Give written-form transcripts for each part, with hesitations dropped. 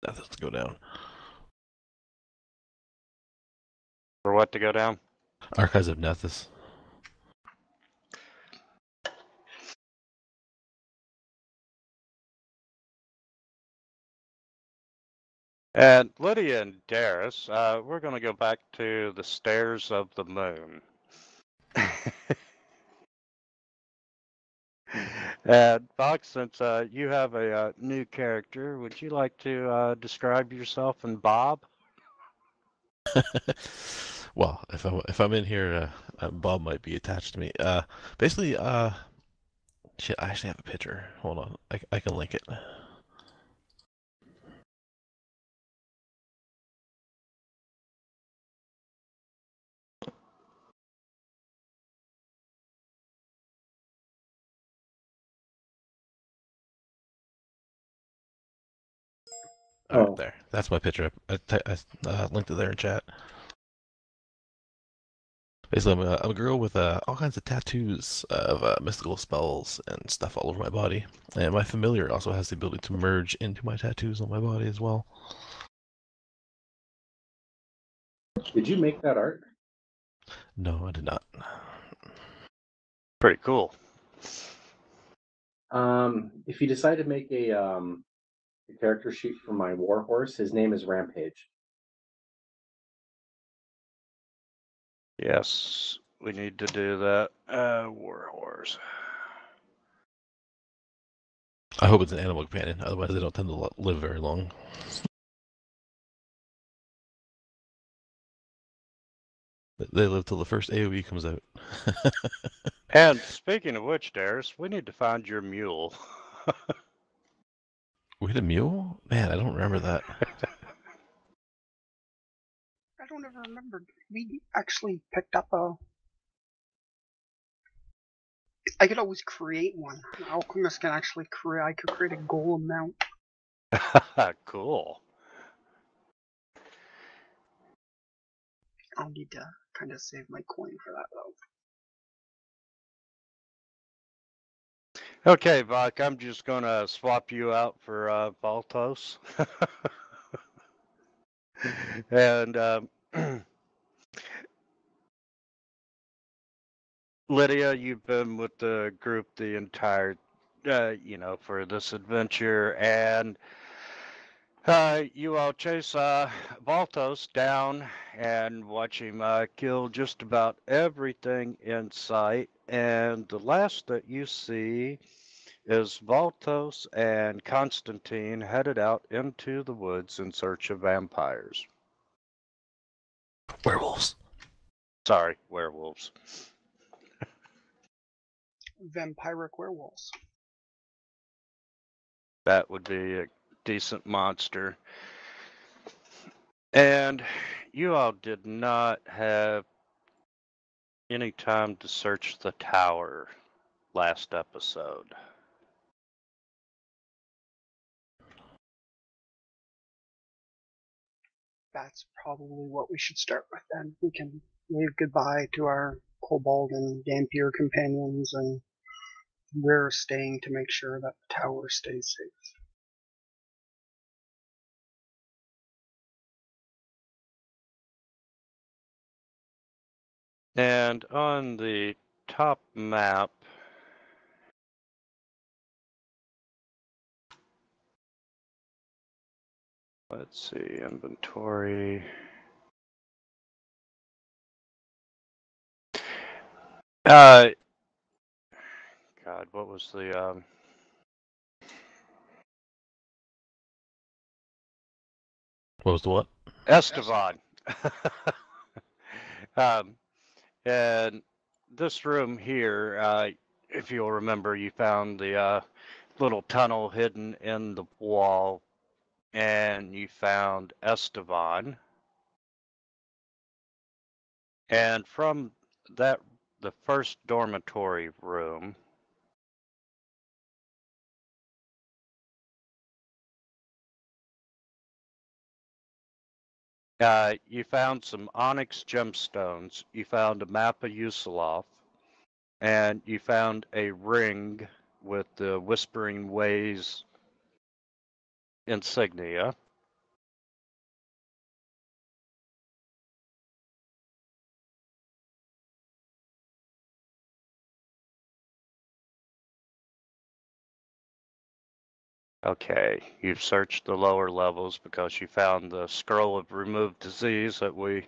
Nethys to go down. For what to go down? Archives of Nethys. And Lydia and Darius, we're going to go back to the stairs of the moon. And Fox, since you have a new character, would you like to describe yourself and Bob? Well, if I'm in here, Bob might be attached to me. Basically, shit, I actually have a picture. Hold on, I can link it. All right, there. That's my picture. I linked it there in chat. Basically, I'm a girl with all kinds of tattoos of mystical spells and stuff all over my body. And my familiar also has the ability to merge into my tattoos on my body as well. Did you make that art? No, I did not. Pretty cool. If you decide to make a character sheet for my warhorse, his name is Rampage. Yes, we need to do that. Warhorse. I hope it's an animal companion, otherwise they don't tend to live very long. They live till the first AoE comes out. And speaking of which, Darius, we need to find your mule. We had a mule? Man, I don't remember that. I don't ever remember. We actually picked up a... I could always create one. Alchemist can actually create... I could create a golem mount. Cool. I'll need to kind of save my coin for that, though. Okay, Vok, I'm just going to swap you out for Baltos. And Lydia, you've been with the group the entire, for this adventure, and you all chase Baltos down and watch him kill just about everything in sight. And the last that you see is Baltos and Constantine headed out into the woods in search of vampires. Werewolves. Sorry, werewolves. Vampiric werewolves. That would be a decent monster. And you all did not have any time to search the tower last episode. That's probably what we should start with then. We can wave goodbye to our kobold and vampire companions, and we're staying to make sure that the tower stays safe. And on the top map, let's see, inventory. God, what was the What was the what? Esteban. And this room here, if you'll remember, you found the little tunnel hidden in the wall, and you found Esteban. And from that, the first dormitory room, you found some onyx gemstones, you found a map of Yusilov, and you found a ring with the Whispering Ways insignia. Okay, you've searched the lower levels because you found the scroll of removed disease that we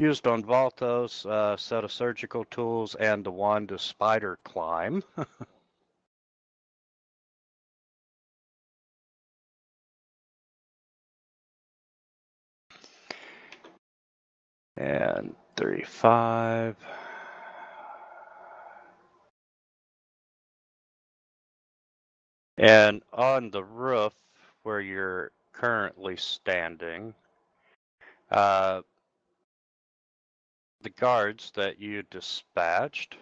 used on Valtos, set of surgical tools, and the wand to spider climb. And 35. And on the roof where you're currently standing, the guards that you dispatched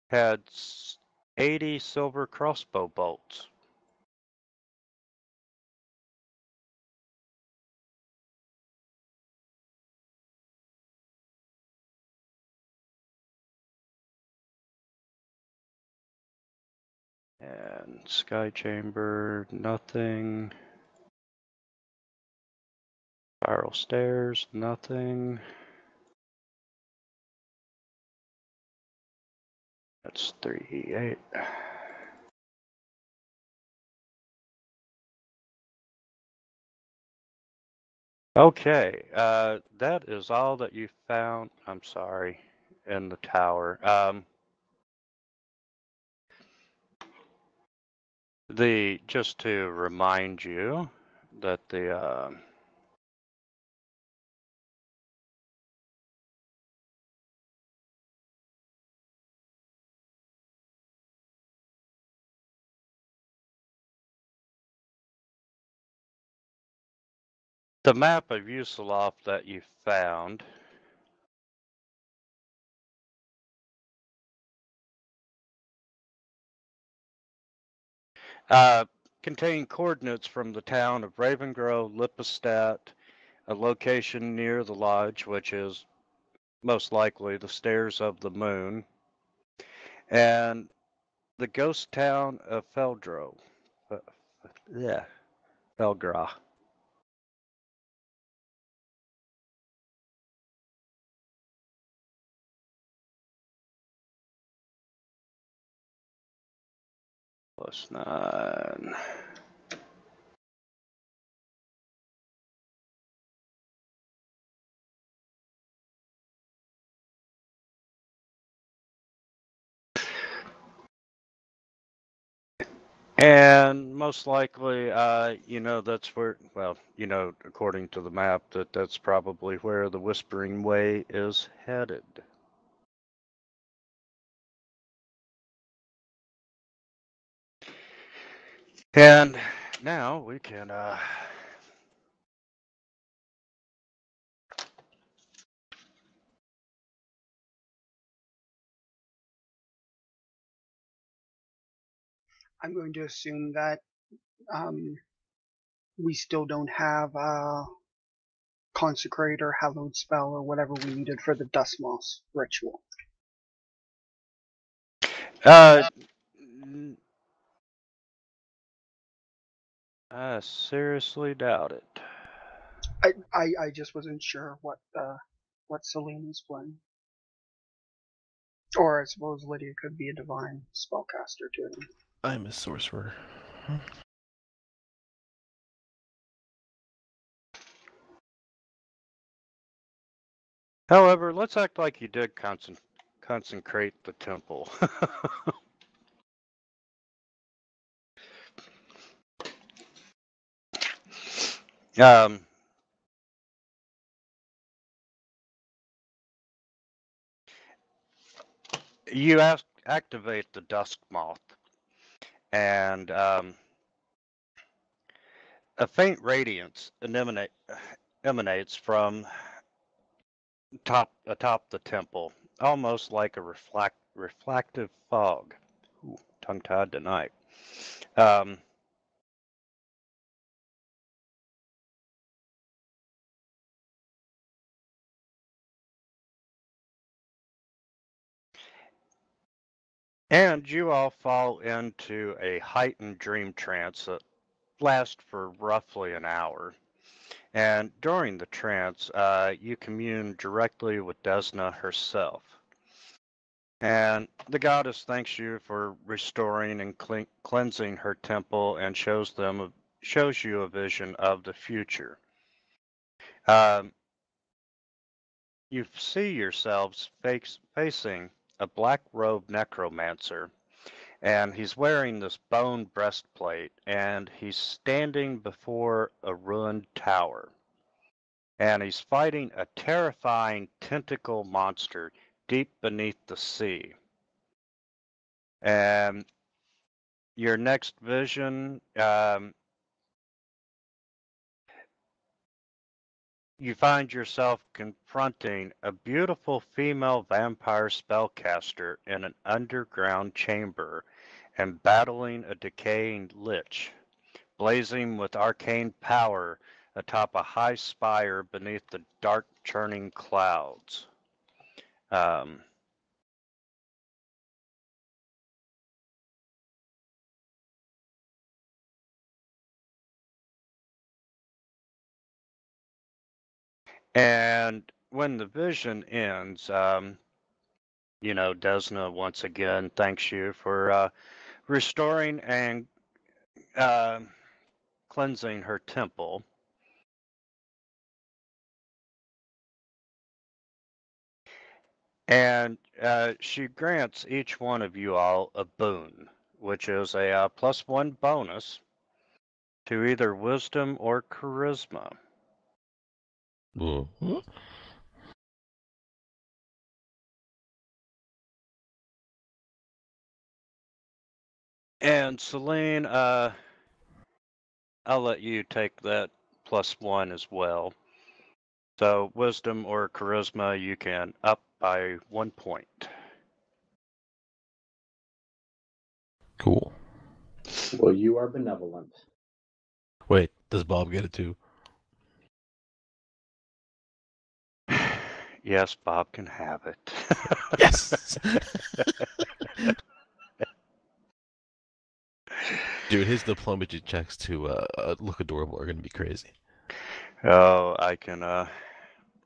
had 80 silver crossbow bolts. And sky chamber, nothing. Spiral stairs, nothing. That's 3E8. Okay, that is all that you found. I'm sorry, in the tower. Just to remind you that the map of Usulov that you found contained coordinates from the town of Ravengrow, Lippestadt, a location near the lodge, which is most likely the Stairs of the Moon, and the ghost town of Feldro. Yeah, Felgra. +9. And most likely, that's where, well, according to the map, that's probably where the Whispering Way is headed. And now we can, I'm going to assume that we still don't have a consecrate or hallowed spell or whatever we needed for the dust moss ritual. I seriously doubt it. I just wasn't sure what Selena's playing. Or I suppose Lydia could be a divine spellcaster too. I'm a sorcerer. However, let's act like you did consecrate the temple. um, you activate the dusk moth, and a faint radiance emanates from atop the temple, almost like a reflective fog. Ooh, tongue-tied tonight. And you all fall into a heightened dream trance that lasts for roughly an hour. And during the trance, you commune directly with Desna herself. And the goddess thanks you for restoring and cleansing her temple and shows you a vision of the future. Um, you see yourselves facing a black-robed necromancer, and he's wearing this bone breastplate, and he's standing before a ruined tower. And he's fighting a terrifying tentacle monster deep beneath the sea. And your next vision, you find yourself confronting a beautiful female vampire spellcaster in an underground chamber and battling a decaying lich, blazing with arcane power atop a high spire beneath the dark churning clouds. Um, and when the vision ends, Desna once again thanks you for restoring and uh, cleansing her temple. And she grants each one of you all a boon, which is a +1 bonus to either wisdom or charisma. Mhm. And Celine, I'll let you take that +1 as well. So wisdom or charisma, you can up by 1 point. Cool. Well, you are benevolent. Wait, does Bob get it too? Yes, Bob can have it. Yes! Dude, his diplomacy checks to look adorable are gonna be crazy. Oh, I can,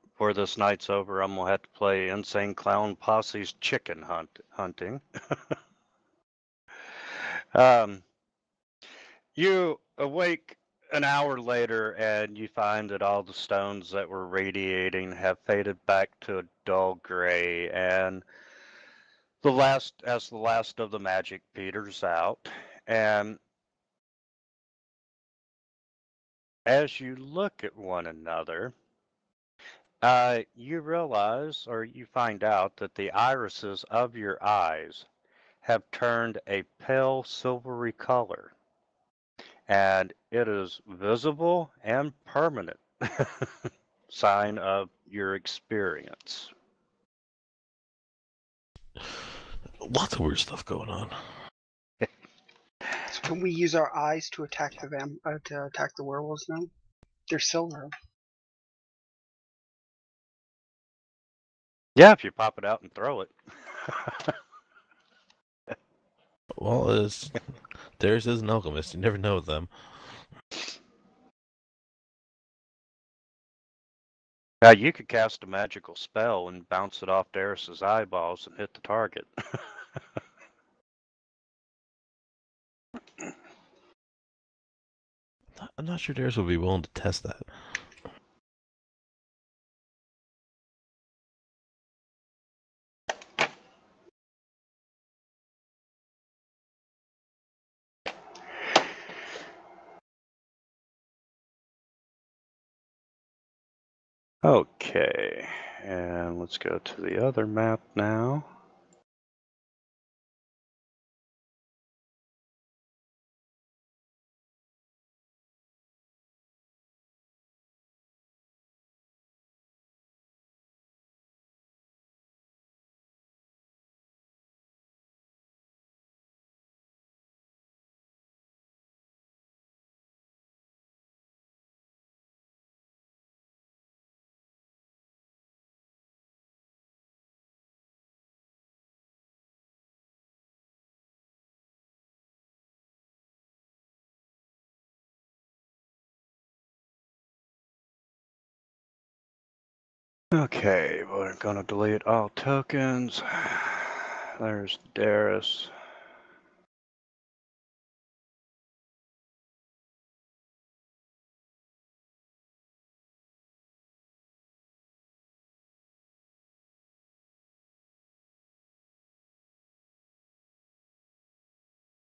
before this night's over, I'm gonna have to play Insane Clown Posse's chicken hunting. um, you awake an hour later and you find that all the stones that were radiating have faded back to a dull gray, and the last of the magic peters out. And as you look at one another, you realize or you find out that the irises of your eyes have turned a pale silvery color, and it is visible and permanent sign of your experience. Lots of weird stuff going on. So can we use our eyes to attack the werewolves now? They're silver. Yeah, if you pop it out and throw it. Well, theirs is an alchemist. You never know with them. You could cast a magical spell and bounce it off Darius's eyeballs and hit the target. I'm not sure theirs would be willing to test that. Okay, and let's go to the other map now. Okay, we're gonna delete all tokens. There's Darius.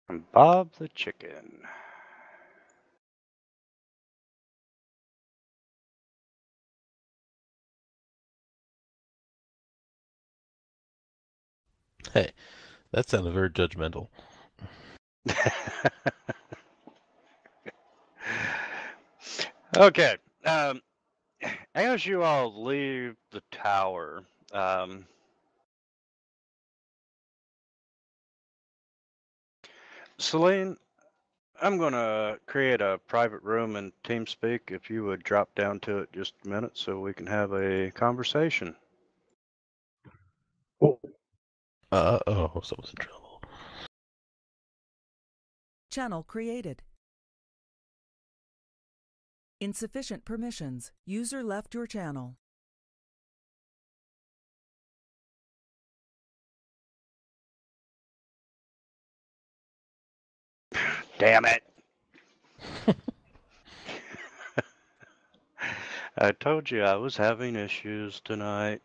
And Bob the chicken. Hey, that sounded very judgmental. Okay. As you all leave the tower, Celine, I'm going to create a private room in TeamSpeak if you would drop down to it just a minute so we can have a conversation. Cool. Uh-oh, someone's in trouble. Channel created. Insufficient permissions. User left your channel. Damn it. I told you I was having issues tonight.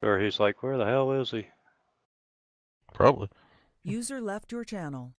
Or he's like, where the hell is he? Probably. User left your channel.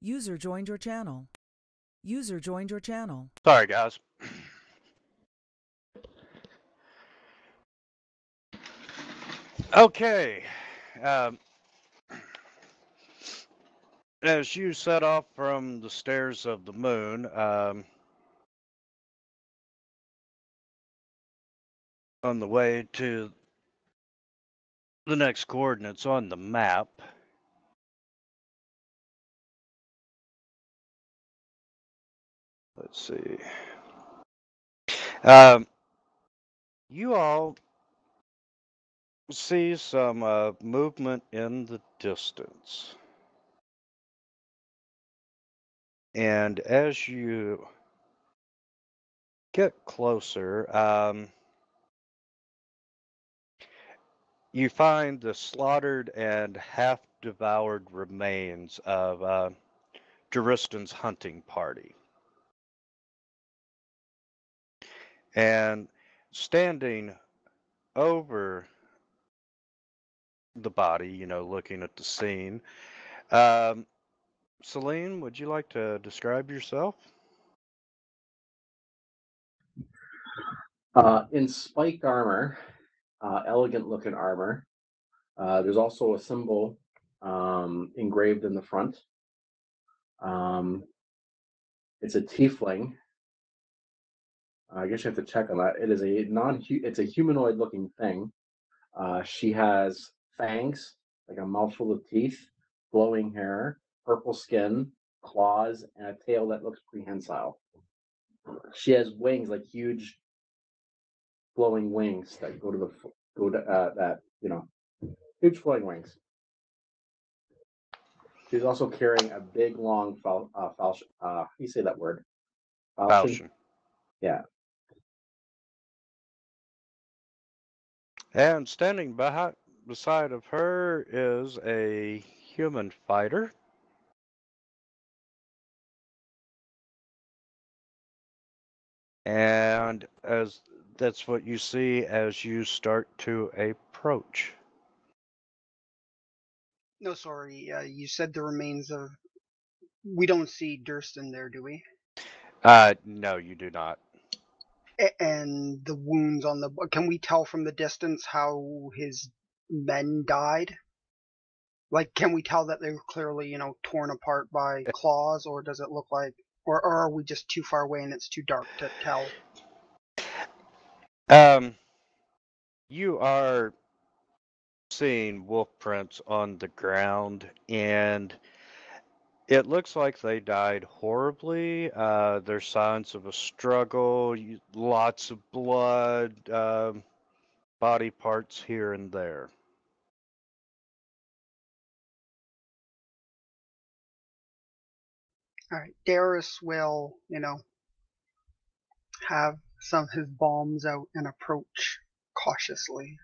User joined your channel. User joined your channel. Sorry, guys. Okay. As you set off from the stairs of the moon, on the way to the next coordinates on the map, let's see. You all see some movement in the distance. And as you get closer, you find the slaughtered and half-devoured remains of Juristan's hunting party. And standing over the body, you know, looking at the scene, Celine, would you like to describe yourself? In spiked armor, elegant looking armor. There's also a symbol engraved in the front. It's a tiefling. I guess you have to check on that. It is it's a humanoid looking thing. She has fangs, like a mouthful of teeth, glowing hair, purple skin, claws, and a tail that looks prehensile. She has wings, like huge flowing wings that go to huge flowing wings. She's also carrying a big, long falchion. How do you say that word? Falchion. Yeah. And standing beside of her is a human fighter. And as that's what you see as you start to approach. No, sorry. You said the remains of. We don't see Durston there, do we? No, you do not. And the wounds on the. Can we tell from the distance how his men died? Like, can we tell that they were clearly, torn apart by claws, or does it look like, or are we just too far away and it's too dark to tell? You are seeing wolf prints on the ground, and it looks like they died horribly. There's signs of a struggle, lots of blood, body parts here and there. All right, Darius will, have some of his bombs out and approach cautiously.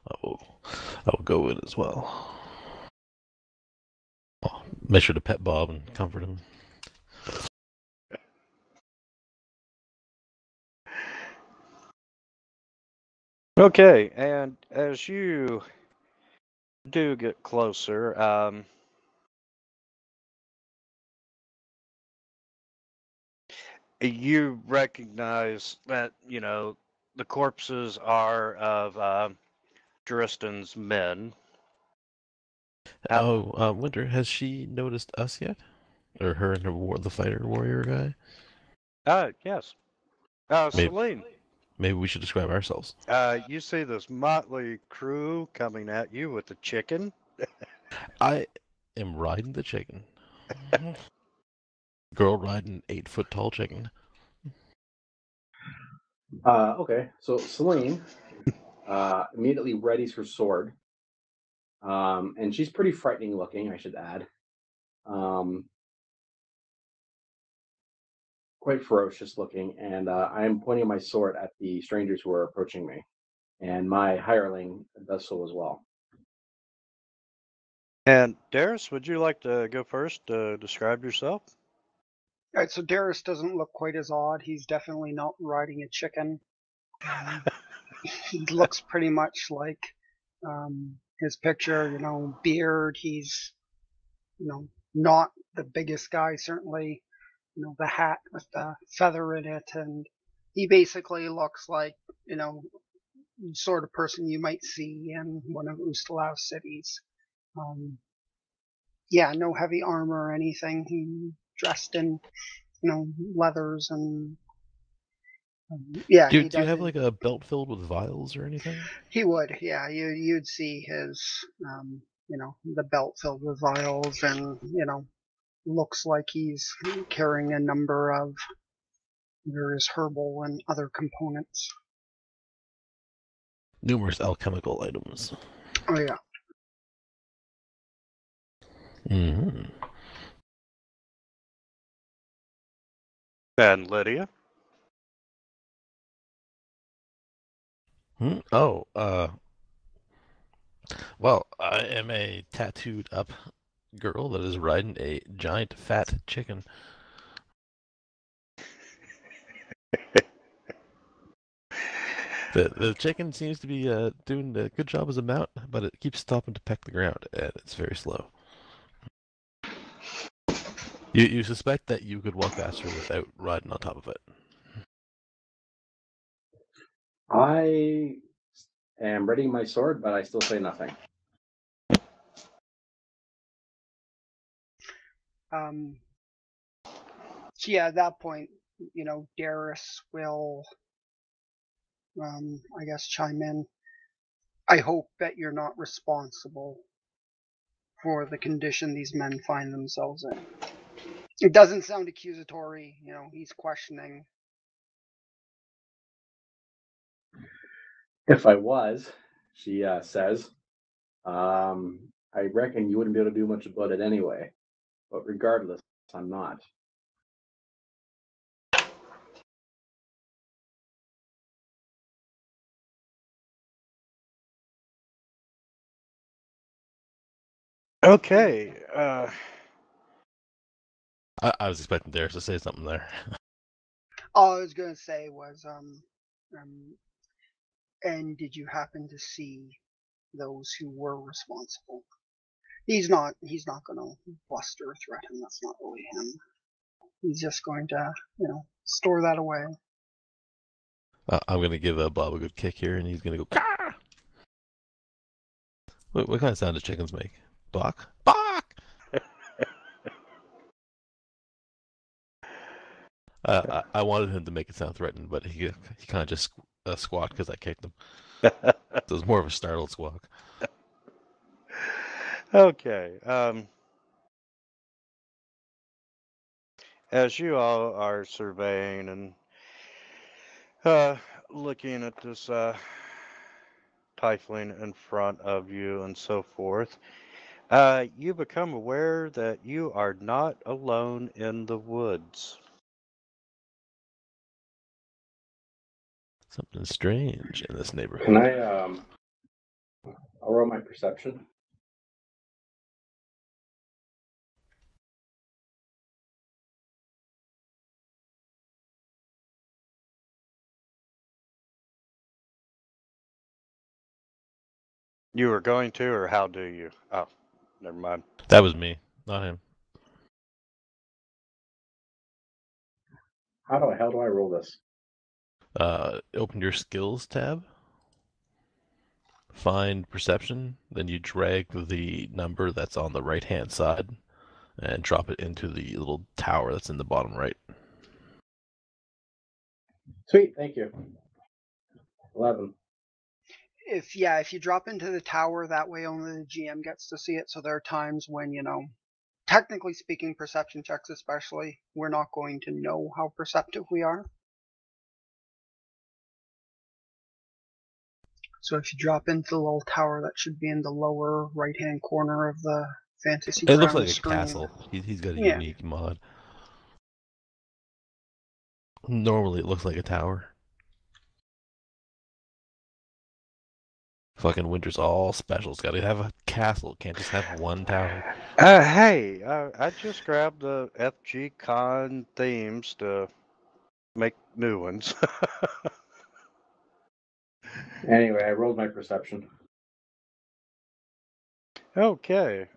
I will go in as well. I'll make sure to pet Bob and comfort him. Okay, and as you do get closer, you recognize that, the corpses are of Duristan's men. Winter, has she noticed us yet? Or her and the fighter warrior guy? Yes. Maybe, Celine, maybe we should describe ourselves. you see this motley crew coming at you with the chicken. I am riding the chicken. Girl riding 8-foot tall chicken. Okay, so Celine immediately readies her sword. And she's pretty frightening looking, I should add. Quite ferocious looking, and I am pointing my sword at the strangers who are approaching me. And my hireling does so as well. And Darius, would you like to go first to describe yourself? All right, so Darius doesn't look quite as odd. He's definitely not riding a chicken. He looks pretty much like his picture, beard. He's, not the biggest guy, certainly. The hat with the feather in it, and he basically looks like, sort of person you might see in one of Ustalav's cities. Um, yeah, no heavy armor or anything. He dressed in, leathers and yeah, he Do you have doesn't. like a belt filled with vials or anything? He would, yeah. You'd see his, the belt filled with vials, and looks like he's carrying a number of various herbal and other components. Numerous alchemical items. Oh yeah. Hmm. And Lydia? Oh, well, I am a tattooed up girl that is riding a giant fat chicken. The chicken seems to be doing a good job as a mount, but it keeps stopping to peck the ground, and it's very slow. You suspect that you could walk faster without riding on top of it. I am readying my sword, but I still say nothing. So yeah, at that point, Darius will, I guess, chime in. I hope that you're not responsible for the condition these men find themselves in. It doesn't sound accusatory, he's questioning. If I was, she says, I reckon you wouldn't be able to do much about it anyway. But regardless, I'm not. Okay. I was expecting Darius to say something there. All I was going to say was, and did you happen to see those who were responsible? He's not going to bluster or threaten. That's not really him. He's just going to, store that away. I'm gonna give Bob a good kick here, and he's gonna go. Caw! What kind of sound do chickens make? Bok? Bok! I wanted him to make it sound threatening, but he kind of just squawked because I kicked him. So it was more of a startled squawk. Okay. As you all are surveying and looking at this tiefling in front of you and so forth, you become aware that you are not alone in the woods. Something strange in this Can neighborhood. I'll roll my perception. You were going to, or how do you? Oh, never mind. That was me, not him. How the hell do I roll this? Open your skills tab. Find perception. Then you drag the number that's on the right-hand side and drop it into the little tower that's in the bottom right. Sweet, thank you. 11. If you drop into the tower, that way only the GM gets to see it. So there are times when, technically speaking, perception checks especially, we're not going to know how perceptive we are. So if you drop into the little tower, that should be in the lower right-hand corner of the fantasy It looks ground like a screen. castle. He's got a Yeah. unique mod. Normally it looks like a tower. Fucking Winter's all special. It's got to have a castle. It can't just have one tower. Hey, I just grabbed the FG Con themes to make new ones. Anyway, I rolled my perception. Okay.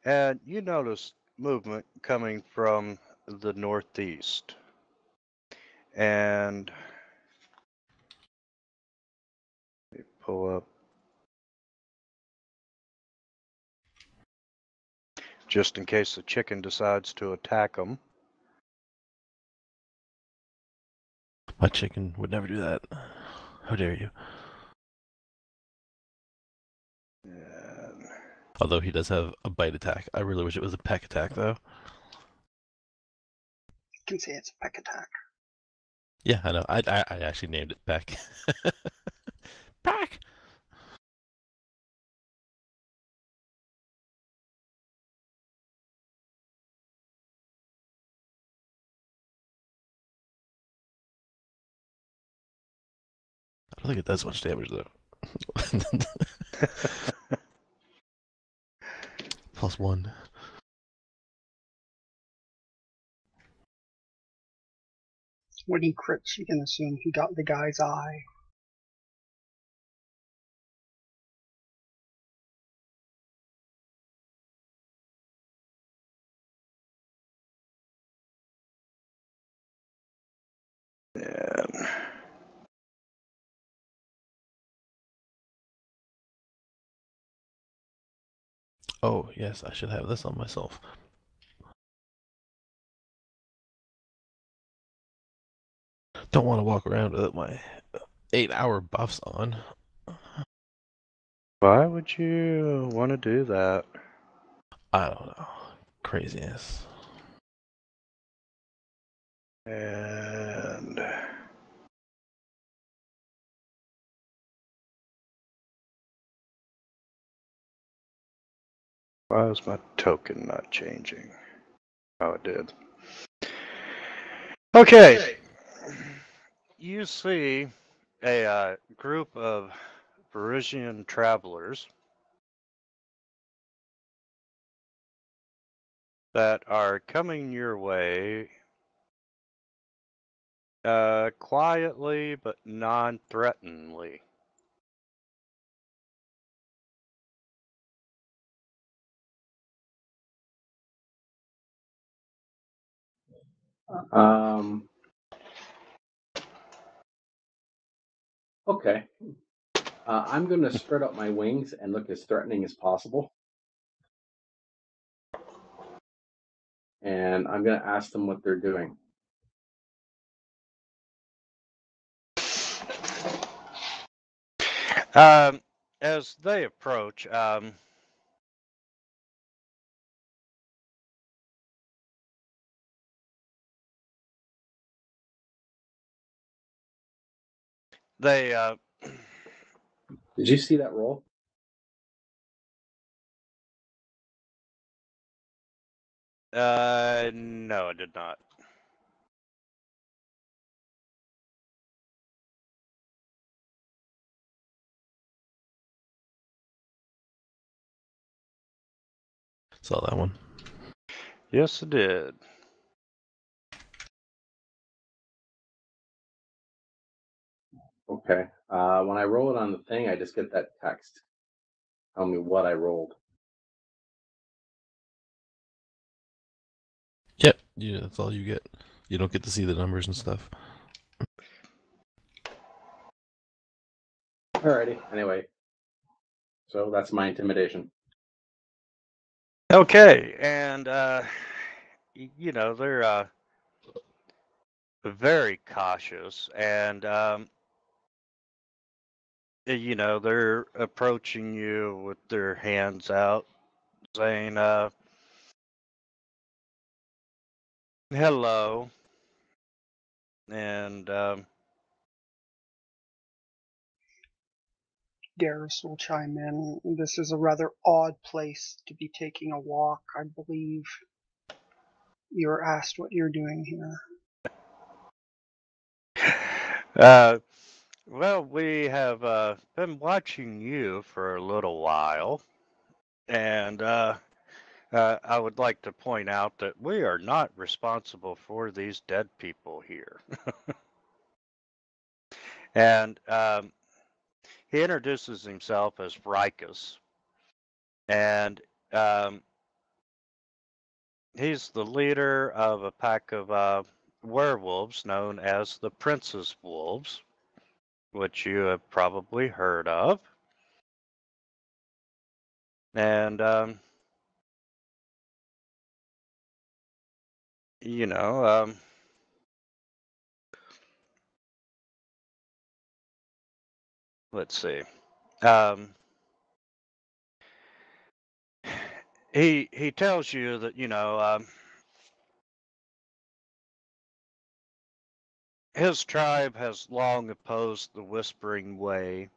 And you notice movement coming from the northeast. And let me pull up just in case the chicken decides to attack them. My chicken would never do that. How dare you? And Although he does have a bite attack. I really wish it was a peck attack, though. You can say it's a peck attack. Yeah, I know. I actually named it Peck. Peck! I don't think it does much damage, though. +1. When he crits, you can assume he got the guy's eye. and Oh, yes, I should have this on myself. Don't want to walk around with my 8-hour buffs on. why would you want to do that? I don't know. Craziness. And why is my token not changing? Oh, it did. Okay. You see a group of Parisian travelers that are coming your way quietly but non-threateningly. Um, okay. I'm going to spread out my wings and look as threatening as possible. And I'm going to ask them what they're doing. As they approach, they Did you see that roll? no, I did not. Saw that one. Yes, I did. Okay. When I roll it on the thing, I just get that text. Tell me what I rolled. Yep, yeah, that's all you get. You don't get to see the numbers and stuff. Alrighty. Anyway. So that's my intimidation. Okay, and you know they're very cautious, and you know they're approaching you with their hands out, saying hello, and Garrus will chime in. This is a rather odd place to be taking a walk. I believe you're asked what you're doing here. well, we have been watching you for a little while, and I would like to point out that we are not responsible for these dead people here. And he introduces himself as Rikus, and he's the leader of a pack of werewolves known as the Princess Wolves, which you have probably heard of. And you know, let's see. He tells you that his tribe has long opposed the Whispering Way,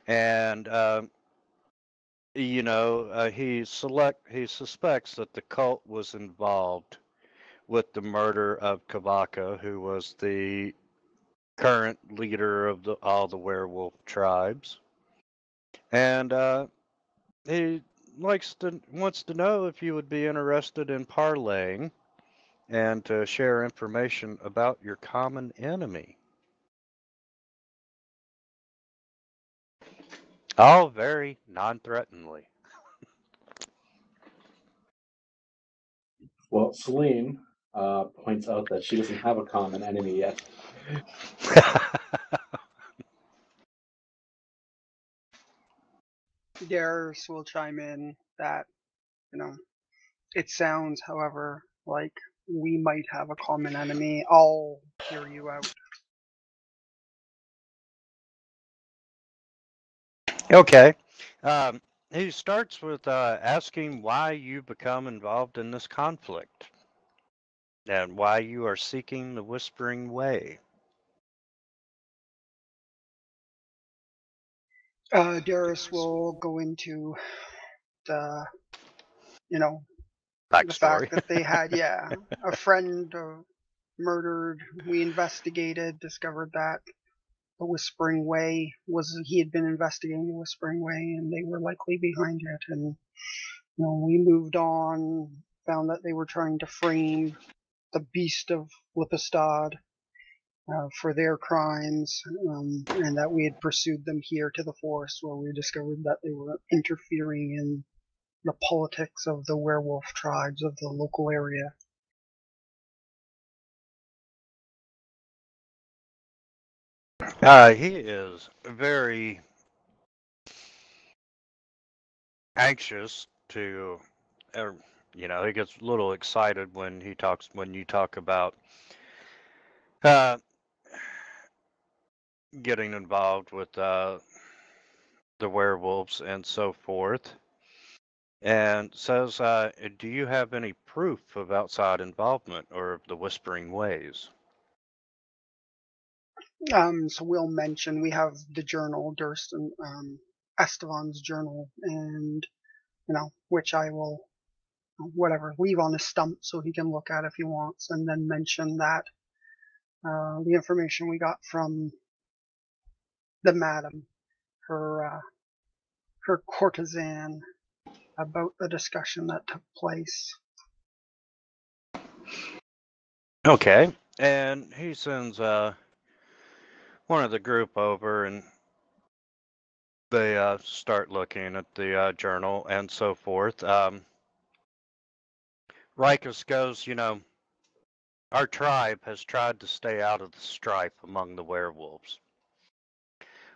and he suspects that the cult was involved with the murder of Kabaka, who was the current leader of all the werewolf tribes, and he wants to know if you would be interested in parlaying and to share information about your common enemy. All very non-threateningly. Well, Celine points out that she doesn't have a common enemy yet. Darius will chime in that, it sounds, however, like we might have a common enemy. I'll hear you out. Okay. He starts with asking why you become involved in this conflict and why you are seeking the Whispering Way. Darius will go into the, the fact Backstory. that they had, a friend murdered. We investigated, discovered that the Whispering Way he had been investigating the Whispering Way, and they were likely behind it. And we moved on, found that they were trying to frame the Beast of Lipistad for their crimes, and that we had pursued them here to the forest, where we discovered that they were interfering in the politics of the werewolf tribes of the local area. He is very anxious to, he gets a little excited when you talk about getting involved with the werewolves and so forth, and says, do you have any proof of outside involvement or of the Whispering Ways? So we'll mention we have the journal, Durst and Estevan's journal, and which I will leave on a stump so he can look at if he wants, and then mention that the information we got from the madam, her courtesan, about the discussion that took place. Okay, and he sends one of the group over, and they start looking at the journal and so forth. Rikus goes, our tribe has tried to stay out of the strife among the werewolves.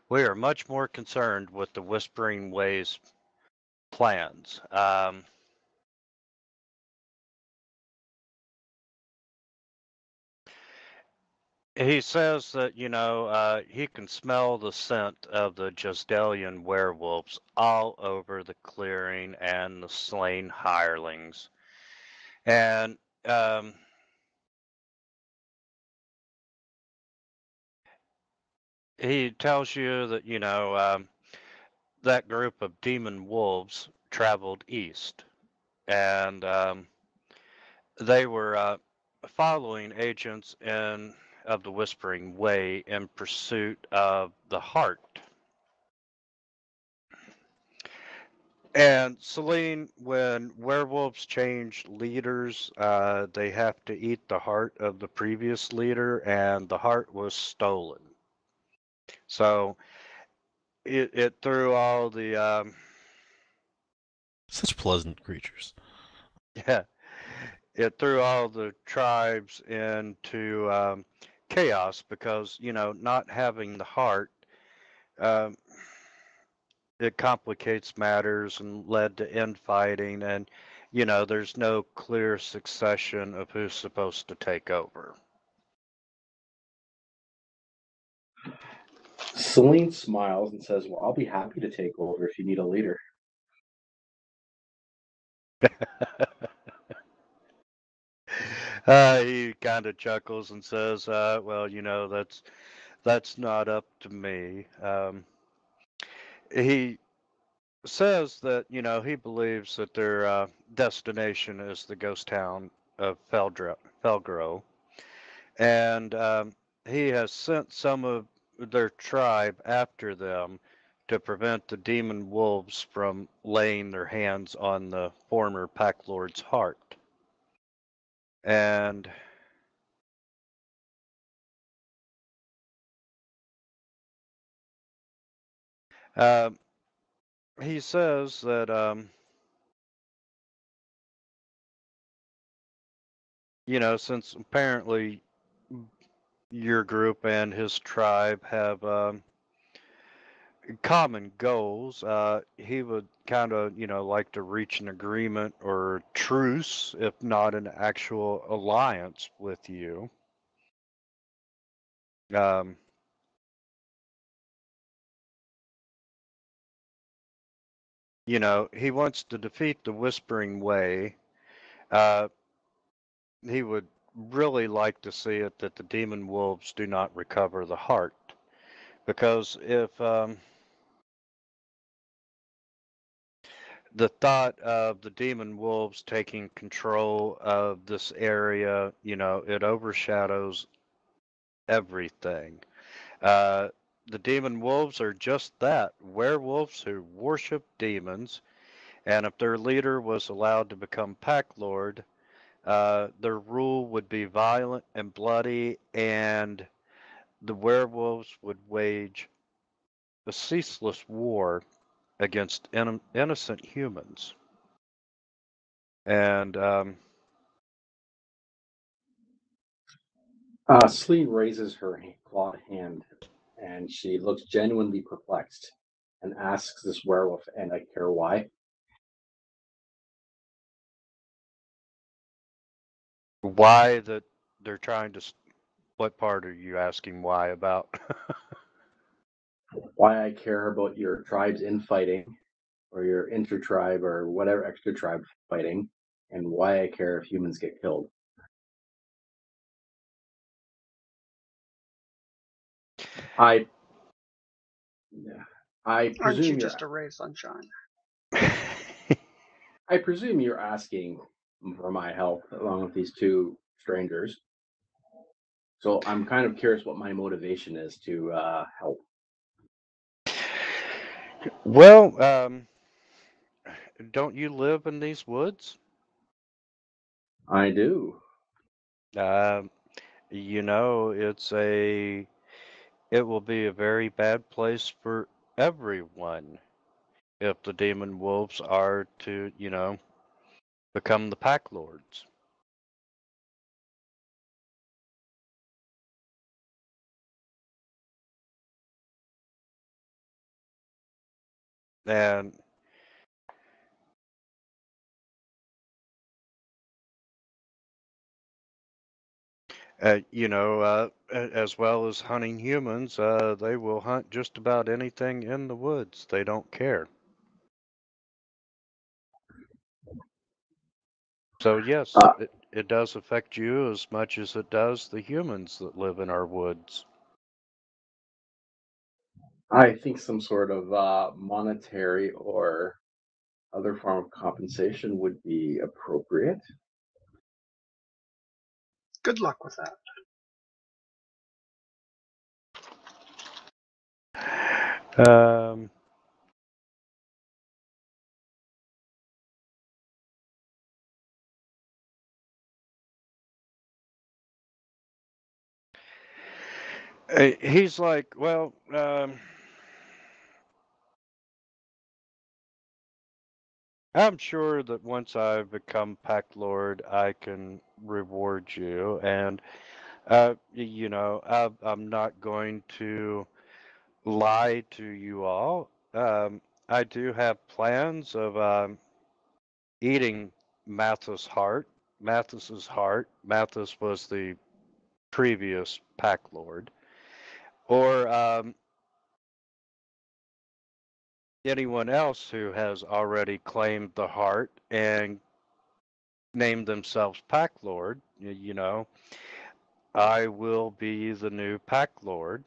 We are much more concerned with the Whispering Ways plans. He says that, he can smell the scent of the Jasdelian werewolves all over the clearing and the slain hirelings. And he tells you that, that group of demon wolves traveled east. And they were following agents of the Whispering Way in pursuit of the heart. And Celine, when werewolves change leaders, they have to eat the heart of the previous leader, and the heart was stolen. So it threw all the Such pleasant creatures. Yeah, it threw all the tribes into chaos because, not having the heart, um, it complicates matters and led to infighting, and there's no clear succession of who's supposed to take over. Celine smiles and says, "Well, I'll be happy to take over if you need a leader." He kind of chuckles and says, "Well, that's not up to me." He says that he believes that their destination is the ghost town of Felgro, and he has sent some of their tribe after them to prevent the demon wolves from laying their hands on the former pack lord's heart. And um, he says that since apparently your group and his tribe have common goals, he would kind of like to reach an agreement or truce, if not an actual alliance with you. Um, he wants to defeat the Whispering Way. Uh, he would really like to see it that the demon wolves do not recover the heart, because if the thought of the demon wolves taking control of this area, it overshadows everything. Uh, the demon wolves are just that, werewolves who worship demons, and if their leader was allowed to become Pack Lord, their rule would be violent and bloody, and the werewolves would wage a ceaseless war against innocent humans. And Celine raises her clawed hand, and she looks genuinely perplexed, and asks this werewolf, and I care why. why that they're trying to. What part are you asking why about? Why I care about your tribe's infighting, or your inter-tribe, or whatever extra tribe fighting, and why I care if humans get killed. I Yeah. I Aren't you presume you're just a ray of sunshine? I presume you're asking for my help along with these two strangers. So I'm kind of curious what my motivation is to help. Well, don't you live in these woods? I do. Um, it will be a very bad place for everyone if the demon wolves are to, become the pack lords. And as well as hunting humans, they will hunt just about anything in the woods. They don't care. So yes, Uh, it does affect you as much as it does the humans that live in our woods. I think some sort of monetary or other form of compensation would be appropriate. Good luck with that. Um, he's like, well, I'm sure that once I become Pack Lord, I can reward you, and I'm not going to lie to you all. I do have plans of eating Mathis's heart. Mathis was the previous Pack Lord, or anyone else who has already claimed the heart and named themselves Pack Lord. I will be the new Pack Lord.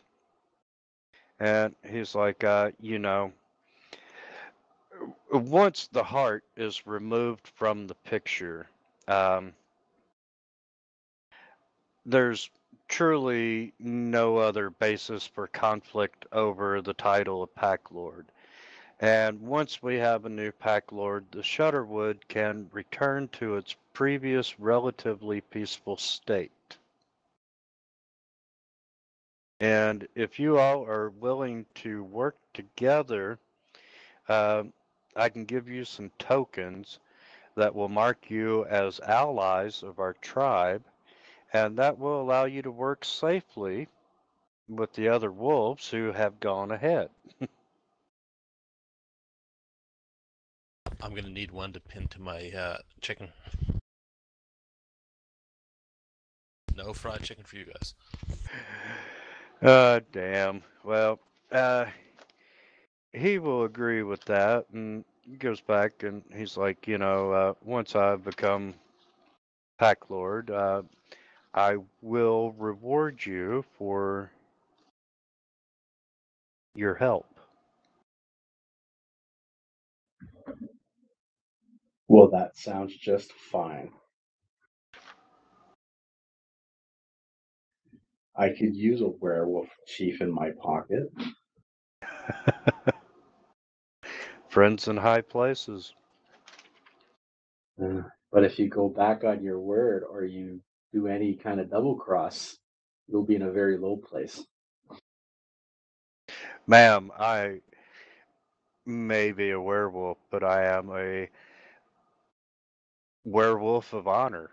And he's like, once the heart is removed from the picture, um, there's truly no other basis for conflict over the title of Pack Lord. And once we have a new Pack Lord, the Shutterwood can return to its previous relatively peaceful state. And if you all are willing to work together, I can give you some tokens that will mark you as allies of our tribe, and that will allow you to work safely with the other wolves who have gone ahead. I'm gonna need one to pin to my chicken. No fried chicken for you guys. Damn. Well, he will agree with that, and he goes back and he's like, once I've become Pack Lord, I will reward you for your help. Well, that sounds just fine. I could use a werewolf chief in my pocket. Friends in high places. But if you go back on your word or you do any kind of double cross, you'll be in a very low place. Ma'am, I may be a werewolf, but I am a werewolf of honor.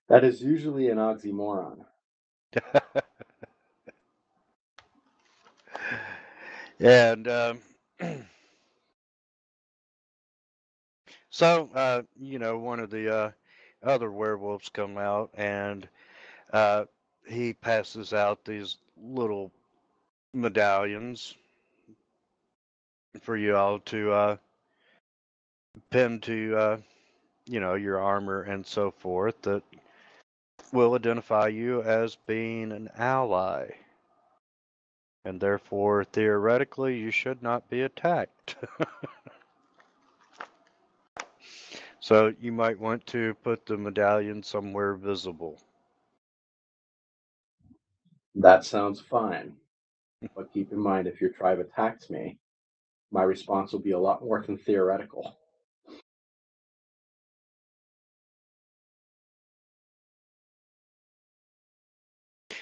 That is usually an oxymoron. And so, one of the other werewolves come out and uh, he passes out these little medallions for you all to pin to, your armor and so forth that will identify you as being an ally. And therefore, theoretically, you should not be attacked. So you might want to put the medallion somewhere visible. That sounds fine. But keep in mind, if your tribe attacks me, my response will be a lot more than theoretical.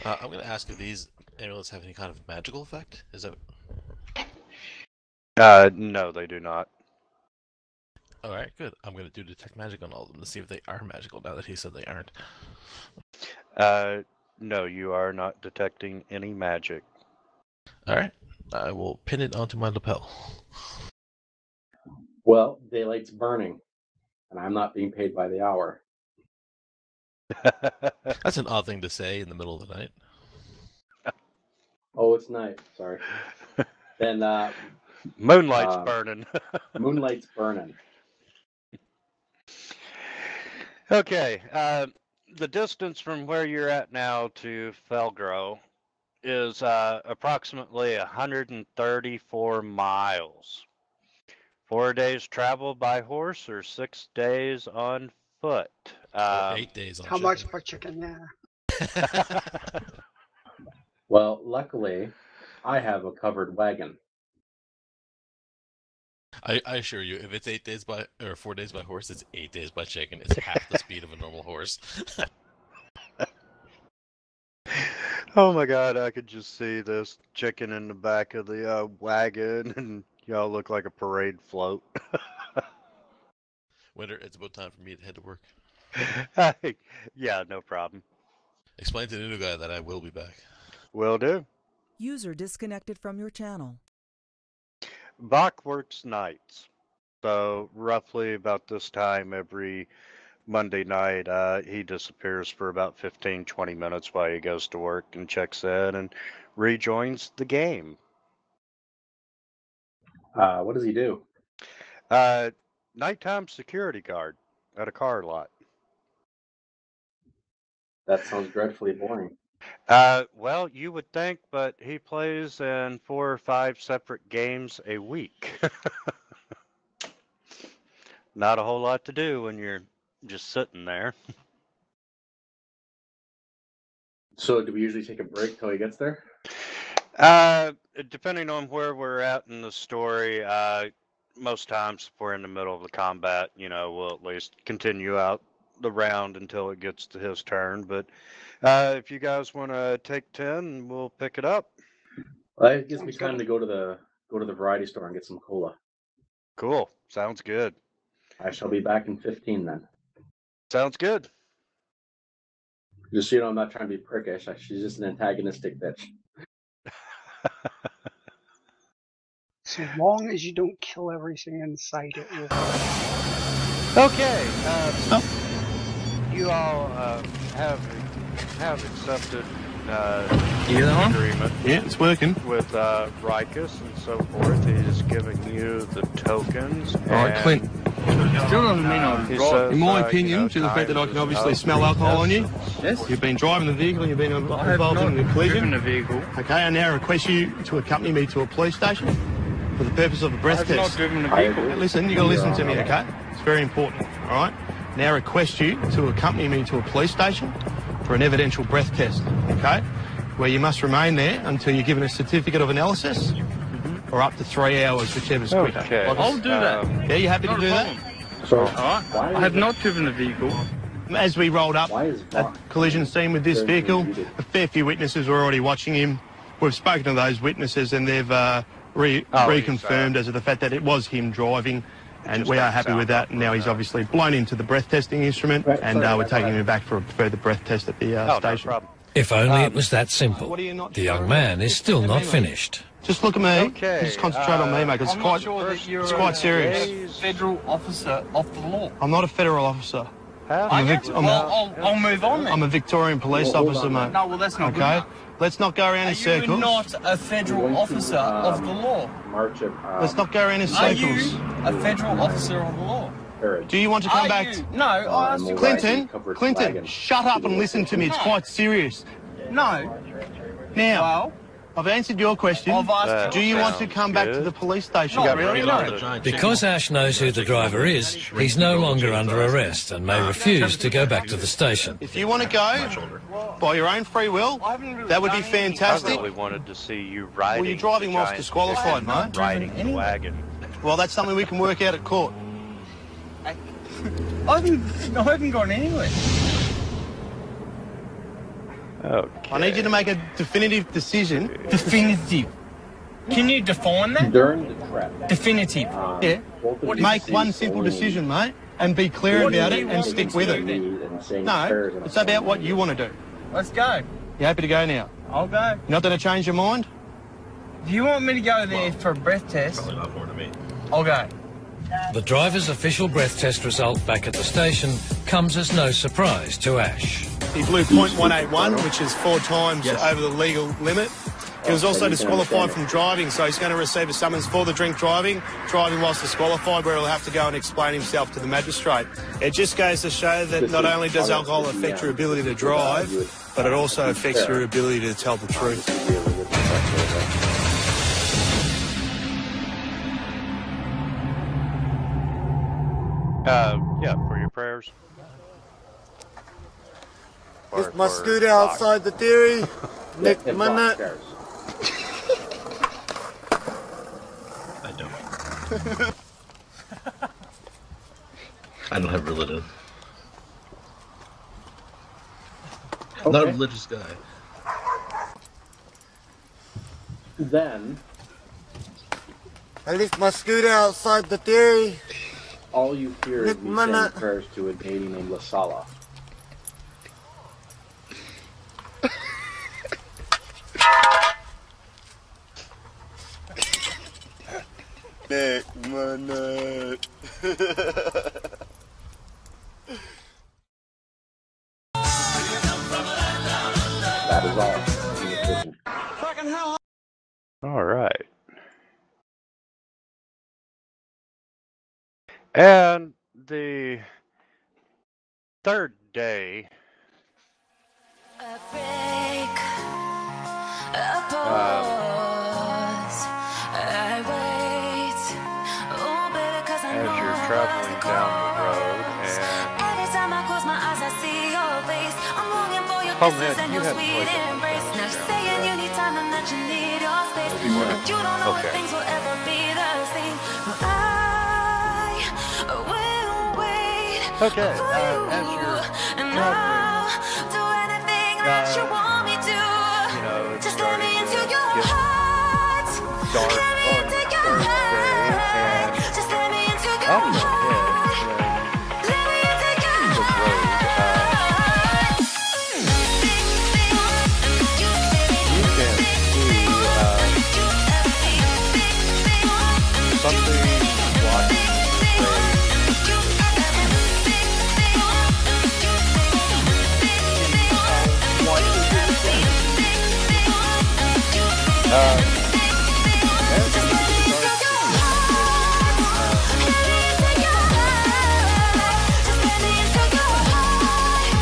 I'm gonna ask if these amulets have any kind of magical effect. Is that No, they do not. all right? Good. I'm gonna do detect magic on all of them to see if they are magical. Now that he said they aren't. No, you are not detecting any magic. All right. I will pin it onto my lapel. Well, daylight's burning, and I'm not being paid by the hour. That's an odd thing to say in the middle of the night. Oh, it's night. Sorry. Then Moonlight's burning. moonlight's burning. Okay, the distance from where you're at now to Felgrow is approximately 134 miles. 4 days travel by horse or 6 days on foot. Or 8 days on How chicken. much per chicken? Yeah. Well, luckily, I have a covered wagon. I assure you, if it's 8 days by or 4 days by horse, it's 8 days by chicken. It's half the speed of a normal horse. Oh my god, I could just see this chicken in the back of the wagon and Y'all look like a parade float. Winter, it's about time for me to head to work. Yeah, no problem. Explain to the new guy that I will be back. Will do. User disconnected from your channel. Bach works nights. So roughly about this time every Monday night, he disappears for about 15, 20 minutes while he goes to work and checks in and rejoins the game. What does he do? Nighttime security guard at a car lot. That sounds dreadfully boring. Well, you would think, but he plays in 4 or 5 separate games a week. Not a whole lot to do when you're just sitting there. So do we usually take a break till he gets there? Depending on where we're at in the story, most times if we're in the middle of the combat, we'll at least continue out the round until it gets to his turn. But if you guys want to take 10, we'll pick it up. Well, it gives me time to go to the variety store and get some cola. Cool. Sounds good. I shall be back in 15 then. Sounds good. Just so you know, I'm not trying to be prickish. She's just an antagonistic bitch. So long as you don't kill everything in sight, it will. Okay. You all have accepted agreement. Yeah, it's working. With Rikus and so forth. He's giving you the tokens. All right, Clint. Still doesn't mean I'm he right. says, In my opinion, to the fact that I can obviously smell alcohol on you, Yes? you've been driving the vehicle and you've been I have involved not in the collision. driven a vehicle. Okay, I now request you to accompany me to a police station for the purpose of a I breath have not test. driven a I vehicle. agree. Listen, you got to listen to me, okay? It's very important, all right? Now request you to accompany me to a police station for an evidential breath test, okay? Where you must remain there until you're given a certificate of analysis or up to 3 hours, whichever's quicker. Okay. I'll do that. Yeah, you happy to Not do a that? problem. So Alright? why I have not driven a vehicle. As we rolled up Why is that collision scene with this Very vehicle, muted. a fair few witnesses were already watching him. We've spoken to those witnesses and they've reconfirmed as to the fact that it was him driving, and Just we are doesn't happy sound with that. up And now for he's that. obviously blown into the breath testing instrument, Right, and sorry, we're that's taking fine. him back for a further breath test at the No station. problem. If only it was that simple. What are you not The sure young about? man is still not finished. Just look at me. Okay, Just concentrate on me, mate. 'Cause I'm not sure that you're it's quite serious. Days. federal officer of the law. I'm not a federal officer. Half Are I'm a you? vict- I'm- Well, I'll move on then. I'm a Victorian police Well, hold officer, on, mate. No, well, that's not good Okay? enough. Let's not go around in Are you circles. not a We're federal going to, officer of the law? March of Let's not go around in Are circles. you a federal officer of the law? courage. Do you want to come Are back? you? No, I asked you. and Clinton, Covered Clinton, wagon. shut up and listen to me. It's quite serious. No. Now, Well, I've answered your question. I've asked Do you. you want to come back to good. the police station? Not really, no. Because Ash knows who the driver is, he's no longer under arrest and may refuse to go back to the station. If you want to go by your own free will, I haven't really that would be done anything. I fantastic. really wanted to see you riding. Well, you're driving the whilst giant disqualified, chicken, mate. Riding the Anyway. wagon. Well, that's something we can work out at court. I haven't gone anywhere. Okay. I need you to make a definitive decision. Definitive. Can you define that? During the trip, Definitive. Yeah. both of you Make see one simple only decision, mate, and be clear What do about you it and want stick me with to it. do? and saying No, prayers and it's about what you want to do. Let's go. You happy to go now? I'll go. You're not going to change your mind? Do you want me to go there for a breath test? Probably not more to me. I'll go. The driver's official breath test result back at the station comes as no surprise to Ash. He blew .181, which is 4 times over the legal limit. He was also disqualified from driving, so he's going to receive a summons for the drink driving whilst disqualified, where he'll have to go and explain himself to the magistrate. It just goes to show that not only does alcohol affect your ability to drive, but it also affects your ability to tell the truth. Yeah, for your prayers. It's my scooter outside the dairy. Nick If minute. Fox cares. I don't. I don't have religion. I'm not a religious guy. Then I left my scooter outside the dairy. All you hear is Nick me Mana. saying prayers to a deity named Lasala. Nick Mana. That is all. All right. And the third day, as you're traveling down the road, and oh man, you haven't played the Okay. Okay, as you're traveling, you know, it's starting to get dark on the third day, and up ahead, the road, you can see something walking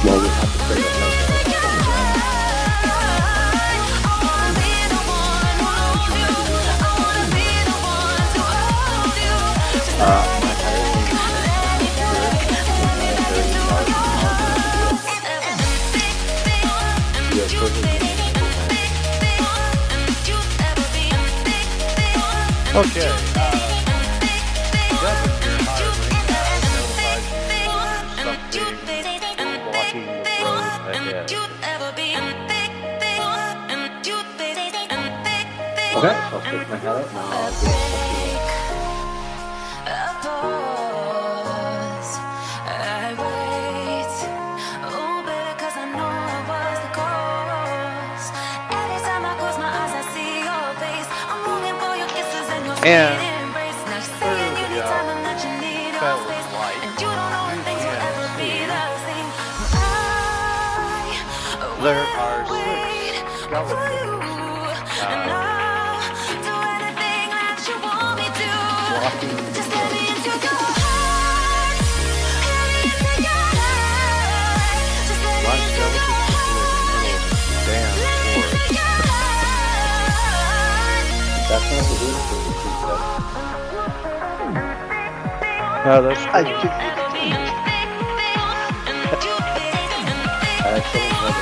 Well, we have to say that Okay. That's your hiring notifies you something blocking the road ahead. Okay, I'll stick my head up now. I'll get And through the fellow light, you can see there are 6 skeletons walking the road. One skeleton is in the middle of the damn forest. That's not the weird thing. That's I actually never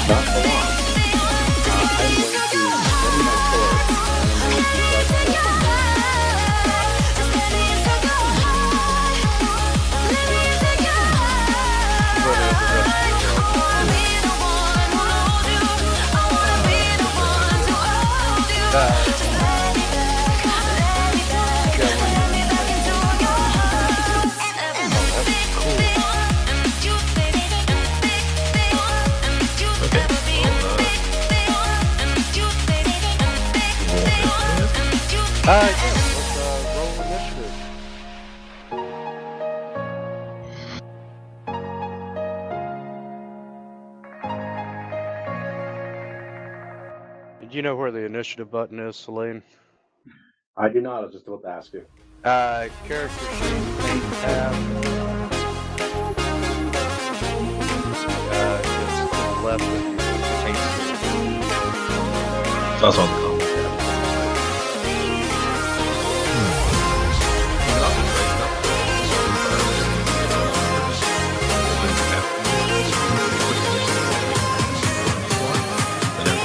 not for long. I'm going to ready my sword and I'm going to start let's roll initiative. Do you know where the initiative button is, Celine? I do not. I was just about to ask you. Character sheet, main tab. It's to the left of your taste. It's also on the comment tab. And then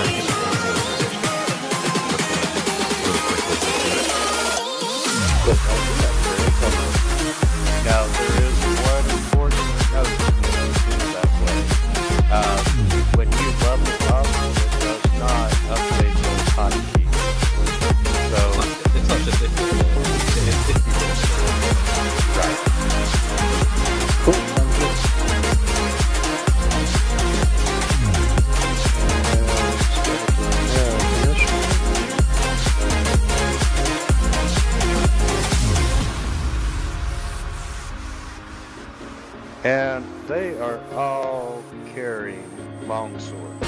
They are all carrying longswords.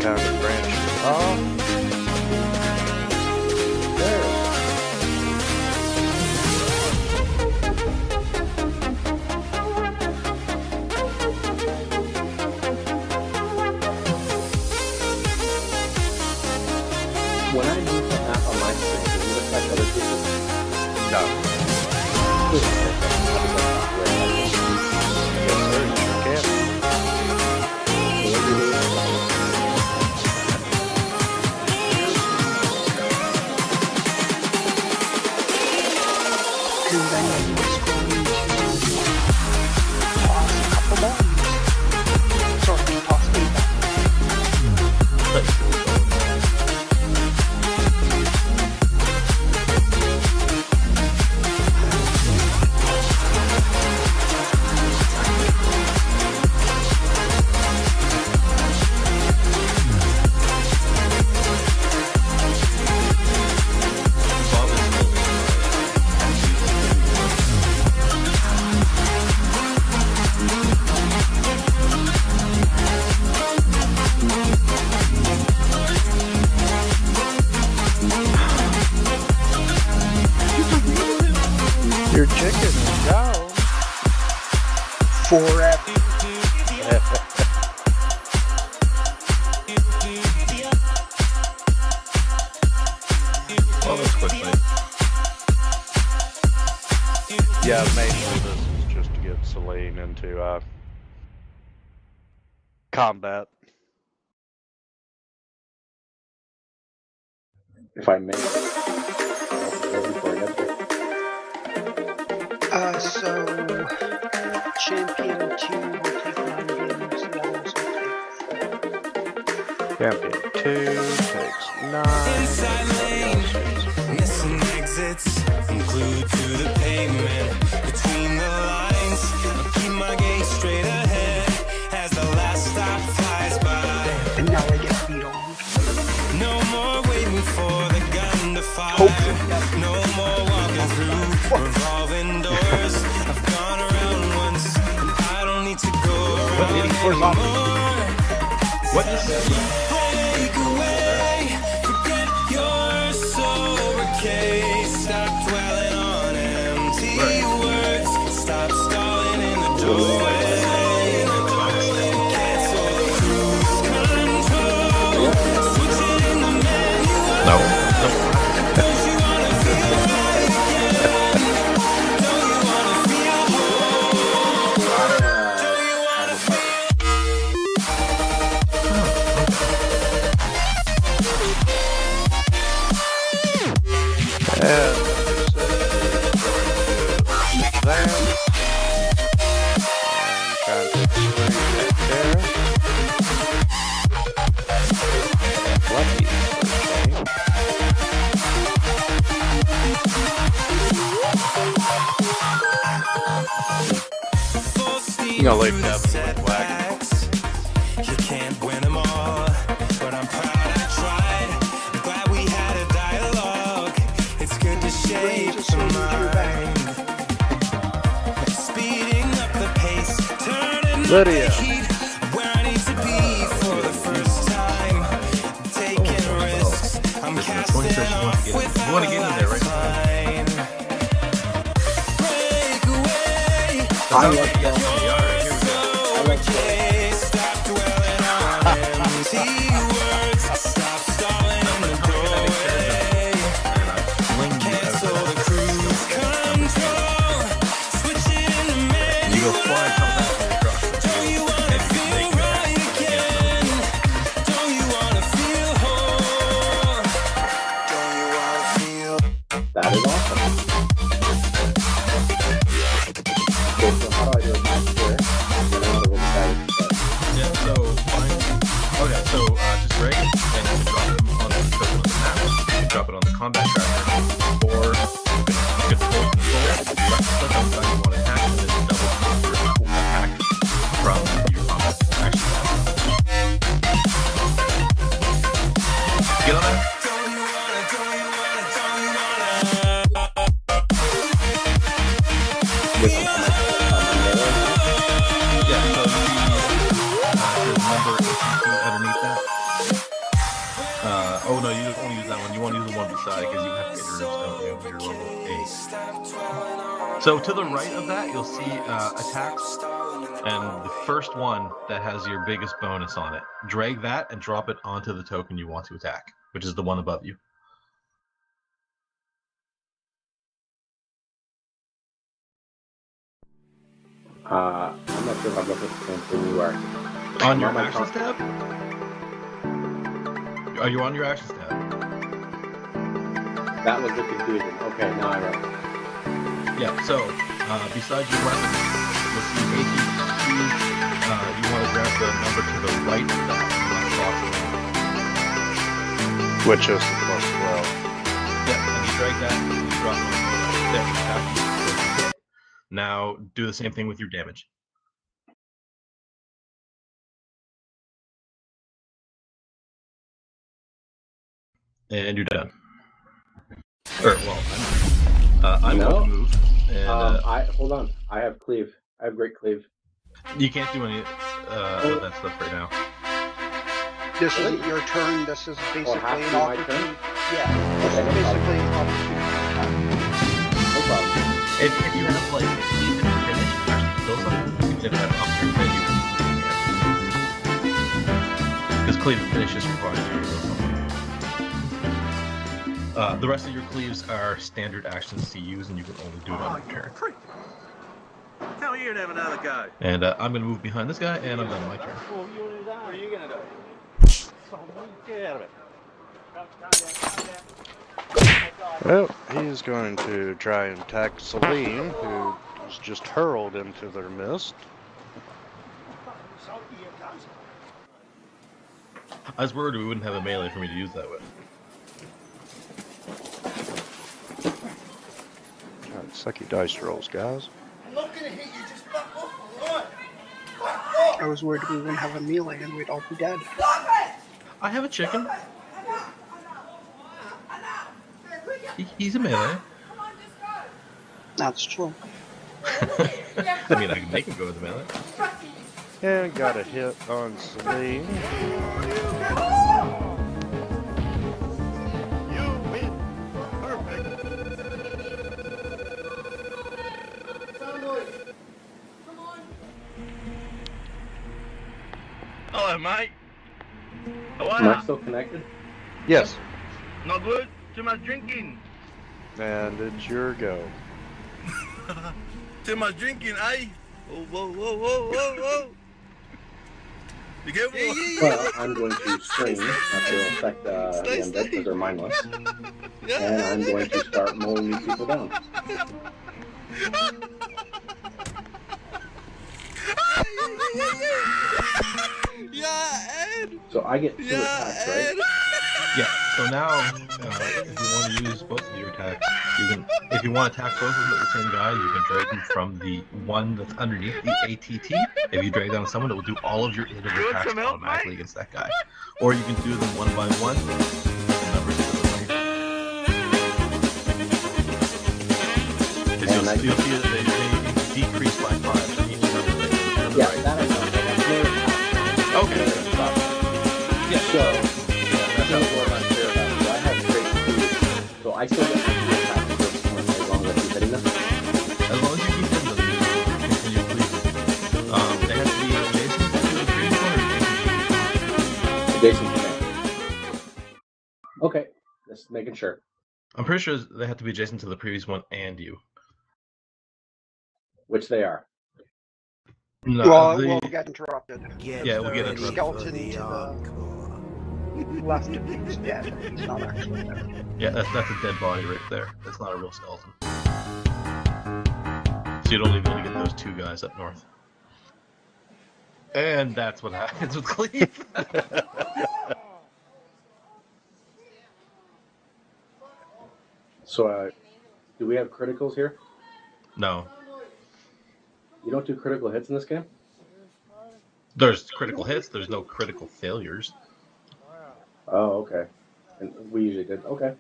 Kind of branches off. There. When I move the map on my screen, does it affect other people? No. Yes, sir, you sure can. And then I'm just going to toss a couple bombs. Sorry, toss a bomb. Your chicken go. Forever. Well, that's quick, mate. Yeah, mainly this is just to get Celine into combat. If I may. So Champion 2 will take 9 games, the others will take 4. Champion 2 takes 9. Inside lane, missing exits, I'm glued to the pavement. Between the lines, I'll keep my gaze straight ahead as the last stop flies by. And now I get beat on. No more waiting for the gun to fire. Hopefully. No more walking through revolving doors. I've gone around once, and I don't need to go around anymore. What is that? Break away, forget your sober case. Stop dwelling on empty words. Stop stalling in the doorway. Cancel the cruise control. Switch it in the manual. No. Don't you wanna feel right again? Don't you wanna feel whole? Don't you wanna feel? And that. And try and take Celine right there. Lucky for Celine. You gonna lay Devin with Wagon. You can't win them all, but I'm proud I tried. I'm glad we had a dialogue. It's good to shape the mind. Speeding up the pace, turning up the Lydia. heat. Where I need to be for the first time. Taking risks, I'm casting off without You want to get in there right now? line. Break away. I like that. Stop dwelling on empty words. Stop stalling in the doorway. Cancel the cruise control. Switch it in the menu. You go fly, come back, and across. Don't you wanna feel right again? Don't you wanna feel whole? Don't you wanna feel? That is awesome. Okay, so how do I do a match here? I don't know what that is, but Yeah, so fine. Okay, so just drag it and then drop them on the map. You can drop it on the combat tracker, or you can hold control, left click on the gun you want to attack, and then double click your because you have hitters, don't you? You're level 8. So to the right of that, you'll see attacks, and the first one that has your biggest bonus on it. Drag that and drop it onto the token you want to attack, which is the one above you. I'm not sure if I'm looking at the same thing you are. On your actions tab? Are you on your actions tab? That was the confusion. Okay, now I remember. Yeah, so besides your weapon, you'll see ATT. You want to grab the number to the right of that left box. Which is the plus 12. Yeah, and you drag that and you drop it on the right there. Hit. Now do the same thing with your damage. And you're done. Or, well, I'm going to move. And, hold on. I have cleave. I have great cleave. You can't do any of that stuff right now. This isn't your turn. This is basically an opportunity. Yeah, this Okay, is basically an opportunity. No problem. If you have like cleave and finish, actually kill something, even if that's up your thing, you can. Because cleave and finish just requires you to kill something. The rest of your cleaves are standard actions to use, and you can only do it on your turn. Tell me you'd have another go. And I'm going to move behind this guy, and I'm done my turn. What are you going to do? Get out of it. Well, he's going to try and attack Celine, who was just hurled into their midst. I was worried we wouldn't have a melee for me to use that with. God, sucky dice rolls, guys. I'm not gonna hit you, just back off, alright? I was worried we wouldn't have a melee and we'd all be dead. I have a chicken. He's a melee. That's true. I mean, I can make him go with the melee. And got a hit on Celine. Hello, mate. Am I still connected? Yes. Not good? Too much drinking. And it's your go. Too much drinking, eh? Whoa, whoa, whoa, whoa, whoa, whoa. Be careful. Well, I'm going to swing, not to affect the undead because they're mindless. And I'm going to start mowing these people down. Yeah, Ed. So I get 2 attacks, right? Yeah, so now, if you want to use both of your attacks, you can, if you want to attack both of them at the same guy, you can drag them from the one that's underneath the ATT. If you drag down someone, it will do all of your individual attacks automatically against that guy. Or you can do them one by one. The numbers to the right. You'll see that they decrease by 5 for each number. Yeah, that I know. Okay. Yeah, so, that's what I'm unsure about. So I have great speed, so I still get to attack the first one as long as I keep hitting them. As long as you keep hitting them, you continue please. They have to be adjacent to the previous one or adjacent to me. Okay, just making sure. I'm pretty sure they have to be adjacent to the previous one and you. Which they are. No, well, we'll get interrupted. Yeah, we'll get interrupted. Skeleton to the left of me is dead. It's not actually there. Yeah, that's a dead body right there. That's not a real skeleton. So you'd only be able to get those 2 guys up north. And that's what happens with Cleve. So, do we have criticals here? No. You don't do critical hits in this game? There's critical hits, there's no critical failures. Oh, okay. And we usually did. Okay.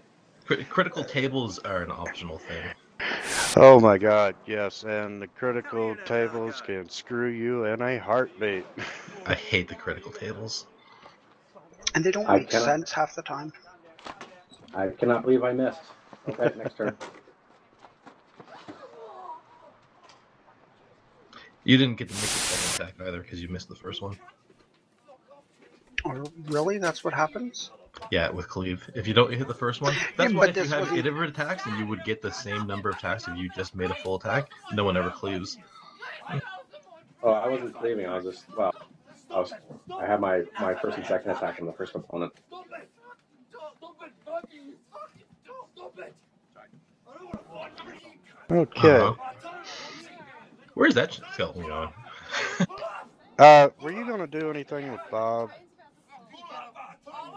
Critical tables are an optional thing. Oh my god, yes, and the critical tables can screw you in a heartbeat. I hate the critical tables. And they don't make sense half the time. I cannot believe I missed. Okay, next turn. You didn't get to make the second attack either because you missed the first one. Oh, really? That's what happens? Yeah, with cleave. If you don't hit the first one, that's Yeah, why but if you this have wasn't- iterative attacks, then you would get the same number of attacks if you just made a full attack. No one ever cleaves. Oh, I wasn't cleaving. I was just I had my first and second attack on the first component. Okay. Where's that skeleton going? Were you gonna do anything with Bob?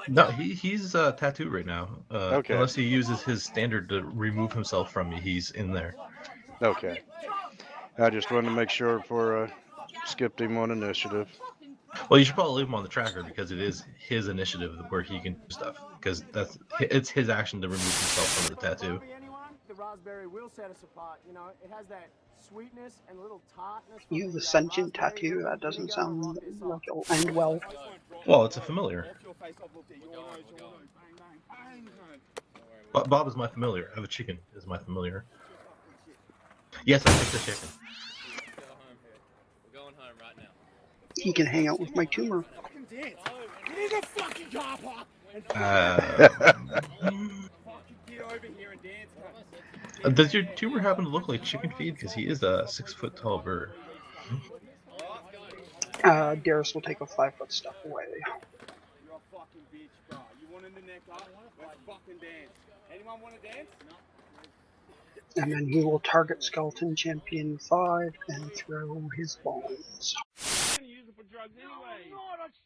No, he's tattooed right now. Okay. Unless he uses his standard to remove himself from me, he's in there. Okay. I just wanted to make sure before I skipped him on initiative. Well, you should probably leave him on the tracker because it is his initiative where he can do stuff. Because it's his action to remove himself from the tattoo. The raspberry will set us apart. You know, it has that sweetness and a little tartness. You have a sentient tattoo? That doesn't sound like it'll end well. Well, it's a familiar. Bob is my familiar. I have a chicken is my familiar. Yes, I picked the chicken. We're going home right now. He can hang out with my tumor. Get in the fucking car park and get over here and dance. Does your tumor happen to look like chicken feed? Because he is a 6-foot tall bird. Darius will take a 5-foot step away. You're a fucking bitch, bro. You want in the neck up? Let's fucking dance. Anyone want to dance? No. And then he will target Skeleton Champion 5 and throw his bombs.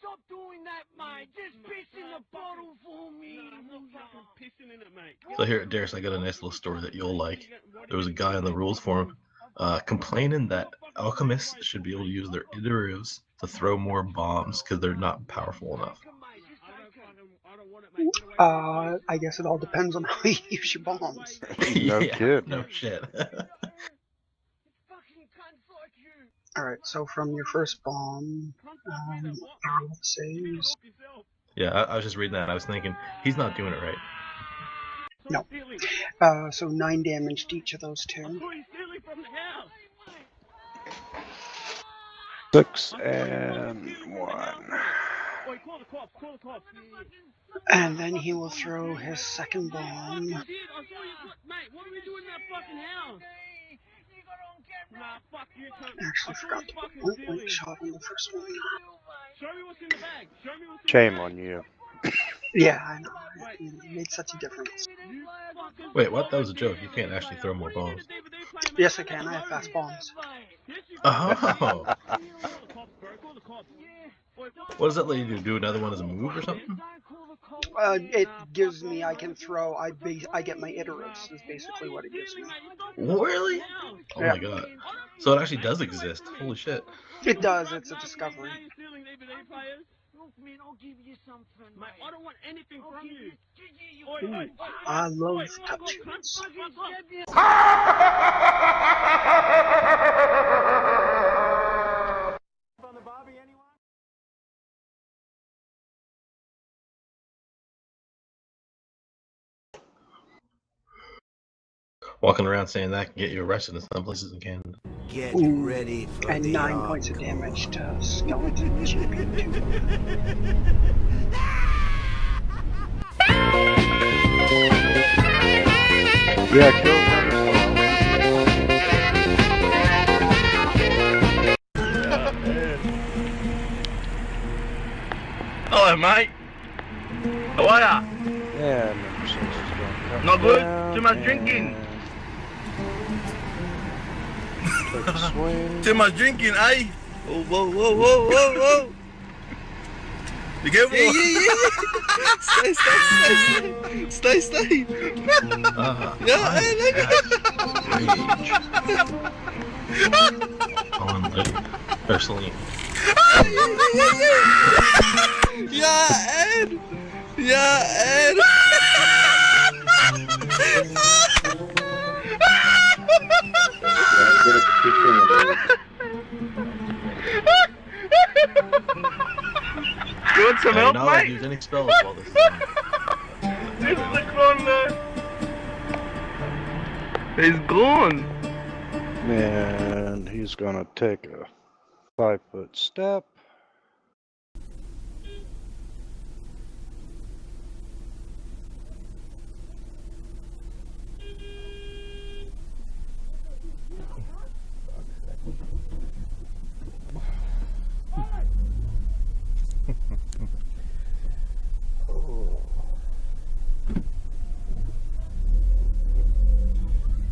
Stop doing that, mate. Just piss in the bottle for me. I'm not fucking pissing in it, mate. So here, Darius, I got a nice little story that you'll like. There was a guy on the rules forum complaining that alchemists should be able to use their iteratives to throw more bombs because they're not powerful enough. I guess it all depends on how you use your bombs. No kid. No shit. Alright, so from your first bomb, saves. Yeah, I was just reading that and I was thinking, he's not doing it right. No. So 9 damage to each of those two. 6 and 1. And then he will throw his second bomb. Actually forgot to put point shot on the first one. Shame on you. Yeah, I know. It made such a difference. Wait, what? That was a joke. You can't actually throw more bombs. Yes, I can. I have fast bombs. Oh. What does that let you do? Another one as a move or something? It gives me, I can throw, I get my iteratives, is basically what it gives me. Really? Oh Yeah. my god. So it actually does exist. Holy shit. It does, it's a discovery. Ooh, I love tattoos. Walking around saying that can get you arrested in some places in Canada. Get Ooh, ready for and the 9 points of damage to Skeleton Champion 2. Yeah, kill Hello, mate. How are ya? Yeah, number 6 is going to come Not good? down Too much and drinking? Take a swing. Too much drinking, eh? Whoa, whoa, whoa, whoa, whoa, whoa. Be careful. Yeah. Stay. Yeah, On Liddy. Or Celine. Yeah, Ed. You want some help, You're not allowed to mate? use any spells while this is on. He's gone. And he's gonna take a 5-foot step.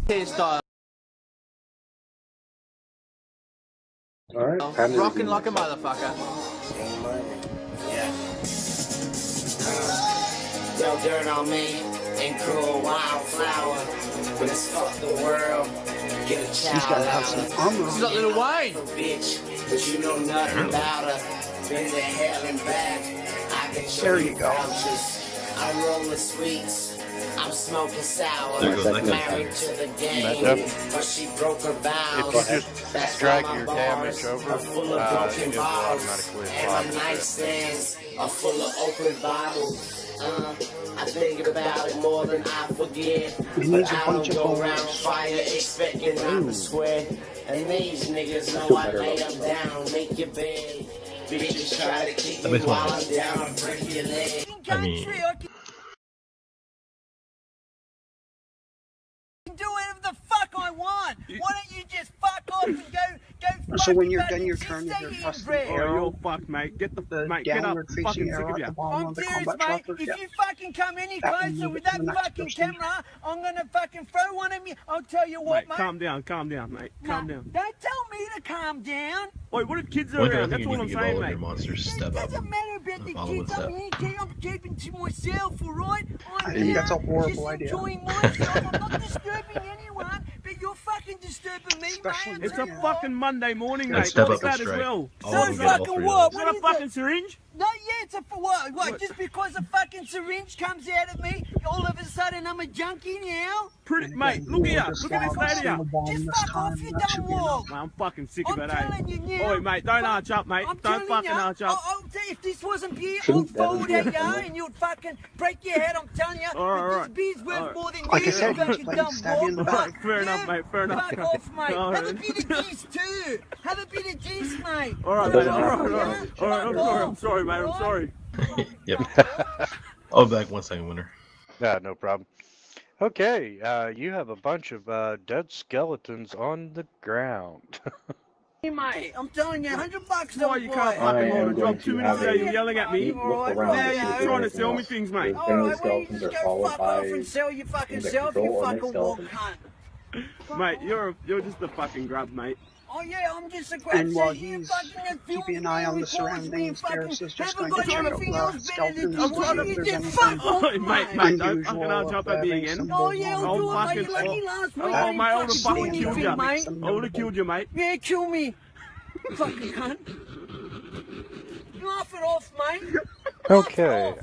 Hairstyle. Alright, Rocking like a motherfucker. Yeah. Yo, dirt on me and grow a wildflower. But it's fuck the world. Get a child. He's got to have some armor. He's got Little Wayne. Bitch, but you know nothing about her. Been to hell and back. I can show There you go. couches. I'm rolling sweets. I'm smoking sour. There goes that guy. Married to the game. But she broke her vows. If you just drag your damage over, it will automatically And my nightstands are full of open bottles. I think about it more than I forget. But I don't go around fire expecting not to sweat. And these niggas know I lay them down, make your bed. Bitches try to keep me while I'm down and break your leg. I mean, Do whatever the fuck I want. Why don't you just fuck off and go So when you're done your turn, you're pressing the Oh, arrow. you're fucked, mate. Get the mate, get up. Downward Fucking facing sick arrow of at you. the bottom I'm of the serious, combat mate. chopper. If Yeah. you fucking come any That will closer move with it to that the next fucking position. camera, I'm gonna fucking throw one at me. I'll tell you what, Mate, mate. calm down, mate. Calm down. Don't tell me to calm down. Wait, what if kids are one thing I around? think That's you all need I'm to give all saying, of mate. your monsters step up. Doesn't matter about the Follow kids. what's up. I'm keeping to myself, all right? I think that's a horrible just idea. enjoying myself. I'm not disturbing anyone, but you're fucking disturbing me, Especially mate. It's a fucking Monday morning, And mate. step What's up and that as strike. well? All So of them get all fucking three of what? those. Is that a fucking syringe? No, yeah, it's a what? Just because a fucking syringe comes out of me, all of a sudden I'm a junkie now? Pretty, mate, look here. Look at this lady here. Just fuck off, you dumb wall. I'm fucking sick of I'm it, eh? telling you now. Oi, mate, don't arch up, mate. I'm Don't telling fucking you, arch up. I'll tell you, if this wasn't beer, I'd Shouldn't fold that at be you a- and you'd fucking break your head, I'm telling you. Alright, But this beer's worth more than Like I you, said, you fucking just let dumb it stab you in the wall. back. Fair enough, mate, fair enough. Fuck off, mate. Have a Alright. bit of juice too. Have a bit of juice, mate. Alright, Doesn't alright. Fuck I'm off. sorry, mate, I'm Alright? sorry. Yep. I'll be back 1 second, winner. Yeah, no problem. Okay, you have a bunch of dead skeletons on the ground. Hey, mate, I'm telling you, $100 Why you can't I fucking hold am a going job to 2 minutes have ago? a You're yelling at me. deep look around Now to see if you're there's trying to anything sell me else. things, mate. There's generally Alright, well, you skeletons just are go followed fuck off by and sell your fucking either self, control you or fucking mixed walk skeletons. cunt. Mate, you're just a fucking grub, mate. Oh yeah, I'm just a grab And while you he's fucking keeping an eye on the surroundings, Garrus is just going to check out the skeletons I'm to trying see to if there's just fuck anything off, Oi, mate, don't unusual fucking arch up of at me having again. some Oh yeah, I'll do it, mate. You're lucky last week. Oh, I mate, I would didn't have fucking fucking do killed you. anything, mate. I would have killed you, mate. Yeah, kill me. Fucking cunt. Laugh it off, mate. Okay,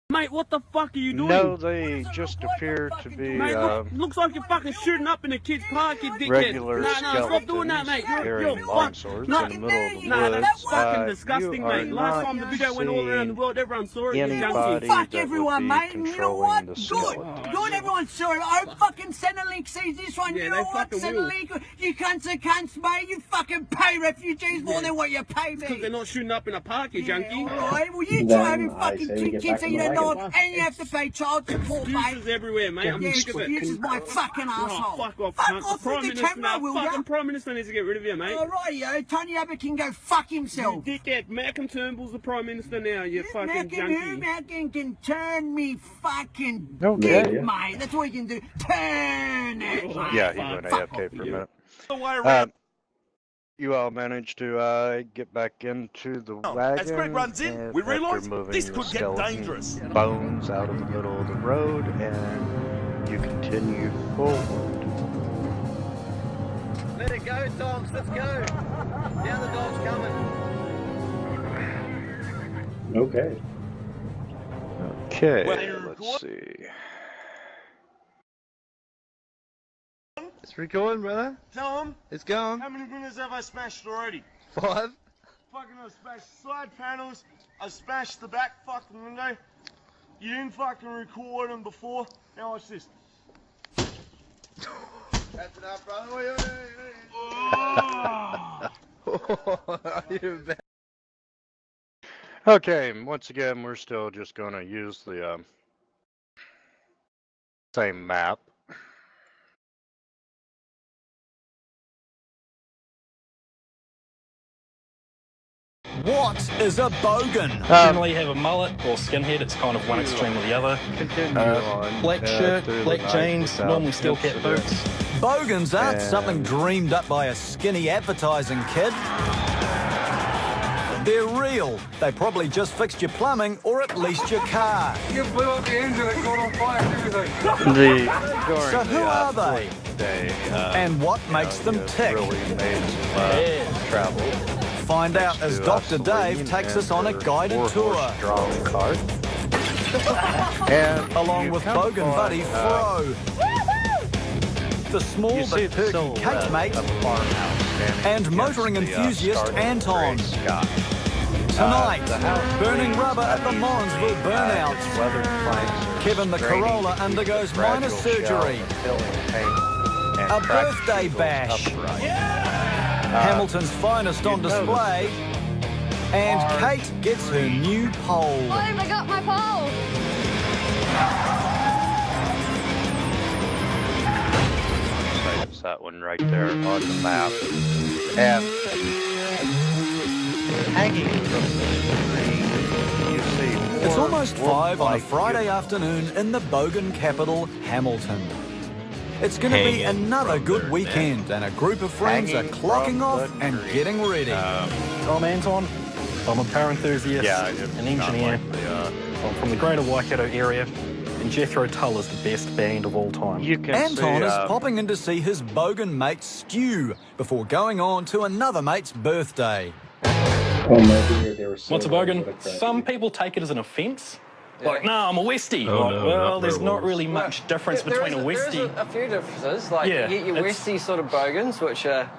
Mate, what the fuck are you doing? no, they just appear to be Mate, looks like you're fucking shooting up in a kid's park, you dickhead. regular No, stop doing that, skeletons mate. You're carrying fuck. longswords No, in the middle of the no, woods. that's fucking disgusting, You are mate. Last time the not video went all around the seeing world, everyone saw it. You anybody junkie. Fuck that everyone, would be mate. And you know controlling what? the Good. skeletons. Good, everyone saw it. I hope fucking Centrelink sees this one. Yeah, you they know what? fucking will. Centrelink, you cunts are cunts, mate. You fucking pay refugees more than what you pay Because me. they're not shooting up in a park, you junkie. Alright, well you Then try having I fucking say we two get kids back that in you the don't know, wagon. and you have to pay child support, mate. Excuses everywhere, mate. I'm Yeah, sick of it. excuses my fucking Oh, asshole. fuck off, Fuck cunt. off Prime with the Minister, camera, will fucking ya? Prime Minister needs to get rid of you, mate. Alright, Tony Abbott can go fuck himself. You dickhead. Malcolm Turnbull's the Prime Minister now, you fucking junkie. Malcolm can turn me fucking Okay. dick, mate. That's what he can do. Turn it, mate. Yeah, he went Fuck AFK for a you. minute. The way around. You all managed to get back into the wagon. As Greg runs in, and we after realise moving this the could get skeleton dangerous. Bones out of the middle of the road, and you continue forward. Let it go, dogs. Let's go. Down the dog's coming. Okay. Okay, let's see. We going, brother? Tell him. It's going. How many windows have I smashed already? 5. Fucking I smashed side panels. I smashed the back fucking window. You didn't fucking record them before. Now watch this. That's enough, brother. Wait. Oh. Okay, once again, we're still just going to use the same map. What is a bogan? Generally have a mullet or skinhead, it's kind of one extreme or the other. Black shirt, black jeans, normal steel cap boots. Bogans aren't something dreamed up by a skinny advertising kid. They're real. They probably just fixed your plumbing or at least your car. You blew up the engine and caught on fire and everything. So who are they? And what makes them tick? Travel. Find out as Dr. Dave takes us on a guided tour. And along with bogan buddy Fro. The small but perky cake mate. And motoring enthusiast Anton. Tonight, burning rubber at the Morrinsville burnout. Kevin the Corolla undergoes minor surgery. A birthday bash. Hamilton's finest on display. And Kate gets her new pole. Oh, I got my pole. It's that one right there on the map. And hanging from the tree, you see it's almost 5 on a Friday afternoon in the bogan capital, Hamilton. It's going to be another good weekend, and a group of friends are clocking off and getting ready. I'm Anton. I'm a car enthusiast, an engineer. I'm from the greater Waikato area, and Jethro Tull is the best band of all time. Anton is popping in to see his bogan mate Stu before going on to another mate's birthday. What's a bogan? Some people take it as an offence. Like, no, I'm a Westie. Well, there's not really much difference between a Westie. There is a few differences. Like, you get your Westie sort of bogans, which are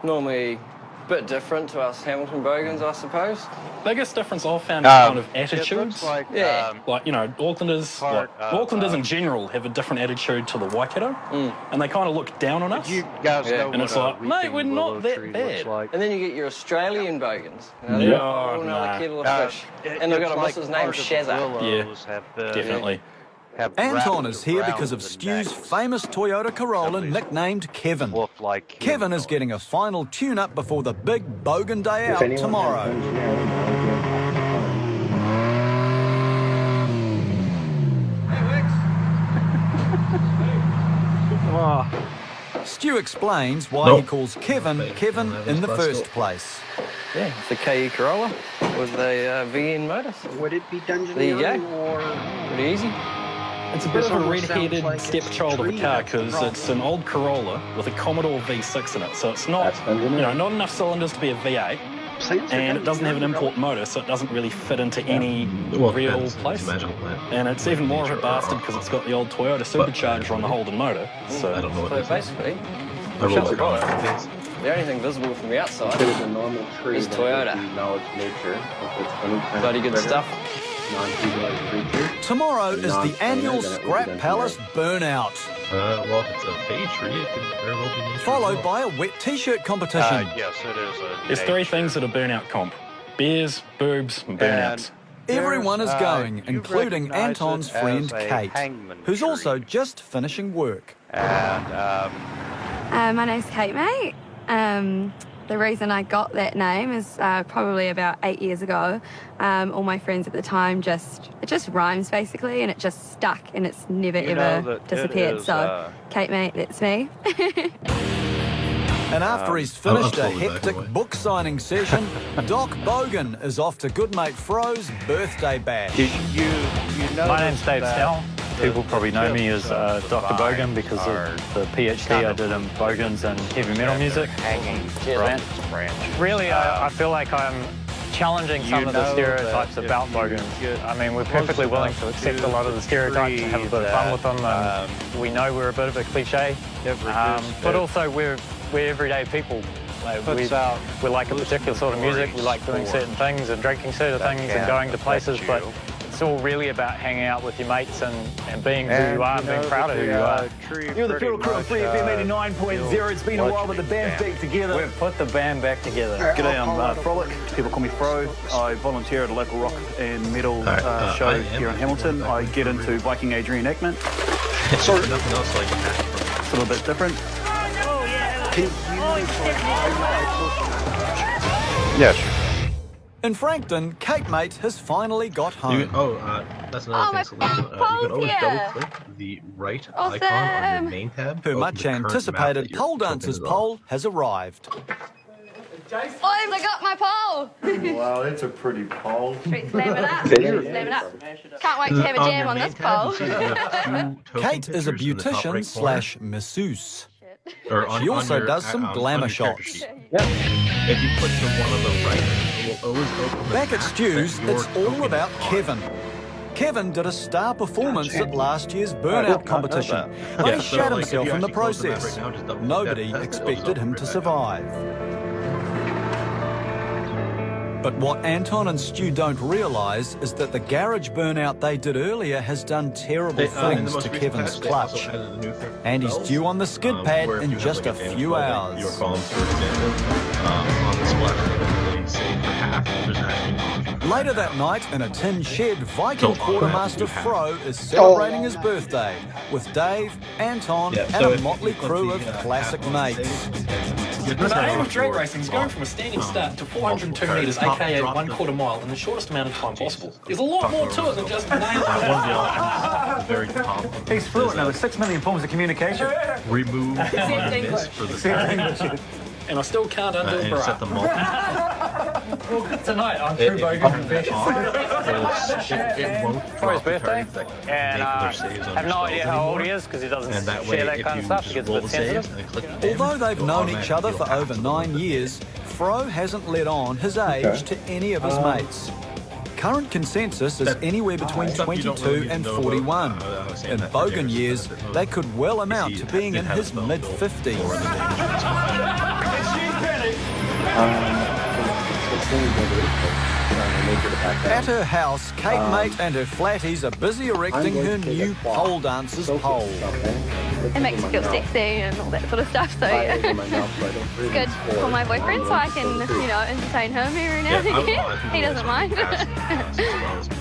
normally a bit different to us Hamilton bogans, I suppose. Biggest difference I've found is kind of attitudes. Like, like, you know, Aucklanders in general have a different attitude to the Waikato, and they kind of look down on us. You guys know and it's like, mate, we're not that bad. And then you get your Australian bogans. No, Another kettle of fish. And they've got a missus named Shazza. Yeah, definitely. Anton is here because of Stu's famous Toyota Corolla nicknamed Kevin. Kevin is getting a final tune-up before the big bogan day out tomorrow. Stu explains why he calls Kevin in the first place. Yeah, it's a KU Corolla with a VN motor. Would it be dungeon there you go. or pretty easy? It's a bit of a red-headed stepchild of a car because it's an old Corolla with a Commodore V6 in it, so it's not, not enough cylinders to be a V8, and it doesn't have an import motor, so it doesn't really fit into any real place. And it's even more of a bastard because it's got the old Toyota supercharger on the Holden motor. So I don't know what basically, the only thing visible from the outside is Toyota. Bloody good stuff. Tomorrow is the annual Scrap Palace Burnout. Well, if it's a hay tree, it could very well be followed by a wet t-shirt competition. Yes, it is. There's 3 things at a burnout comp: beers, boobs, and burnouts. Everyone is going, including Anton's friend Kate, who's also just finishing work. My name's Kate, mate. The reason I got that name is probably about 8 years ago. All my friends at the time it just rhymes basically, and it just stuck, and it's never ever disappeared. So, Kate, mate, that's me. And after he's finished a hectic book signing session, Doc Bogan is off to good mate Fro's birthday bash. My name's Dave Snell. People probably know me as Dr. Bogan because of the PhD I did in bogans and heavy metal music. Really, I feel like I'm challenging some of the stereotypes about bogans. I mean, we're perfectly willing to accept a lot of the stereotypes and have a bit of fun with them. And we know we're a bit of a cliche, but also we're everyday people. Like we like a particular sort of music, we like doing certain things and drinking certain things and going to places, but it's all really about hanging out with your mates and being who you are and being proud of who you are. You're the field crew of 3FM 89.0. It's been a while, but the band's back together. We've put the band back together. G'day, I'm Frolic. People call me Fro. I volunteer at a local rock and metal show here in Hamilton. I get into biking age reenactment. Sort of nothing else like it's a little bit different. Yes. In Frankton, Kate Mate has finally got home. That's another thing. So, you can always double-click the right icon on your main tab. Her much-anticipated pole dancers pole has arrived. I got my pole! Wow, that's a pretty pole. Slam it up. Slam it up. Can't wait to have a jam on this pole. Kate is a beautician slash masseuse. Or she also does some glamour shots. If you click the one on the right, it will always open the Back at Stu's, it's all about Kevin. Kevin did a star performance at last year's burnout competition, but he shot himself in the process. Nobody expected him to survive. But what Anton and Stu don't realise is that the garage burnout they did earlier has done terrible things to Kevin's clutch. And he's due on the skid pad in just a few hours. Your columns, for example, on the splash, say for half. Later that night, in a tin shed, Viking Quartermaster Fro is celebrating his birthday with Dave, Anton, and a motley crew of classic mates. The aim of drag racing is going from a standing start to 402 metres, aka 1/4 mile, in the shortest amount of time possible. There's a lot more to it than just nailing it. He's fluent now with 6 million forms of communication. Remove this for the and I still can't undo a bra. Set them all. Well, tonight I'm through bogan confessions. It won't For his birthday, and I have no idea how old he is because he doesn't share that kind of stuff. He gets a bit sensitive. Although they've known each other for over 9 years, Fro hasn't let on his age to any of his mates. Current consensus is anywhere between 22 and 41. In bogan years, they could well amount to being in his mid-50s. At her house, Kate Mate and her flatties are busy erecting her new pole dancer's pole. It makes you feel sexy and all that sort of stuff, so yeah. It's good for my boyfriend, so I can, entertain him every now and again. He doesn't mind.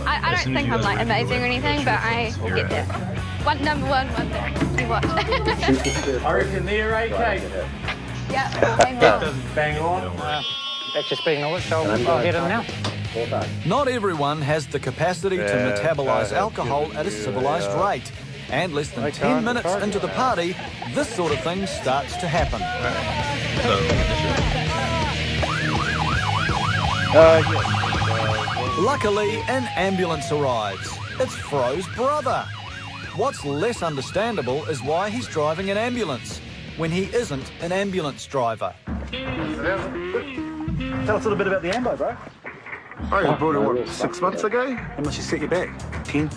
I don't think I'm like amazing or anything, but I will get there. Number one day. You watch. I reckon there, Kate? Yeah, bang on. Bang on. Actually, speaking of which, I'll get him now. Not everyone has the capacity to metabolise alcohol at a civilised rate. And less than 10 minutes into the party, this sort of thing starts to happen. Luckily, an ambulance arrives. It's Fro's brother. What's less understandable is why he's driving an ambulance when he isn't an ambulance driver. Tell us a little bit about the ambo, bro. I brought it, 6 months ago? How much you set your back? 10.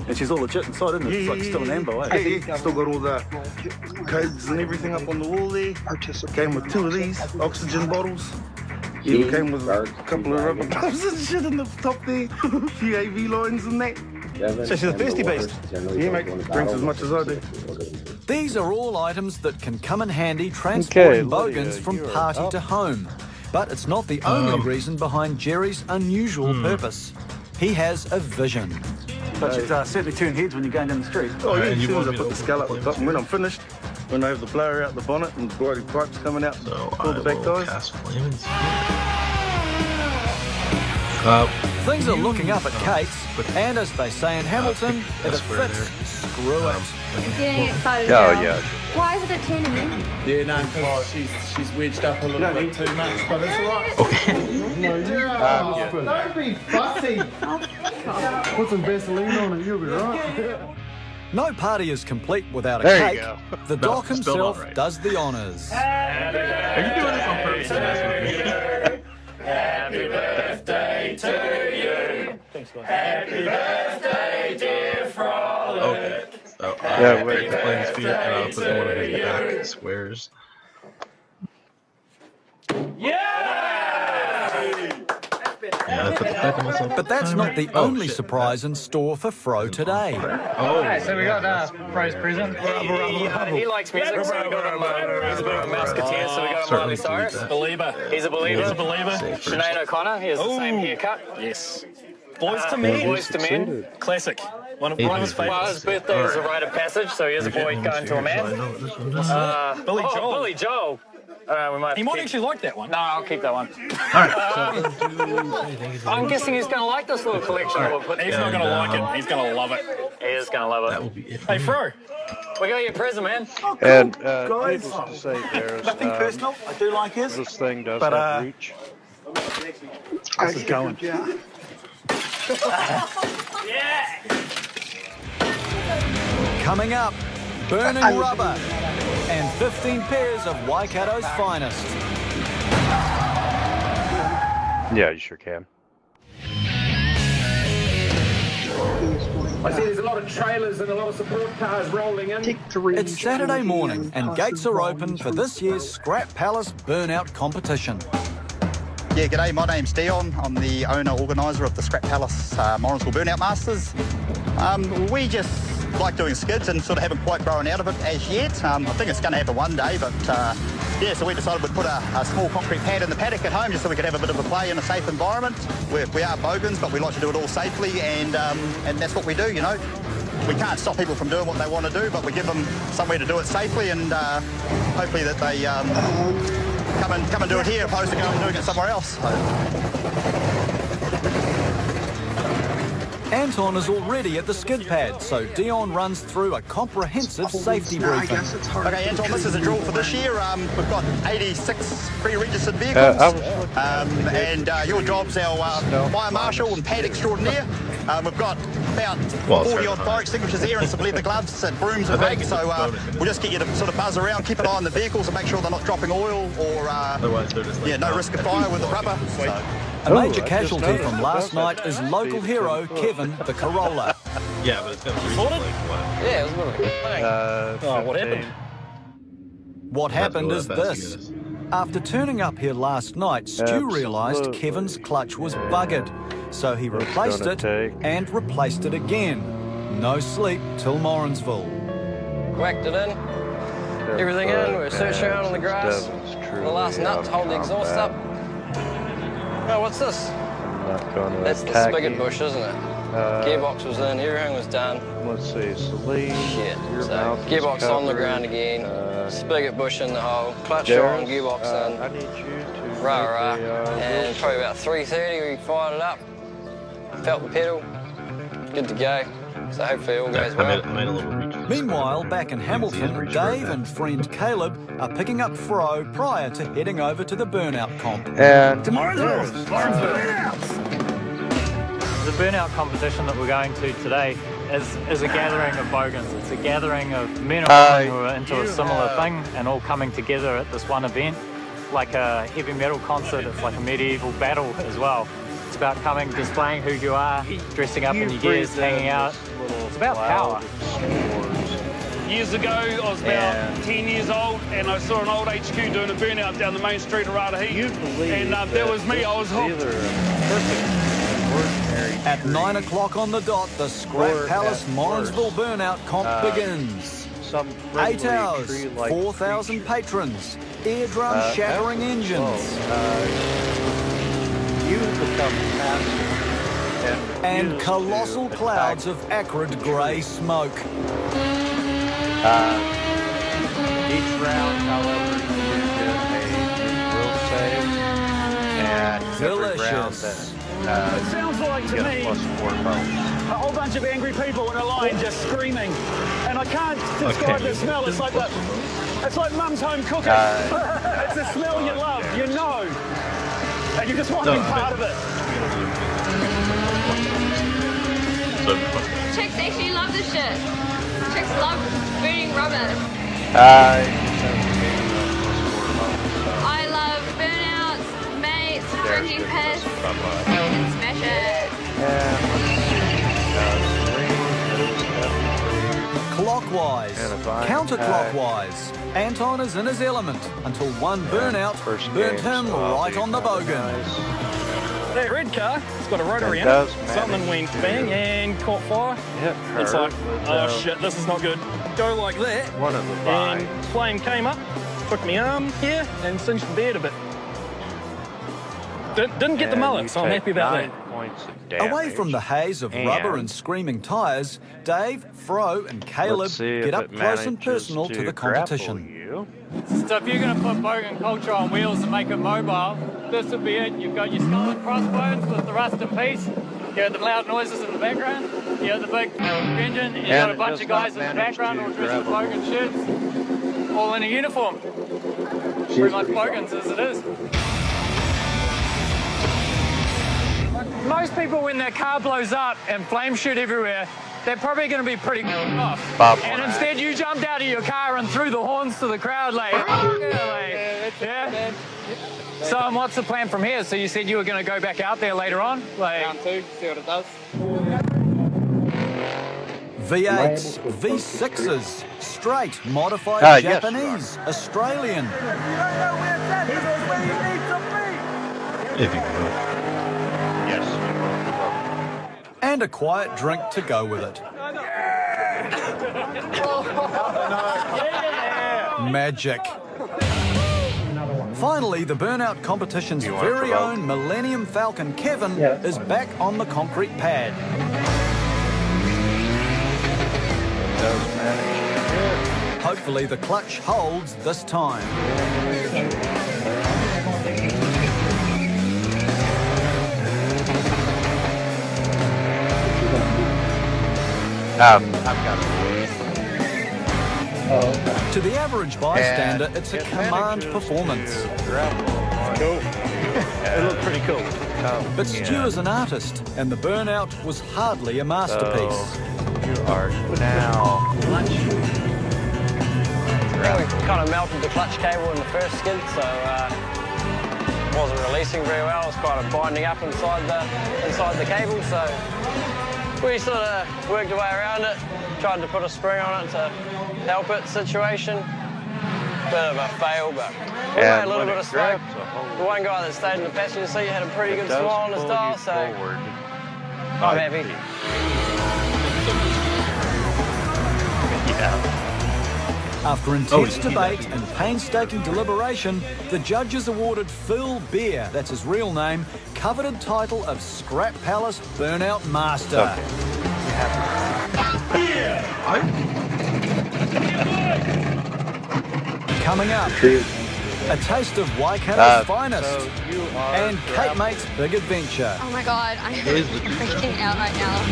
And she's all legit inside, isn't it? It's like still an ambo, eh? Yeah. Still got all the codes and everything up on the wall there. Came with 2 of these oxygen bottles. Yeah, came with a couple of rubber gloves and shit in the top there. A few AV lines and that. So she's a thirsty beast. Yeah, mate. Drinks as much as I do. These are all items that can come in handy transporting bogans from party to home. But it's not the only reason behind Jerry's unusual purpose. He has a vision. But she's certainly turn heads when you're going down the street. Oh, yeah, as soon as I put the skull up the top, and when I'm finished, when I have the blower out the bonnet and the bloody pipes coming out, pull the back tires. Things are looking up at Kate's, and as they say in Hamilton, if it fits, screw it. It's getting excited Oh, now. yeah. Why is it at 10 in? Yeah, no, because she's wedged up a little bit too much, but it's alright. Don't be fussy. Put some Vaseline on it, you'll be right. No party is complete without a There you cake. go. The doc himself does the honours. Are you doing this on purpose to mess with me? Happy birthday Happy birthday, dear Frolic. Okay. So wait, explain this fear, and I'll put in one of his back squares. But that's not the only surprise in store for Fro today. Okay, so we got Fro's present. He likes music, so we got him. He's a bit of a musketeer, so we got him Miley Cyrus. Believer. He's a believer. He's a believer. Sinead O'Connor. He has the same haircut. Yes. Boys to Men. Boys to Men. Classic. One of his favourites. Well, his birthday is a rite of passage, so he is a boy going to a man. Billy Joel. Billy Joel. We might he might actually like that one. No, I'll keep that one. I'm guessing he's going to like this little collection. He's not going to like it. He's going to love it. He is going to love it. That will be it. Hey, Fro. We got your present, man. Oh, cool. And needless to say, there's nothing personal. I do like his. This thing does have reach. This is going. Yeah. Coming up, burning rubber and 15 pairs of Waikato's finest. Yeah, you sure can. I see there's a lot of trailers and a lot of support cars rolling in. It's Saturday morning and gates are open for this year's Scrap Palace Burnout competition. Yeah, g'day, my name's Dion. I'm the owner-organiser of the Scrap Palace Morrinsville Burnout Masters. We just like doing skids and sort of haven't quite grown out of it as yet. I think it's going to happen one day, but yeah, so we decided we'd put a small concrete pad in the paddock at home just so we could have a bit of a play in a safe environment. We are bogans, but we like to do it all safely, and that's what we do, you know. We can't stop people from doing what they want to do, but we give them somewhere to do it safely, and hopefully that they come and do it here opposed to going and doing it somewhere else. Anton is already at the skid pad, so Dion runs through a comprehensive safety briefing. Okay, Anton, this is a drill for this year. We've got 86 pre-registered vehicles, and your job's our fire marshal and pad extraordinaire. We've got about 40 odd fire extinguishers here and some leather gloves and brooms and rags, so we'll just get you to sort of buzz around, keep an eye on the vehicles and make sure they're not dropping oil or no risk of fire with the rubber. So. A major casualty from last night is local hero Kevin the Corolla. Yeah, but it's going to be like what? Yeah, it was a little bit. What happened? What happened is this. After turning up here last night, Stu realised Kevin's clutch was buggered, so he replaced it and replaced it again. No sleep till Morrinsville. Whacked it in, everything in, we were searching around on the grass. The last nut to hold the exhaust up. Oh, what's this? That's the spigot bush, isn't it? Gearbox was in, everything was done. Let's see, Celine. Shit. So, gearbox on the ground again, spigot bush in the hole, clutch on, gearbox in. I need you to. Rah. And probably about 3:30 we fired it up, felt the pedal, good to go. So hopefully it all goes well. Meanwhile, back in Hamilton, Dave and friend Caleb are picking up Fro prior to heading over to the burnout comp. And the burnout competition that we're going to today is a gathering of bogans. It's a gathering of men and women who are into a similar thing and all coming together at this one event. Like a heavy metal concert, it's like a medieval battle as well. It's about coming, displaying who you are, dressing up in your gears, hanging out. It's about power. Years ago, I was about 10 years old, and I saw an old HQ doing a burnout down the main street of Ratahi. And that was me, I was hooked. At 9 o'clock on the dot, the Scrap Palace Morrinsville Burnout Comp begins. 8 hours, 4,000 patrons, eardrum shattering engines. You have become faster. And colossal clouds of acrid grey smoke. Each round, however, you get a drill save, and every round that it sounds like to me +4 bonus. a whole bunch of angry people in a line just screaming, and I can't describe the smell. It's like mum's home cooking. It's the smell you love, you know, and you just want to be part of it. Chicks actually love this shit. Chicks love burning rubber. I love burnouts, mates, drinking piss, and smash it. clockwise, counterclockwise. Anton is in his element until one burnout burnt him right on the bogan. That red car, it's got a rotary in it. Something went bang and caught fire. It's like, oh shit, this is not good. Go like that. And flame came up, took my arm here and cinched the beard a bit. Didn't get the mullet, so I'm happy about that. Away from the haze of rubber and screaming tyres, Dave, Fro and Caleb get up close and personal to the competition. So if you're going to put bogan culture on wheels and make it mobile, this would be it. You've got your skull and crossbones with the rust and piece. You have the loud noises in the background. You have the big engine. And you've got a bunch of guys in the background all dressed with bogan shirts, all in a uniform. Pretty much bogans as it is. Most people, when their car blows up and flames shoot everywhere, they're probably going to be pretty off. And instead you jumped out of your car and threw the horns to the crowd like, yeah. So what's the plan from here? So you said you were going to go back out there later on? Round 2, see what it does. V8s, V6s, straight, modified Japanese, Australian. If you could. And a quiet drink to go with it. Magic. Finally, the Burnout Competition's very own Millennium Falcon Kevin is back on the concrete pad. Hopefully the clutch holds this time. I've got it. To the average bystander, it's a command performance. Cool. It looked pretty cool. But Stu is an artist, and the Burnout was hardly a masterpiece. You are now. I think we kind of melted the clutch cable in the first skid, so it wasn't releasing very well. It was kind of binding up inside the cable, so we sort of worked our way around it, tried to put a spring on it to help it situation. Bit of a fail, but we made a little bit of smoke. The one guy that stayed in the passenger seat had a pretty good smile on his dial, so I'm happy. After intense debate and painstaking deliberation, the judges awarded Phil Beer, that's his real name, coveted title of Scrap Palace Burnout Master. Coming up, a taste of Waikato's finest and Kate Mate's big adventure. Oh my god, I'm freaking out right now.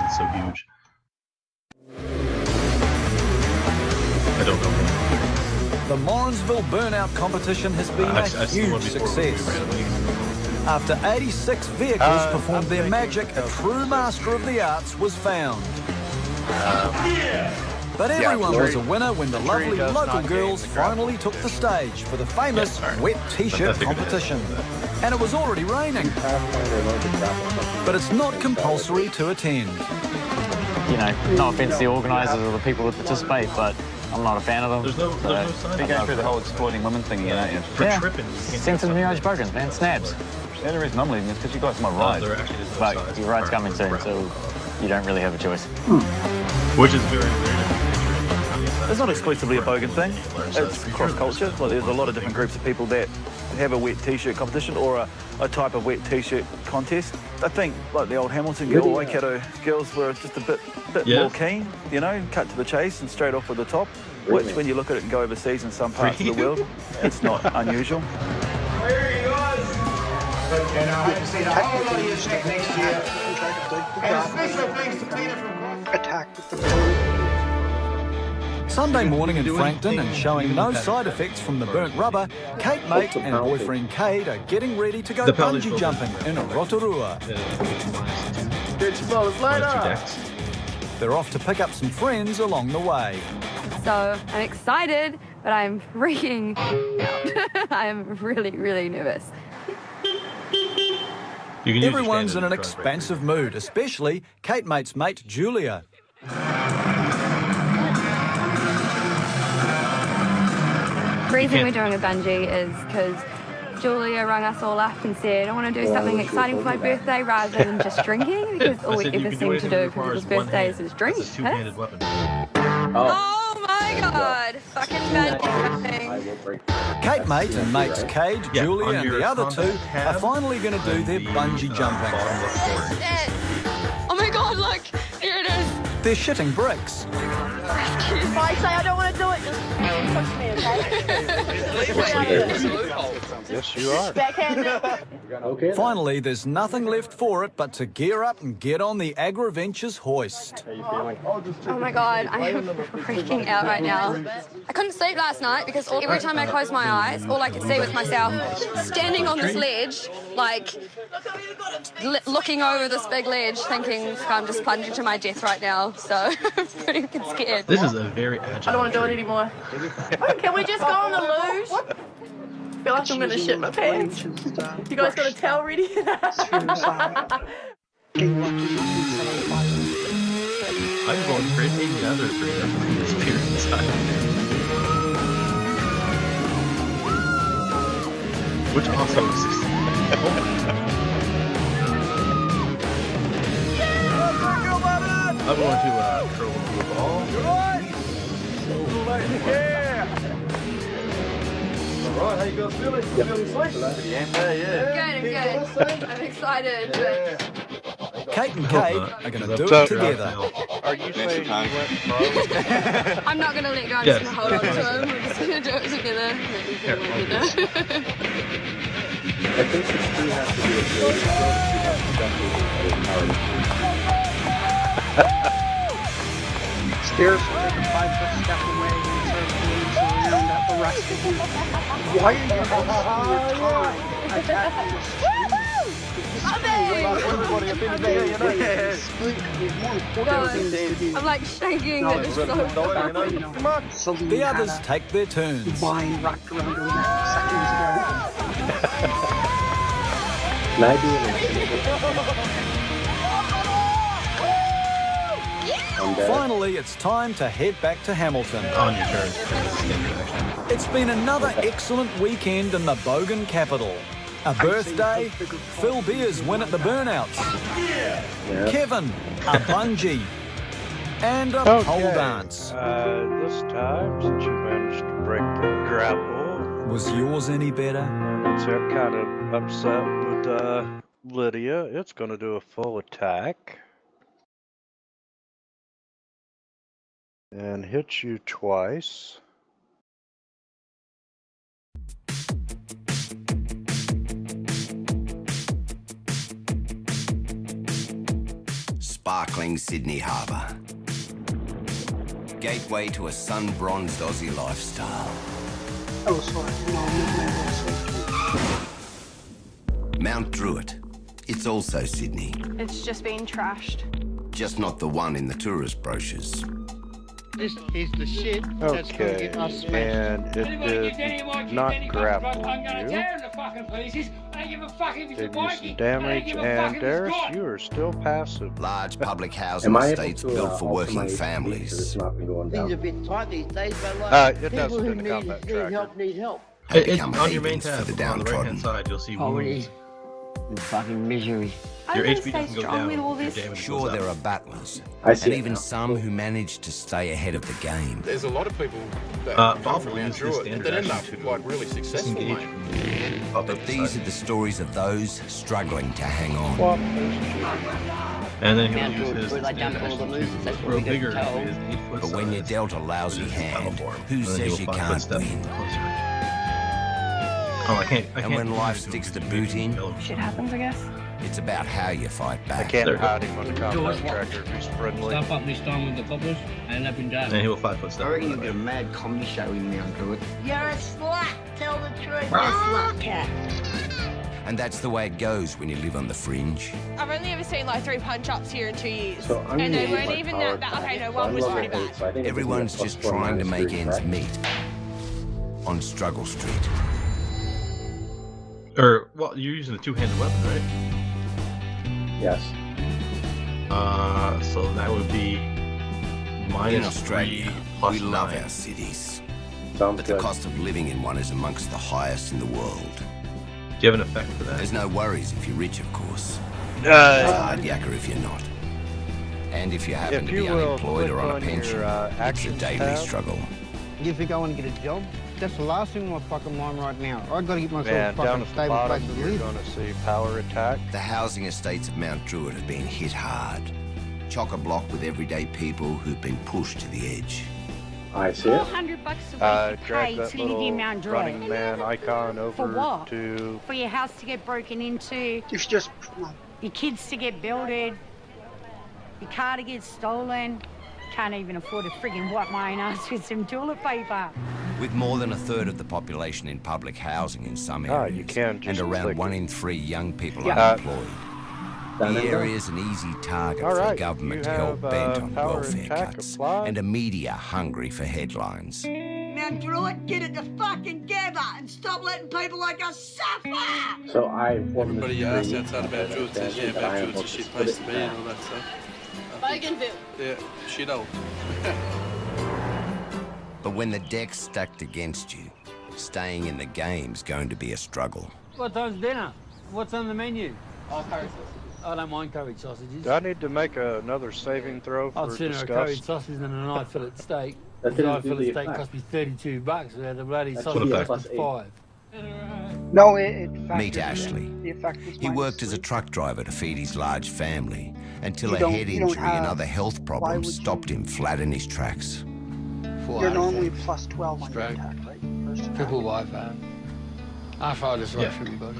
It's so huge. I don't know. The Morrinsville Burnout competition has been a huge success. After 86 vehicles performed their magic, a true master of the arts was found. But everyone was a winner when the lovely local girls finally took the stage for the famous wet t-shirt competition. And it was already raining. But it's not compulsory to attend. You know, no offence to the organisers or the people that participate, but I'm not a fan of them. There's no sign. You're going through the whole exploiting women thing, you know. Yeah. Sensitive new age bogans, man, snabs. The only reason I'm leaving is because you guys might ride. But your ride's coming soon, so you don't really have a choice. Which is very, very It's not exclusively a bogan thing. It's cross-culture. Well, there's a lot of different groups of people that have a wet t-shirt competition or a type of wet t-shirt contest. I think, like the old Hamilton girl, Waikato girls were just a bit more keen, you know, cut to the chase and straight off with the top, which when you look at it and go overseas in some parts of the world, it's not unusual. There he goes. And I hope to see the whole lot of you next year. And special thanks to Tina from Attack with the Sunday morning in Frankton and showing no side effects from the burnt rubber, Kate Mate and boyfriend Cade are getting ready to go bungee jumping in Rotorua. They're off to pick up some friends along the way. So I'm excited, but I'm freaking out. I'm really, really nervous. Everyone's in an expansive mood, especially Kate Mate's mate Julia. The reason we're doing a bungee is because Julia rang us all up and said, I want to do something exciting for my birthday rather than just drinking, because all we ever seem to do for people's birthdays is drink. It's a two-handed weapon. Oh my god! Fucking bungee jumping. Kate Mate and mates Cade, Julia and the other two are finally going to do their bungee jumping. Oh my god, look! Here it is! They're shitting bricks. If I say I don't want to do it, just push me, okay? Yes, you are. Okay. Finally, there's nothing left for it but to gear up and get on the AgriVentures hoist. Oh my god, I am freaking out right now. I couldn't sleep last night because every time I closed my eyes, all I could see was myself standing on this ledge, like looking over this big ledge, thinking I'm just plunging to my death right now. So I'm pretty scared. This is a very agile. I don't want to do it anymore. Can we just go on the luge? I feel like I'm going to shit my pants. You guys got a towel ready? I just want to create another experience inside. Which also exists. I'm going to curl into a ball. Yeah! Alright, how you guys feeling? Feeling safe? Good. I'm excited. Kate and Cade are going to do it together. Are you saying you went pro? I'm not going to let go, I'm just going to hold on to him. We're just going to do it together. I think the screw has to be a Stairs are like a 5-foot step away and sort of moves around at the rest of you. Why are you wasting your time attacking the street? I'm like shaking. The others take their turns. Wine wrapped around her neck seconds ago. Can I do Finally, it's time to head back to Hamilton. On your turn. It's been another excellent weekend in the Bogan capital. A birthday, Phil Beers win at the Burnouts, Kevin, a bungee, and a pole dance. This time, since you managed to break the grapple, was yours any better? It's kind of upset with Lydia. It's going to do a full attack. And hit you twice. Sparkling Sydney Harbour. Gateway to a sun-bronzed Aussie lifestyle. Oh, sorry. Mount Druitt. It's also Sydney. It's just been trashed. Just not the one in the tourist brochures. This is the shit that's going to get us smashed. And it did not grapple you. Did you some damage, and Darius, you are still passive. Large public housing estates built for working families. Things are a bit tight these days, but it people who doesn't need help need help. It's on your main tab, on the right-hand side, you'll see wounds. Fucking misery. Your HP doesn't go down. Sure, there are battlers, and even some who manage to stay ahead of the game. There's a lot of people that Bob will use the standard end up action like really successful, mate. But these are the stories of those struggling to hang on. And then he'll use his standard action to grow bigger. But when you're dealt a lousy hand, who says you can't win? Oh, I can't. And when life sticks the boot in, Shit happens, I guess. it's about how you fight back. I can't hide him on the combat tracker if he's friendly. Stop up this time with the cobblers and let him down. And he will 5-foot step. I reckon you'll get a mad comedy show in Mount Druitt. You're a slut. Tell the truth. You're a slut cat. And that's the way it goes when you live on the fringe. I've only ever seen like 3 punch-ups here in 2 years. So and they weren't even that bad. Okay, no, one was pretty bad. Everyone's just trying to make ends meet on Struggle Street. Or, well, you're using a two-handed weapon, right? Yes. So that would be In Australia, we love our cities. But the cost of living in one is amongst the highest in the world. Do you have an effect for that? There's no worries if you're rich, of course. It's a hard yakka if you're not. And if you happen to be unemployed or on a pension, it's a daily struggle. You think I want to get a job? That's the last thing on my fucking mind right now. I've got to get myself a down fucking at the stable place bottom, to you're live. going to see power attack. The housing estates of Mount Druitt have been hit hard. Chock-a-block with everyday people who've been pushed to the edge. I see it. $400 a week to Drag pay that to live little in Mount Druitt. running man icon over For what? to... For your house to get broken into. It's just... Your kids to get belted. Your car to get stolen. Can't even afford to friggin' wipe my own ass with some toilet paper. With more than a third of the population in public housing in some areas, you can just and around click 1 in 3 young people Yeah. unemployed, the area is an easy target for the government to help bent on welfare cuts and a media hungry for headlines. Mount Druitt, get it together and stop letting people like us suffer! So I Everybody you ask outside of Mount Druitt says, yeah, Mount Druitt's a shit place to be and all that stuff. Bougainville. Yeah, shit old. But when the deck's stacked against you, staying in the game's going to be a struggle. What time's dinner? What's on the menu? Oh, curry sausage. I don't mind curry sausages. Do I need to make another saving throw for I'd sooner a curry disgust? sausage than a night fillet steak. That The didn't night do fillet the steak effect. cost me $32, where the bloody That's sausage what cost effect. $5. No, it Meet factored in. Ashley. The effect was He worked as a -3. truck driver to feed his large family until You a don't- head you don't injury and have- other health why problems would you- stopped him flat in his tracks. You're normally plus 12 on your attack, right? First attack. Triple Wi-Fi. I fired this right Yeah. for everybody.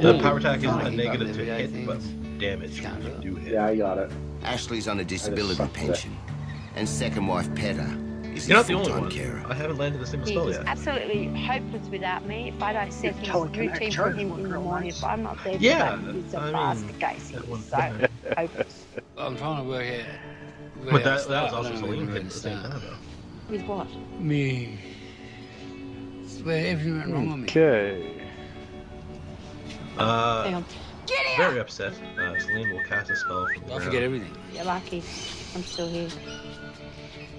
The power attack is a negative to hit, but damage when you do hit. Yeah, I got it. Ashley's on a disability sucked it. pension, and second wife Peta is You're his not the only full-time one. carer. I haven't landed a single He spell is yet. absolutely hopeless without me. If I don't set his Teleconnect routine for charge him work in the real morning, nice. if I'm not there, Yeah, it's a I basket mean, case. He that is one- so hopeless. I'm trying to work out. But that was also Celine hit at the same time, though. With what? Me. It's where everything went wrong with me. Okay. Hang on. Very upset. Celine will cast a spell from the I ground. forget everything. You're lucky. I'm still here.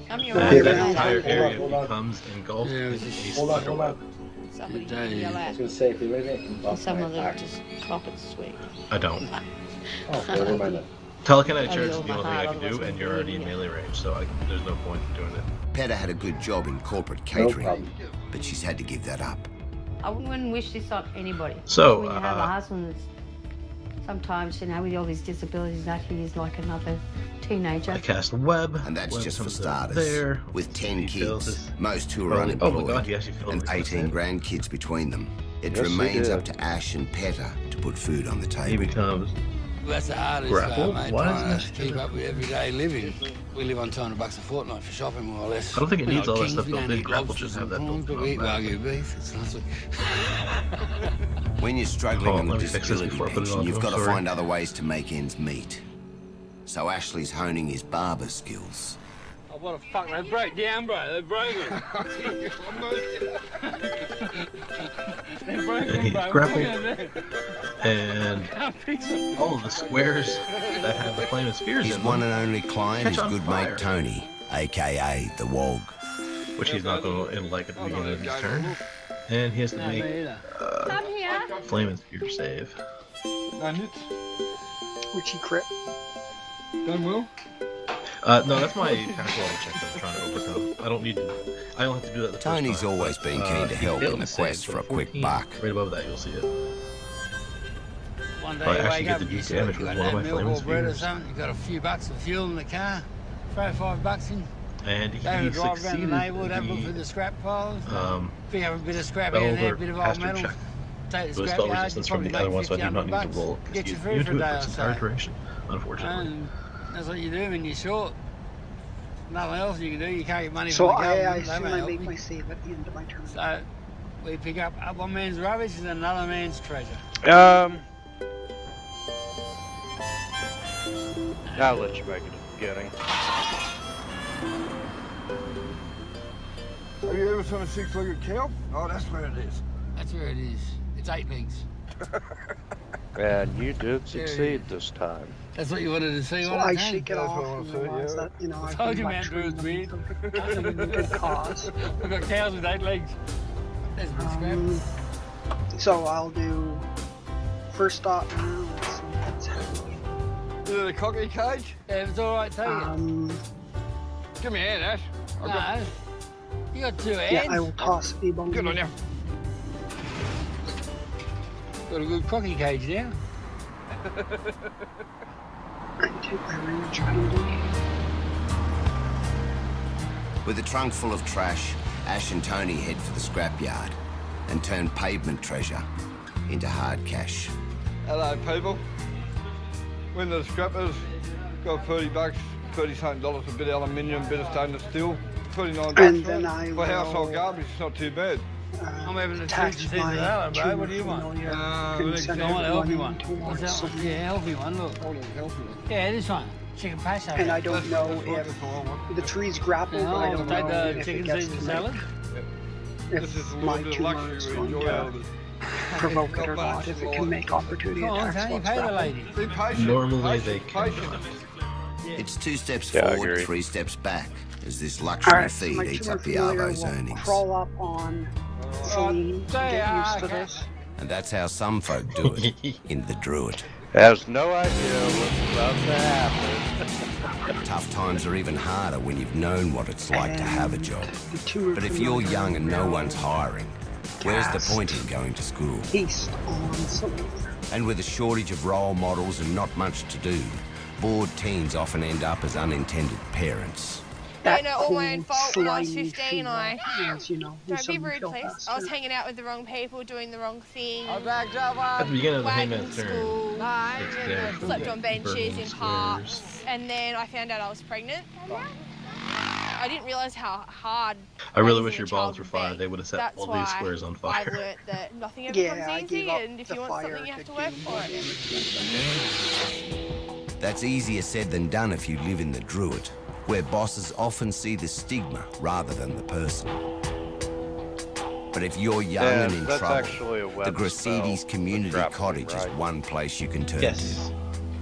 I'm your And that own. entire area hold on. becomes engulfed Yeah, in it's a just- Hold on, spider hold on. web. Somebody Good day. yell I out. was going to say, if you leave it, you buff Someone my will attack. just clock it sweet. I don't. Oh, never mind then. Telekinetic I'll charge deal is with the only my thing I heart, can do, otherwise and you're I'm already in bleeding. melee range, so there's no point in doing it. Peta had a good job in corporate No catering, problem. but she's had to give that up. I wouldn't wish this on anybody. So, when you have a husband that's sometimes, you know, with all these disabilities, that he is like another teenager. I cast a web. And that's web just for comes starters. out There. With 10 He fills kids, his- most who are Oh my unemployed, god, he actually filled and his 18 head. grandkids between them, it Yes, he remains did. up to Ash and Peta to put food on the He table. becomes That's the hardest Grapple? mate, Why trying is to that- keep up with everyday living. We live on $200 a fortnight for shopping, more or less. I don't think it We're needs not all that kings, stuff we built don't in. eat Grapple lobsters should have and that prawns, built but we eat in. Wagyu beef. It's lovely. When you're struggling Oh, on a let me fix this disability before I put it pension, on. you've I'm got to sorry. find other ways to make ends meet. So Ashley's honing his barber skills. Oh, what the fuck, they broke down, bro. They broke and he's grappled, and all of the squares that have the flame and spears His in one them, and only client catch is on good fire. mate Tony, aka the Wog. which he's not going to like at the beginning of his turn. And he has to make Come here. flame and spear save. Which he crit. Done well? No, that's my pass level check that I'm trying to overcome. I don't need to. I don't have to do that the first Tony's time. always been keen to he help failed in the to save, quest so for a quick 14. buck. Right above that, you'll see it. One day But I you actually wake get up to and do you say, damage you with got one of no my milk flame or bread or spears. something, you got a few bucks of fuel in the car, throw $5 in, And go he and drive around succeeded the neighbourhood, have a look the through the scrap piles, pick up a bit of scrap spell here and there, a over bit of old caster metal, check. take the With scrap spell yard, you resistance from probably the other make one, so I do not need to $50, roll. get you You food do for it a day for or this so. entire duration, unfortunately. And that's what you do when you're short. Nothing else you can do, you can't get money So from the government. I they assume won't I help make you. my save at the end of my turn. So we pick up one man's rubbish and another man's treasure. I'll let you make it at the beginning. Have you ever seen a six-legged cow? Oh, that's where it is. That's where it is. It's 8 legs. And you did There it succeed this time. That's what you wanted to see, So wasn't I it, shake it Tony? off and realize that, you know, I I've told been you, man, lecturing Drew's weird. them in a good cause. We've got cows with 8 legs. That's a bit scrap. So I'll do first stop now. Let's heavy. Is it a cocky cage? Yeah, if it's all right, take it. Give me a hand, Ash. No, you got 2 hands. Yeah, I will toss a bone. Good on you. Got a good cocky cage now. I can take my range handy. With a trunk full of trash, Ash and Tony head for the scrapyard and turn pavement treasure into hard cash. Hello, people. When the scrappers got $30, $30-something dollars, a bit of aluminium, bit of stainless steel, $29 And then I for household will, garbage. It's not too bad. I'm having a attach treat my bro. What do you want? I want a healthy one. What's that? Yeah, a healthy one, look. Yeah, this one. Chicken pasta. And I don't know if the tree's grappled, but I don't take know the if chicken it gets Caesar to salad. if my tumor is going to provoke it or not, if it can make opportunity attacks while it's grappling. Normally they can. It's 2 steps forward, 3 steps back, as this luxury feed eats up the Arvo's earnings. Crawl up on Celine, get used to this. And that's how some folk do it in the Druid. Has no idea what's about to happen. Tough times are even harder when you've known what it's like to have a job. But if you're young and no one's hiring, where's the point in going to school? East on Celine. And with a shortage of role models and not much to do, bored teens often end up as unintended parents. You know, all my own fault when I was 15. Don't be rude, please. I was hanging out with the wrong people, doing the wrong thing. At the beginning of the Hangman's turn, it's there. Slept on benches in parks, and then I found out I was pregnant. I didn't realise how hard. I really wish your balls were fire. They would have set all these squares on I fire. learnt that nothing ever comes easy, and if you want something, you have to work for it. That's easier said than done if you live in the Druid, where bosses often see the stigma rather than the person. But if you're young and in trouble, the Gracedi's Community Cottage is one place you can turn to.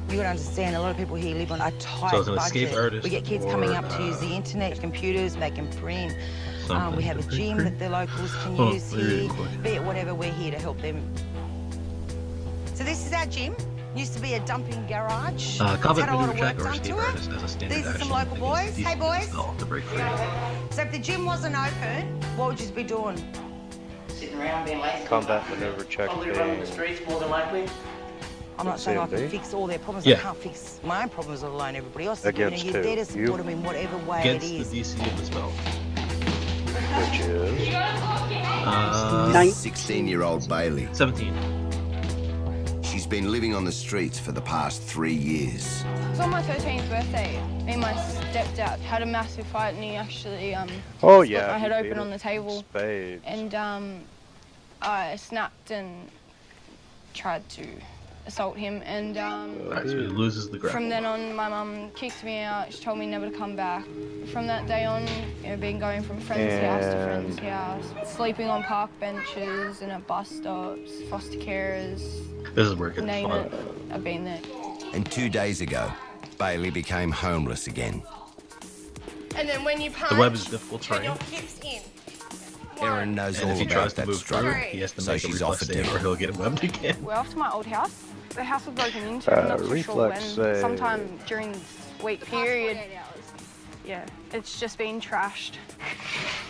You gotta understand, a lot of people here live on a tight budget. We get kids coming up to use the internet, computers, they can print. We have a gym that the locals can use here. Be it whatever, we're here to help them. So this is our gym. Used to be a dumping garage. It's had a lot of work done to it. These are some local boys. Hey boys. So if the gym wasn't open, what would you be doing? Sitting around being lazy. Combat maneuver check. Probably roaming the streets more than likely. I'm not saying I can fix all their problems. Yeah. I can't fix my own problems, let alone everybody else's. Against you're there to support them in whatever way Against it is. the DC of the spell. Which is? 16-year-old Bailey. 17. She's been living on the streets for the past 3 years. It was on my 13th birthday. Me and my stepdad had a massive fight, and he actually oh split yeah, my head open on the table. Spades. And I snapped and tried to assault him, and Right, so he loses the grapple. from then on, my mum kicked me out. She told me never to come back. From that day on, been going from friend's house to friend's house, sleeping on park benches and at bus stops, foster carers. This is where it gets name fun. it, I've been there. And 2 days ago, Bailey became homeless again. And then when you punch, The web is difficult turn your terrain. hips in. Erin knows And all if he about tries to that move struggle, through, he has to so make a she's reflex offered save to. or he'll get webbed again. We're off to my old house. The house was broken into. I'm not too sure when. reflex save. Sometime during this week period. Yeah, it's just been trashed.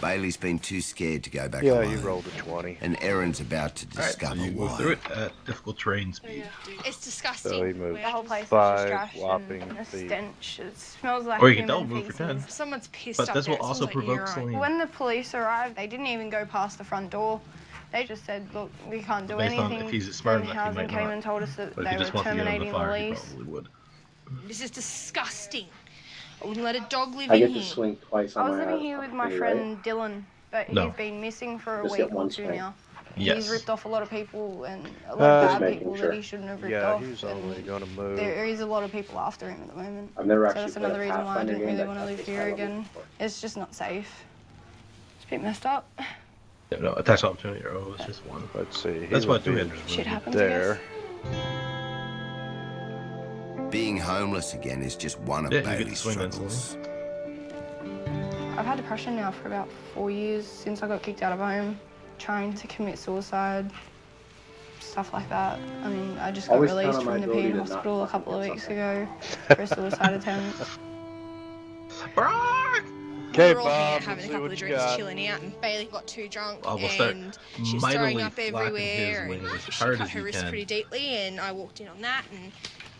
Bailey's been too scared to go back Yeah, alone. you rolled a 20. And Erin's about to Alright, so discover you move why. through it at difficult terrain speed. It's disgusting. So he moved The whole place is 5 just trash whopping and a feet. stench. It smells like Or you can human double move for feces. 10. Someone's pissed But up this there. will It also smells like provoke urine. Celine. When the police arrived, they didn't even go past the front door. They just said, look, we can't do Based on anything. if he's smart Then enough, he housing might came not. and told us that But if they he were just wants to get on the terminating the fire, he lease. probably would. This is disgusting. I wouldn't let a dog live I in get here. to swing twice I on was my living here with my friend Dylan, but No. he's been missing for a Just week get or one two swing. now. Yes. He's ripped off a lot of people and a lot Just of bad making people sure. that he shouldn't have ripped Yeah, off. he's and only going to move. there is a lot of people after him at the moment. I've never So actually that's played another a reason why I Pathfinder didn't game really that want to live touches here high level again. before. It's just not safe. It's a bit messed up. Yeah, no, attacks opportunity. Oh, it's just one. Let's see. That's why two two-handers. Shit happens, I there. Being homeless again is just one of Bailey's struggles. I've had depression now for about 4 years since I got kicked out of home, trying to commit suicide, stuff like that. I mean, I just got released from the pain hospital a couple of weeks ago for a suicide attempt. Okay, we were all hanging out, Bob, having a couple of drinks, chilling out, and Bailey got too drunk, We'll start and she was throwing up everywhere, and as she hard cut as her you wrist can. pretty deeply, and I walked in on that and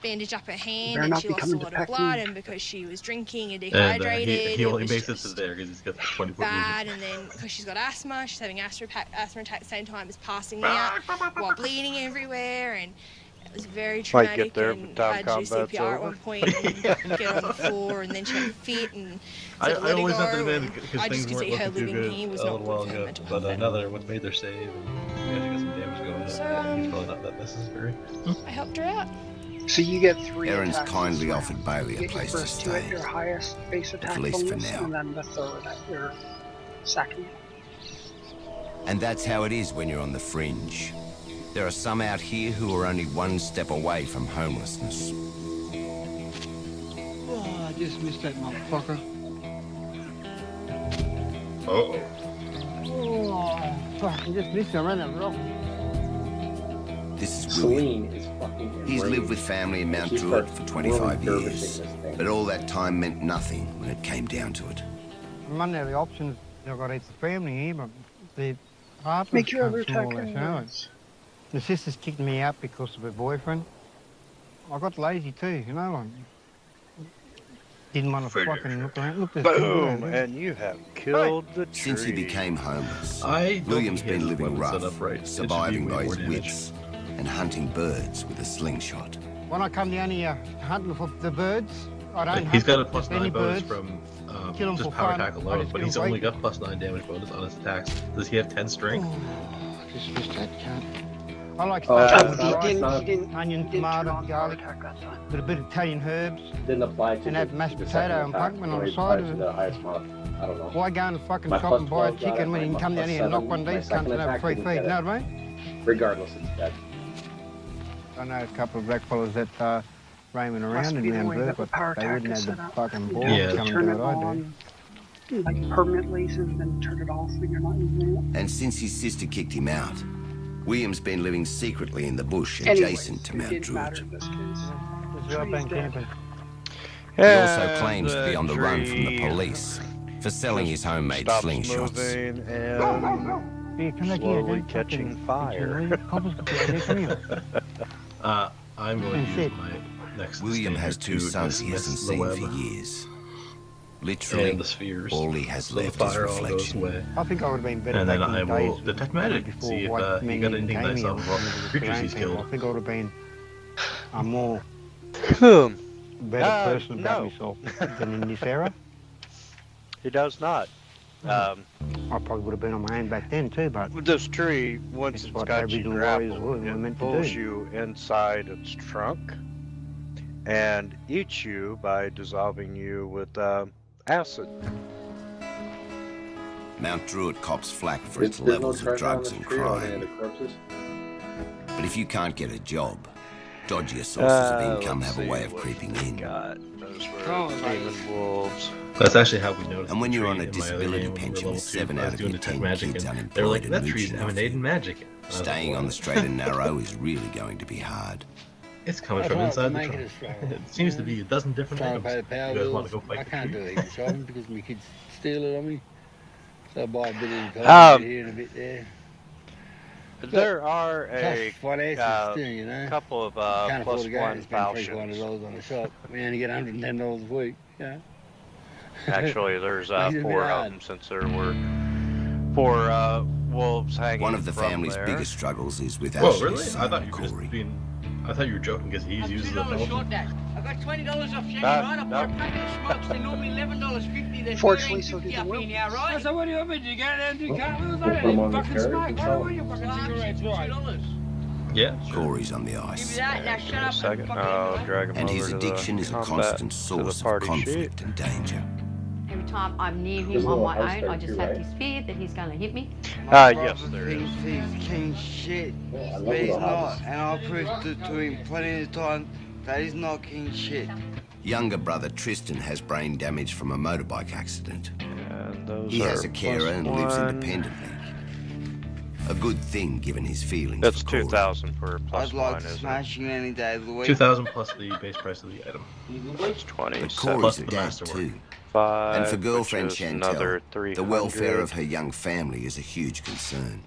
bandaged up her hand, Better and not she be lost a coming to lot of peck blood, me. and because she was drinking and And dehydrated, he only it makes was it to there because he's got the 20-foot bad, and then because she's got asthma, she's having asthma attack at the same time as passing me out while bleeding everywhere, and it was very traumatic. Get there and by I the had to do time CPR at combat's one point and get on the floor, and then she had a fit and I said, let always it have to go, admit and because I things just could weren't see her looking too living good here was a not little good while for her ago. mental But health. another what's made their save, and we actually got some damage going. So, he's probably not that necessary. I helped her out. So you get 3 Erin's attacks. kindly offered Bailey You a get your place to first 2 at stay. your highest base attack least for bonus, now. and then the 3rd at your second. And that's how it is when you're on the fringe. There are some out here who are only one step away from homelessness. Oh, I just missed that motherfucker. Uh-oh. Oh, fuck, I just missed him. I ran that rock. This is Celine William. is fucking He's enraged. lived with family in Mount She Druitt starts for 25 really years. dervishing this thing. But all that time meant nothing when it came down to it. One of the options, I've got it's the family here, but the partner Make your other can't attack small in as well. words. The sister's kicked me out because of her boyfriend. I got lazy too, you know, like, didn't want to fucking look around. Look, there's people around Boom, here. and you have killed the tree. Since he became homeless, I don't William's think he been has living weapons set rough, up right. It should be surviving way by more his damage. wits and hunting birds with a slingshot. When I come down here hunting for the birds, I don't He's got a hunt +9 any bonus birds. from Kill 'em just for power fun. attack I alone, just but get he's away. only got +9 damage bonus on his attacks. Does he have 10 strength? Just missed that cunt. I like Oh, stuff it's with not- rice, it's not- onion, tomato, garlic, with a bit of Italian herbs, Didn't apply to and have mashed the potato second and attack, pumpkin on only the side applied of to it. the highest mark. I don't know. Why go and fucking My shop and buy a +12 got chicken it, when you can my come down here and knock +7, one of my these cunts second and have a attack free didn't feed, get you know it. what I mean? Regardless, it's dead. I know a couple of black fellas that roaming Must around be in the way Mount that the Burt, power but they attack wouldn't is have set the up. fucking You balls Yeah. to come and turn do it what I do. on, like permanently, and then turn it off when you're not using it. And since his sister kicked him out, William's been living secretly in the bush Anyways, adjacent to it Mount didn't matter Druitt. in this case. It's right back camping. He also claims to be on the run from the tree police for selling his homemade stops slingshots. moving and Yeah, come back here, slowly don't catching fucking- fire. Coppers got the next meal. I'm going to use my next William has standard two to sons he dismiss hasn't the seen web for years. Literally, and the spheres. all he has So the left is fire all goes reflection. away. I think I would have been better And then back in I the will days detect magic, before see if white he men got even anything came nice here off of and what wanted to creatures train he's people. killed. I think I would have been a more Boom. better person about no. myself than in this era. He does not. I probably would have been on my own back then too, but With this tree, once It's it's what got you Aboriginal warriors grappled, were it meant to pulls do. you inside its trunk and eats you by dissolving you with acid. Mount Druitt cops flack for There's its no levels of treasure on drugs this and tree or any crime. of the corpses. But if you can't get a job, dodgier sources of income let's have a see way of what creeping we in. got. Those were Oh, demon wolves. That's actually how we noticed. And when the you're tree on a in my other disability game when we were pension level with 2, 7 I out was of doing your detect 10 magic, kids and they were unemployed like, and "That tree's mooching off emanating magic." And I was Staying like, on the straight and narrow is really going to be hard. It's coming That's from right, inside the make trunk. it a struggle. It seems to be a dozen different trying to items. pay the power You guys want bills. to go fight I the can't tree? do even shopping because my kids steal it on me. So I buy a bit of the here and a bit there. There are a Tough finances still, you know. couple of Can't afford plus to go out one and spend falchions. $300 on a shop. We only get $110 a week. Yeah. Actually, there's Makes it a bit 4 of hard. them since there were 4 wolves hanging One of the from family's there. biggest struggles is with Whoa, Ashley's really? I son, thought you were just Corey. being. I thought you were joking because he's using the $2 short phone. that. I got $20 off Shannon That- right. I bought a packet of smokes. They're normally $11.50. They're Fortunately, so did $13.50 the up Will. here now, right? So what do you want me to do? Go down and do cartwheels? We'll I put don't 'em on even the fucking carrot smoke. and I sell don't want your fucking cigarettes, right? $2. Yeah, sure. Corey's on the Give me ice. that. Now Give me shut a up and second. fucking I'll drag him And over his to addiction the is a combat, constant to the source of party conflict and danger. Every time I'm near There's him a on little my house own, there I just too, have right? this fear that he's going to hit me. Yes, there is. He's king shit. Yeah, I love But he's little not. houses. And I proved to him plenty of times That is not king shit. Younger brother Tristan has brain damage from a motorbike accident. And those he has a carer and lives independently. A good thing given his feelings. That's for 2,000 for plus I'd like one, to isn't smash you any day of the week. 2,000 plus the base price of the item. That's 20. But So Corey's a dad too. And for girlfriend Chantel, the welfare of her young family is a huge concern.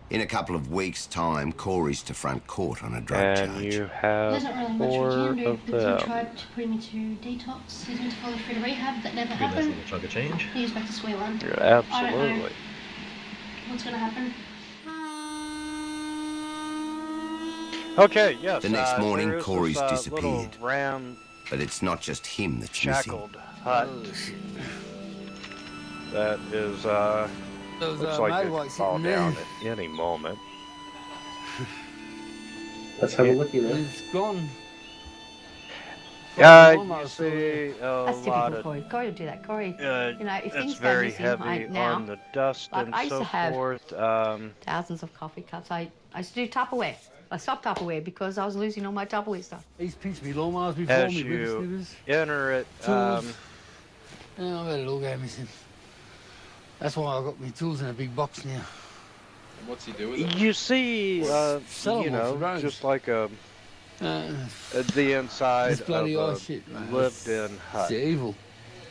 In a couple of weeks' time, Corey's to front court on a drug charge. And you have 4 of them. He tried to put him into detox. He's meant to follow through to rehab. That never Nice happened. little chunk of change. He's back to square one. Yeah, I don't know absolutely. what's going to happen. Okay, yes. The next morning, there is Corey's this, disappeared. little ram But it's not just him that's shackled missing. hut. That is, looks like it could fall down at any moment. Let's have a look at it. It's gone. You see a That's lot typical of. Corey. Corey will do that. Corey, you know, if It's things go very missing heavy like now, on the dust like and I used so to have forth. thousands of coffee cups. I used to do Tupperware. I stopped Tupperware because I was losing all my Tupperware stuff. He's pinched me lawnmowers before, As me you snippers. enter it, Tools. Yeah, I've had it all go missing. That's why I've got my tools in a big box now. And what's he do with it? you see, Sell you 'em off the know, road. just like the inside This bloody of a ice shit, man. lived-in hut. It's evil.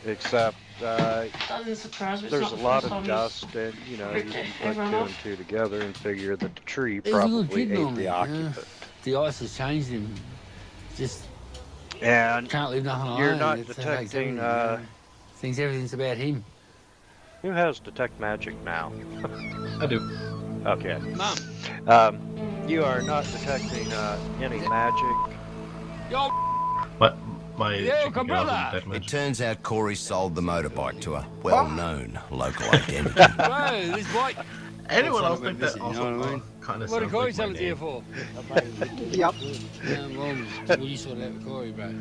Except Doesn't surprise me. It's there's not a the lot first of time dust, and you know, you ripped can put everyone 2 off. and 2 together and figure that the tree He's a good probably kid ate normally, the yeah. occupant. The ice has changed him. Just And can't leave nothing alone. you're not It affects detecting. everything, you know. Thinks everything's about him. Who has detect magic now? I do. Okay. You are not detecting any magic. Yo. What? My Yeah, chicken can also detect It magic. turns out Corey sold the motorbike to a well-known local identity. Bro, this white. Anyone else think that You also know what I mean? kind of What did sounds Corey like sell my it to you name? for? Yep. Well, you sort it out with Corey, bro.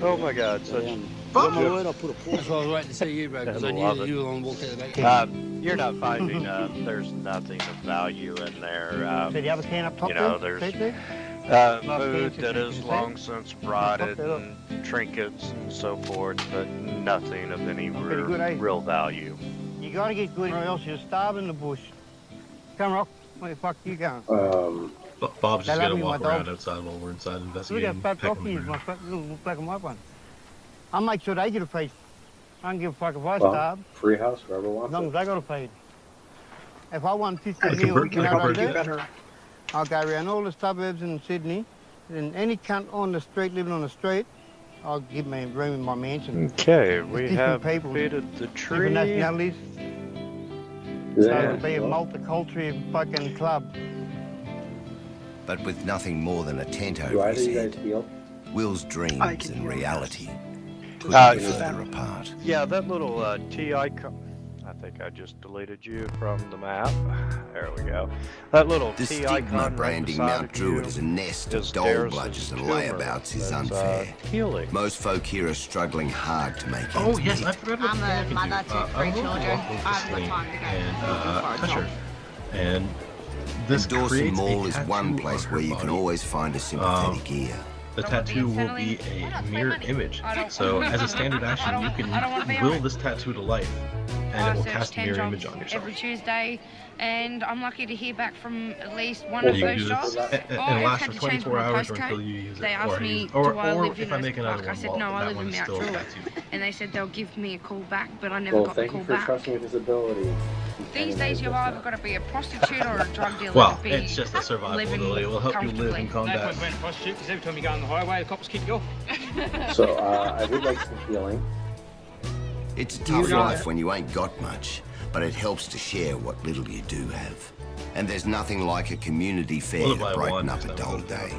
Oh my God! Such. That's why I was waiting to see you, bro, because I knew love that it. you were on walk out the back. You're not finding there's nothing of value in there. So the other can up top You know, there? there's Straight there? food that is long since rotted Up. and trinkets and so forth, but nothing of any Pretty good, eh? real value. You gotta get good or else you'll starve in the bush. Come, Rock. Where the fuck you going? Bob's just They love gonna me, walk my around dog. outside while we're inside Look at investigating. that fat pecking Rocky, them my around. fat little black and white one. I'll make sure they get a feast. I don't give a fuck if I Well, starve, free house, whoever as wants long it. as they got a feed. If I want 50 I can meals, work- you I know can what work I it do? Better. I'll go around all the suburbs in Sydney, and any cunt on the street, living on the street, I'll give me a room in my mansion. Okay, It's we different have people, defeated the different tree. nationalities. Is So that it'll be a multicultural fucking club. But with nothing more than a tent Do over either his of you guys head, feel? Will's I dreams can and hear reality couldn't Uh, be further apart. Yeah, that little T icon. I think I just deleted you from the map. There we go. That little The T stigma icon branding right Mount beside Druid you as a nest of is dole Darius's bludgers and tumor layabouts is that's, unfair. healing. Most folk here are struggling hard to make Oh ends yes, meet. I forgot about I'm the thing I a can mother do. to I 3 will children. walk over I this haven't thing got time to go and looking for a touch job. her. And this And Dawson creates Mall a is tattoo one on place her where you can body. always find a sympathetic ear. The tattoo will be a mirror image. So as a standard action, you can will this tattoo to life, and it will cast a mirror image on yourself. every Tuesday, and I'm lucky to hear back from at least one And of you can those do jobs. this, and it I've lasts had for to change 24 my hours or postcode. until you use it. They asked me, do or I live if in I make another Park? I one, said, well, no, I that live in one's Mount still Druitt. tattooed. And they said they'll give me a call back, but I never Well, got the thank call you for back. trusting your disability. These days, you've either got to be a prostitute or a drug dealer Well, to be it's just a survival living ability. It will help you live in comfortably. combat. No point being a prostitute, because every time you go on the highway, the cops kick you off. So I would like some healing. It's a tough life when you ain't got much, but it helps to share what little you do have. And there's nothing like a community fair Well, to if I brighten won, up a that dull would- day.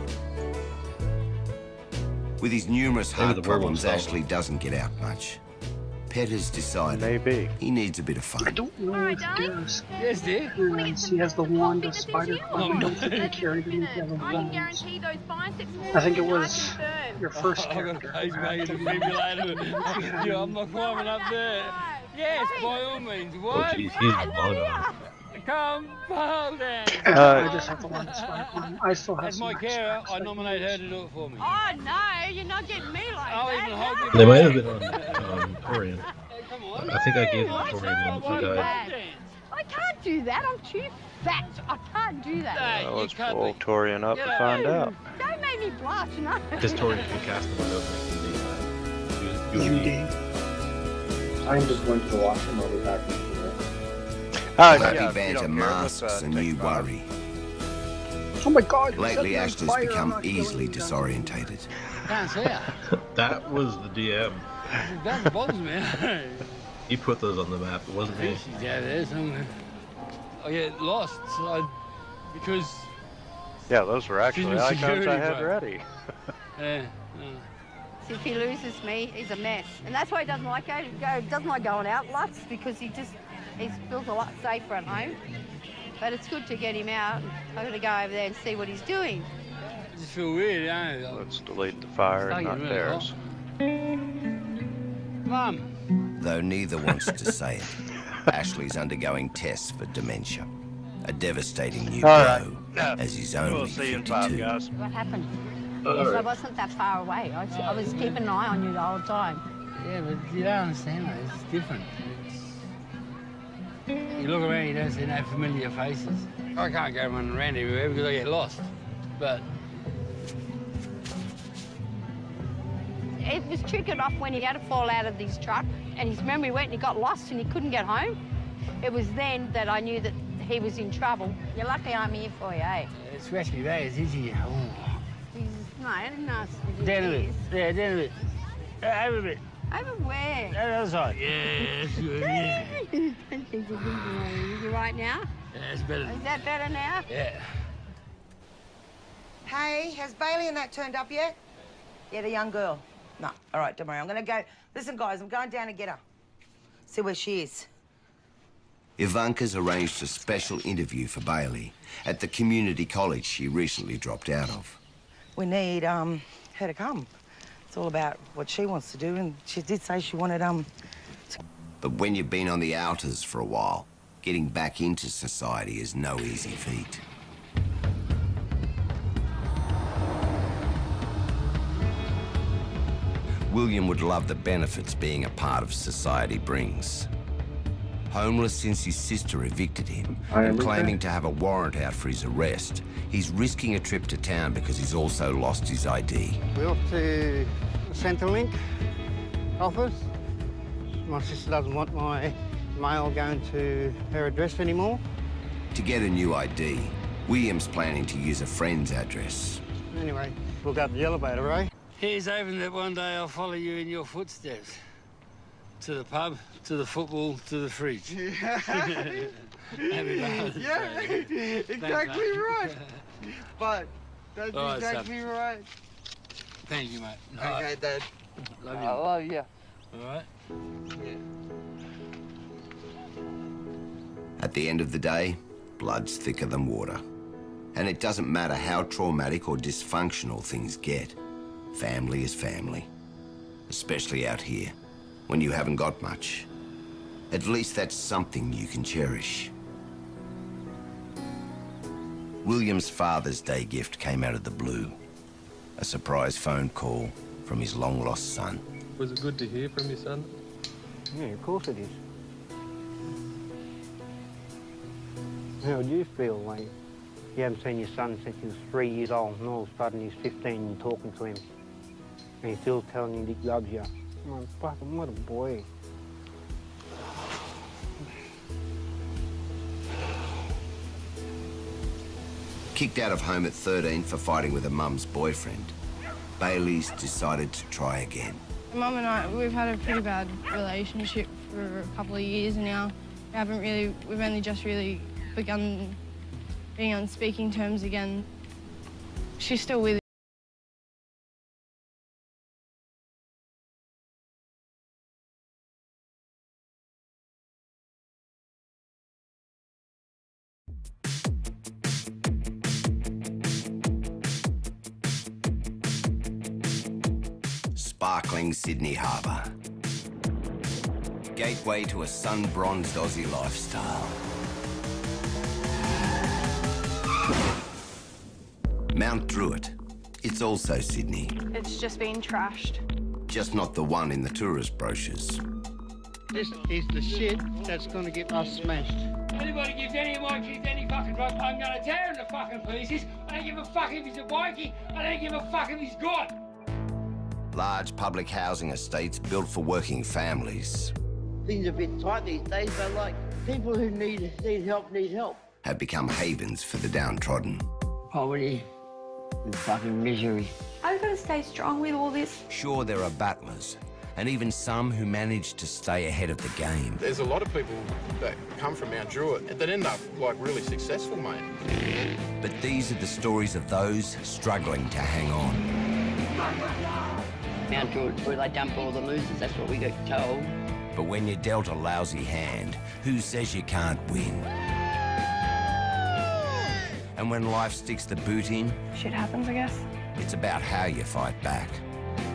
With his numerous Maybe heart the problems, werewolves Ashley doesn't get out much. Pet has decided Maybe he needs a bit of I fun. don't know if there's. Yes, dear. He has the wand of spider club. I don't think he carried any of the other wands. I think it was your first character. He's making a defibrillator. Yeah, I'm not climbing up there. Yes, by all means. Oh What? jeez, he's long on. Come, Bolden! I just have to let this one. I still have as my carer, I nominate her to do it for me. Oh no, you're not getting me like that. They might have been on Torian. I think I gave them Torian one for guy. I can't do that. I'm too fat. I can't do that. Well, let's pull Torian up to find out. Don't make me blush, no. Because Torian can cast the window. I'm just going to the washroom. I'll be back. Happy banter masks a new worry. Oh my God! Lately, Ashley's become easily disorientated. Can't see her. That was the DM. That bothers me. He put those on the map. It wasn't me. She's out there somewhere. I get lost because. Yeah, those were actually icons I had ready. Yeah. If he loses me, he's a mess, and that's why he doesn't like going out lots, because he feels a lot safer at home. But it's good to get him out. I'm going to go over there and see what he's doing. I just feel weird, don't I? Let's delete the fire, not theirs. Mum. Though neither wants to say it, Ashley's undergoing tests for dementia. A devastating new blow, as he's only 52. What happened? I wasn't that far away. I was keeping an eye on you the whole time. Yeah, but you don't understand, mate. It's different. You look around, you don't see no familiar faces. I can't go running around everywhere because I get lost. But it was triggered off when he had to fall out of his truck, and his memory went and he got lost and he couldn't get home. It was then that I knew that he was in trouble. You're lucky I'm here for you, eh? It scratched me bad, is he? Oh. No, I didn't ask you. Down a bit. Yeah, down a bit. Over a bit. Over where? The other side. Yeah, that's good, yeah. Is you right now? Yeah, it's better. Is that better now? Yeah. Hey, has Bailey and that turned up yet? Yeah, the young girl. No. All right, don't worry. I'm going to go. Listen, guys, I'm going down to get her. See where she is. Ivanka's arranged a special interview for Bailey at the community college she recently dropped out of. We need her to come. It's all about what she wants to do, and she did say she wanted But when you've been on the outers for a while, getting back into society is no easy feat. William would love the benefits being a part of society brings. Homeless since his sister evicted him and claiming to have a warrant out for his arrest, he's risking a trip to town because he's also lost his ID. We're off to the Centrelink office. My sister doesn't want my mail going to her address anymore. To get a new ID, William's planning to use a friend's address. Anyway, we'll go up the elevator, eh? Here's hoping that one day I'll follow you in your footsteps. To the pub, to the football, to the fridge. Yeah, exactly right. But that's exactly right. Thank you, mate. Okay, Dad. Love you. I love you. All right? Yeah. At the end of the day, blood's thicker than water. And it doesn't matter how traumatic or dysfunctional things get. Family is family. Especially out here, when you haven't got much. At least that's something you can cherish. William's Father's Day gift came out of the blue. A surprise phone call from his long-lost son. Was it good to hear from your son? Yeah, of course it is. How do you feel when you haven't seen your son since he was 3 years old, and all of a sudden he's 15 and you're talking to him, and he's still telling you that he loves you? Oh, fucking what a boy. Kicked out of home at 13 for fighting with her mum's boyfriend, Bailey's decided to try again. Mum and I, we've had a pretty bad relationship for a couple of years now. We've only just really begun being on speaking terms again. She's still with Sparkling Sydney Harbour. Gateway to a sun-bronzed Aussie lifestyle. Mount Druitt. It's also Sydney. It's just been trashed. Just not the one in the tourist brochures. This is the shit that's going to get us smashed. Anybody gives any of my kids any fucking drugs, I'm going to tear him to fucking pieces. I don't give a fuck if he's a bikie. I don't give a fuck if he's good. Large public housing estates built for working families Things are a bit tight these days, but like people who need help. have become havens for the downtrodden. Poverty and fucking misery. I've got to stay strong with all this. Sure, there are battlers, and even some who manage to stay ahead of the game. There's a lot of people that come from Mount Druitt that end up, like, really successful, mate. But these are the stories of those struggling to hang on. Mount Druitt, where they dump all the losers, that's what we got told. But when you're dealt a lousy hand, who says you can't win? And when life sticks the boot in, Shit happens, I guess. it's about how you fight back.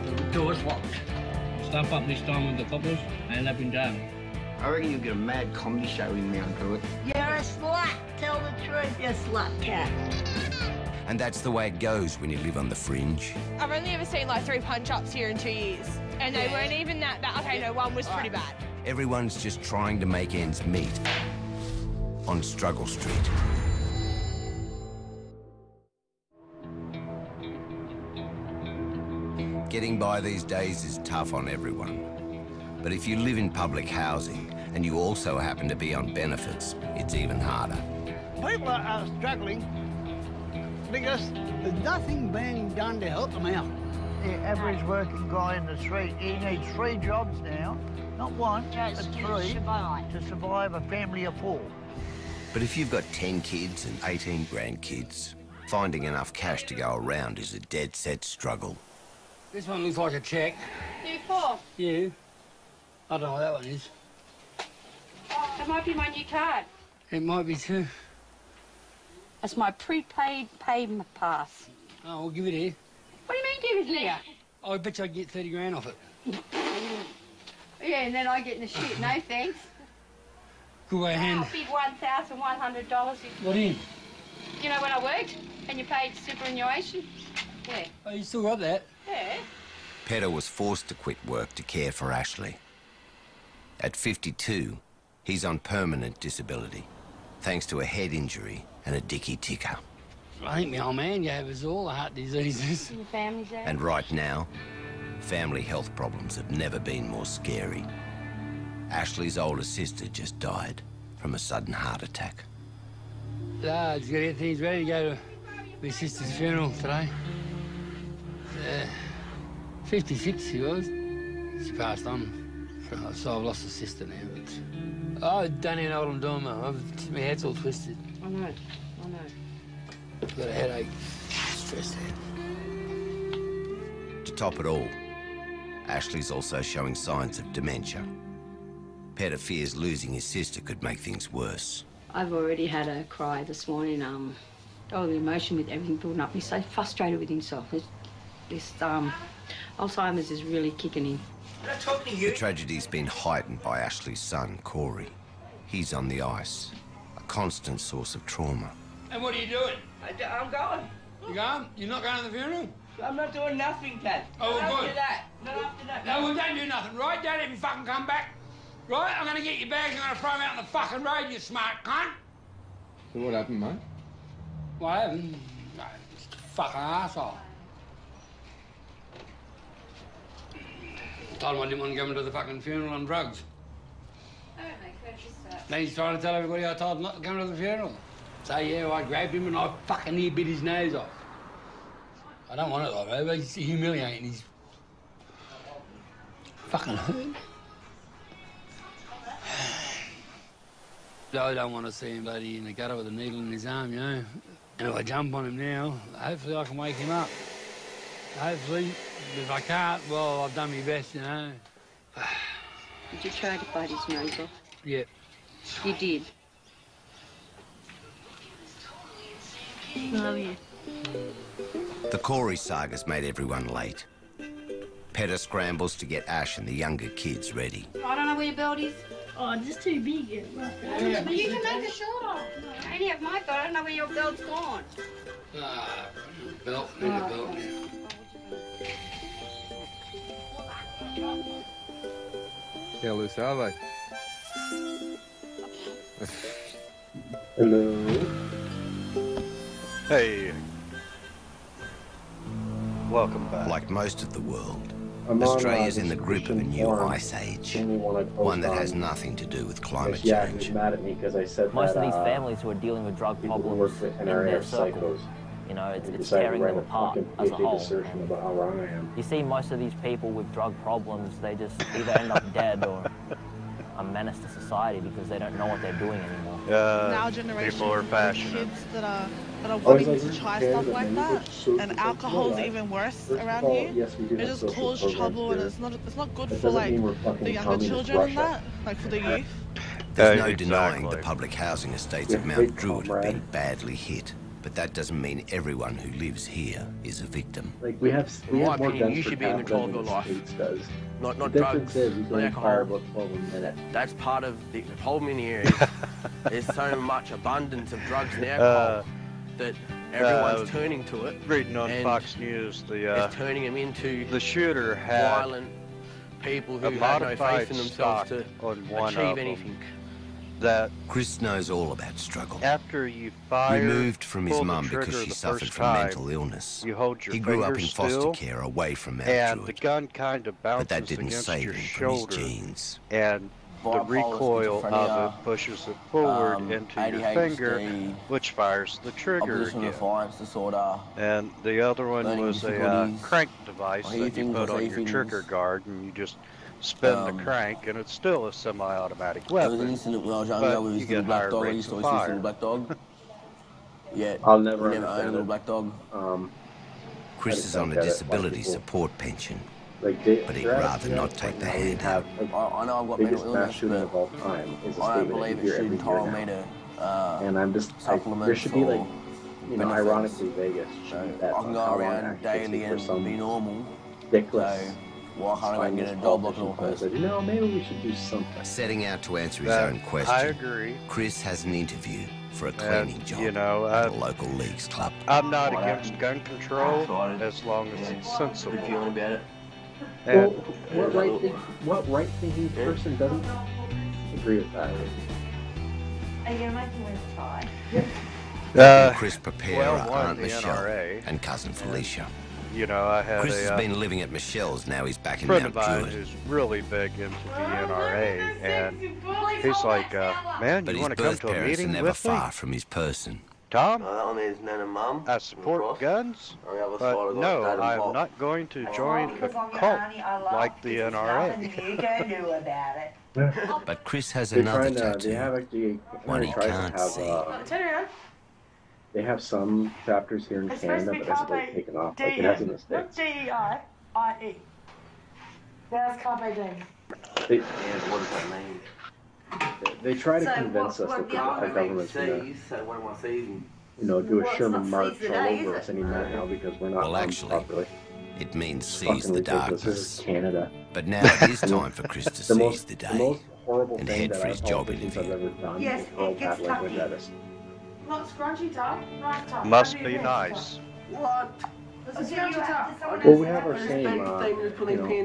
The door's locked. Step up this time with the coppers and up and down. I reckon you'll get a mad comedy show in Mount Druitt. You're a slut. Tell the truth, you slut cat. And that's the way it goes when you live on the fringe. I've only ever seen like 3 punch-ups here in 2 years. And they weren't even that bad. Okay, no, one was pretty bad. Everyone's just trying to make ends meet on Struggle Street. Getting by these days is tough on everyone. But if you live in public housing and you also happen to be on benefits, it's even harder. People are struggling because there's nothing being done to help them out. The average working guy in the street, he needs 3 jobs now, not one, but 3, to survive a family of 4. But if you've got 10 kids and 18 grandkids, finding enough cash to go around is a dead set struggle. This one looks like a check. You for? You? I don't know what that one is. That might be my new card. It might be too. That's my prepaid payment pass. Oh, we'll give it here. What do you mean give it here? Oh, I bet you I'd get 30 grand off it. Yeah, and then I get in the shit. No thanks. Good way of hand. Big $1,100. What in? You know when I worked and you paid superannuation? Yeah. Oh, you still got that? Yeah. Petter was forced to quit work to care for Ashley. At 52, he's on permanent disability, thanks to a head injury and a dicky ticker. I think my old man gave us all heart diseases. Your family's there? And right now, family health problems have never been more scary. Ashley's older sister just died from a sudden heart attack. I just got to get things ready to go to my sister's funeral today. 56 she was. She passed on, so I've lost a sister now. But I don't even know what I'm doing, man. My head's all twisted. I know. I've got a headache, stressed out. To top it all, Ashley's also showing signs of dementia. Petter fears losing his sister could make things worse. I've already had a cry this morning. All the emotion with everything building up. He's so frustrated with himself. This Alzheimer's is really kicking in. The tragedy's been heightened by Ashley's son, Corey. He's on the ice, a constant source of trauma. And what are you doing? I'm going. You going? You're not going to the funeral? I'm not doing nothing, Cat. Oh, not good. After that. Not after that. No, we don't do nothing, right? Don't even fucking come back. Right? I'm going to get your bags and I'm going to throw them out on the fucking road, you smart cunt. So what happened, mate? What happened? No, just a fucking arsehole. Told him I didn't want to go into the fucking funeral on drugs. Then he's trying to tell everybody I told him not to come to the funeral. So, yeah, I grabbed him and I fucking near bit his nose off. I don't want it like that, but he's humiliating. He's fucking hurt. I don't want to see him bloody in the gutter with a needle in his arm, you know. And if I jump on him now, hopefully I can wake him up. Hopefully. If I can't, well, I've done my best, you know. Did you try to bite his nose off? Yeah. You did? Love you. The Corey saga's made everyone late. Petter scrambles to get Ash and the younger kids ready. I don't know where your belt is. Oh, it's just too big. But you can make a short one. I only have my belt. I don't know where your belt's gone. Belt, need a belt. How loose are they? Hello. Hey. Welcome back. Like most of the world, I'm Australia's on, in the grip of a new ice age, one that has nothing to do with climate change. He's mad at me because I said most that, of these families who are dealing with drug problems in NRA their are circle, psychos. you know, it's tearing them apart as a whole. About how wrong I am. You see most of these people with drug problems, they just either end up dead or a menace to society because they don't know what they're doing anymore. Our generation, people are passionate. Kids that are wanting to try stuff like that, and alcohol's even worse around here. It just causes trouble, and it's not good for like the younger children and that, like for the youth. There's no denying the public housing estates of Mount Druitt have been badly hit, but that doesn't mean everyone who lives here is a victim. Like we have more you should be in control of your life. Not drugs, not alcohol. That's part of the problem in here. There's so much abundance of drugs and alcohol that everyone's turning to it. Reading on Fox News, it's turning them into the shooter had violent people who have no faith in themselves to achieve anything. That Chris knows all about struggle. After you fire, removed from his mum because she suffered from mental illness. You hold your he grew up in foster still, care away from Mount and Druitt, the gun kind of bounces but that didn't against save your him shoulder, from his genes. And the recoil of it pushes it forward into your finger, which fires the trigger again. Disorder, and the other one was a crank device that you put on your trigger guard, and you just spin the crank, and it's still a semi-automatic weapon. There was an incident when I was younger, but we you used to get do black higher dog, I rates used to of always see a fire. little black dog. Yeah, I'll never own a little black dog. Chris is on a disability support pension, but he'd rather not take the hand out. I know I've got mental illness, but of all time is a I don't statement believe you it hear should every entitle year me now. to And I'm just there should be like, you know, ironically Vegas should be that I can go around daily and be normal. Ridiculous. Why can't I go get a job like an old person? You know, maybe we should do something. Setting out to answer his own question, I agree. Chris has an interview for a cleaning job you know, at a local leagues club. I'm not against gun control as long as it's sensible. Feeling about it. Well, what right-thinking person doesn't agree with that? Are you going to make him wear a tie? Chris prepare Aunt Michelle and cousin Felicia. You know, I had Chris has been living at Michelle's, now he's back in friend Mount of mine Druitt. who's really big into the NRA, and he's like, man, But you his want to come birth to a parents are meeting never with me? far from his person. Tom? That one is Nan and Mum. I support guns, but no, I'm not going to join a cult like the NRA. But Chris has another tattoo, they have actually, one he can't see. They have some chapters here in Canada, but it's like taken off. Like it has in the States. D-E-I-I-E. That's Carpe Diem. What does that mean? They try to convince us that our government's going to, you know, do a Sherman march all over us any minute now because we're not Well, actually, properly. it means seize the This darkness. is Canada. But now it is time for Chris to seize the The day most horrible and thing head that for our his job politicians have interview. ever done Yes, is hurl it gets bad language stucky. at us. Not scrunchy top, nice top. Must be nice. What? This is scrunchy top. Well, we have our same, you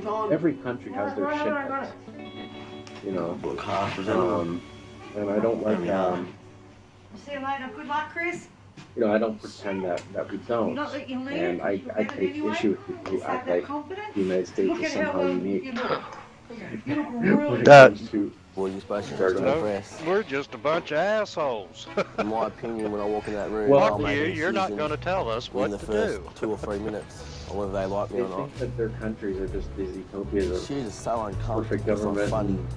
know, every country has their shit. You know, and I don't like, See you later. Good luck, Chris. you know, I don't pretend that we don't. Not that you leave. And I take issue with people who act like the United States is somehow unique. When it comes to Well, you're supposed to We're just a bunch of assholes. In my opinion, when I walk in that room, Well, I'll make a you're not decision going to tell us what in the to first do. 2 or 3 minutes, or whether they like me they or not. think that their countries are just these utopias of She's so uncomfortable. perfect It's not government funny. and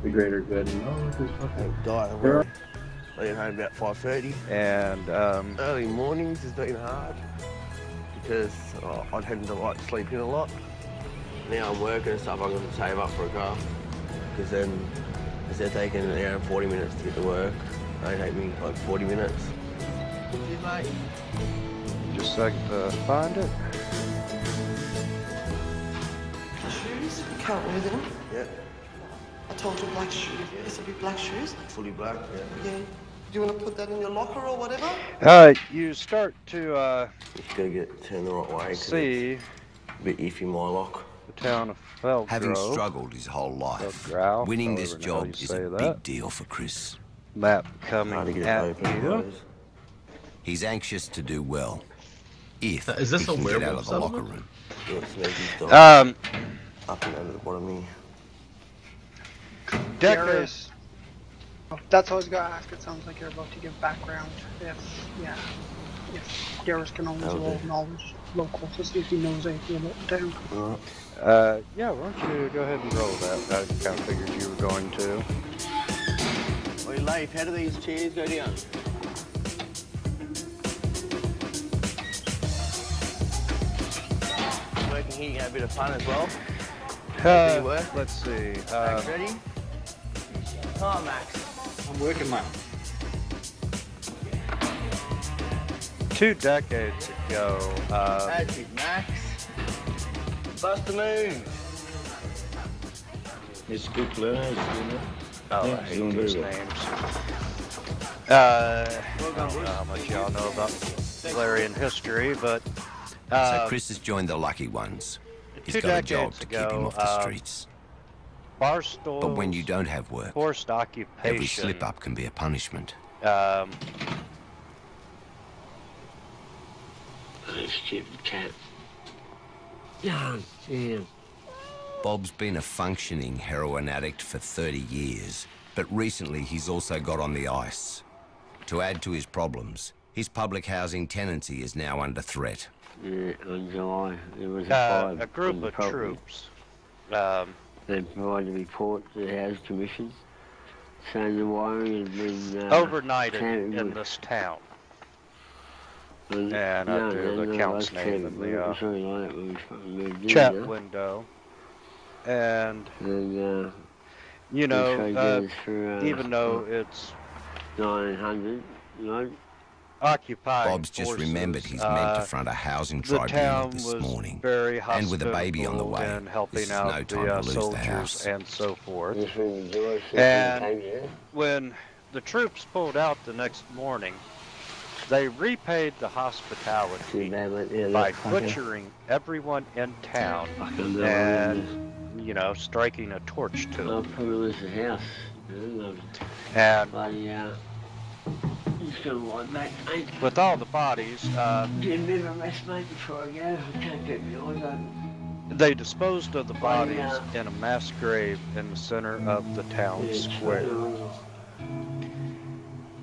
the greater good. And this fucking We're getting home about 5:30. And early mornings has been hard because I'd had to like sleep in a lot. Now I'm working and stuff. I'm going to save up for a car because then instead of taking an hour and 40 minutes to get to work, they take me like 40 minutes. Cheers, mate. Just a second to find it. Shoes? You can't wear them. Yeah. I told you black shoes. Yes, it'll be black shoes. Fully black, yeah. Yeah. Do you want to put that in your locker or whatever? You start to Just gotta get turned the right way. see a bit iffy my lock. the town of Felgrove. Having struggled his whole life, winning this job is a big deal for Chris. Map coming at you. He's anxious to do well, if Is this he a can get out werewolf of the locker settlement? room. Up and under the bottom here. Decades. That's all I was gonna ask. It sounds like you're about to give background. If Garrus can always roll knowledge local to see if he knows anything about the town. Yeah, why don't you go ahead and roll that? I kind of figured you were going to. Oi, Leif, how do these chairs go down? Working here, you get a bit of fun as well. Let's see. Max, ready? Come on, Max. I'm working, mate. 2 decades ago. That's it, Max. Bust the move. It's good learner. He's doing it. Oh, yeah, I hate these names. I don't know how much y'all know about Valerian history, but... so Chris has joined the lucky ones. He's got a job to keep him off the streets. Barstool. But when you don't have work, forced occupation. every slip-up can be a punishment. Stupid cat. Bob's been a functioning heroin addict for 30 years, but recently he's also got on the ice. To add to his problems, his public housing tenancy is now under threat. Yeah, in July, there was a group of troops. They provided a report to the Housing Commission saying the wiring had been overnighted in this town. And I threw the count's name in the chat window. And you know, even though it's 900, you know, occupied Bob's just remembered he's meant to front a housing tribunal this morning, and with a baby on the way, this is no time to lose the house. And so forth. And when the troops pulled out the next morning, they repaid the hospitality by butchering everyone in town and, you know, striking a torch to them. probably lose the house. And he's gonna want that, mate. with all the bodies, Get a bit of a rest, mate, before I go. I can't get my eyes open. they disposed of the bodies in a mass grave in the center of the town square.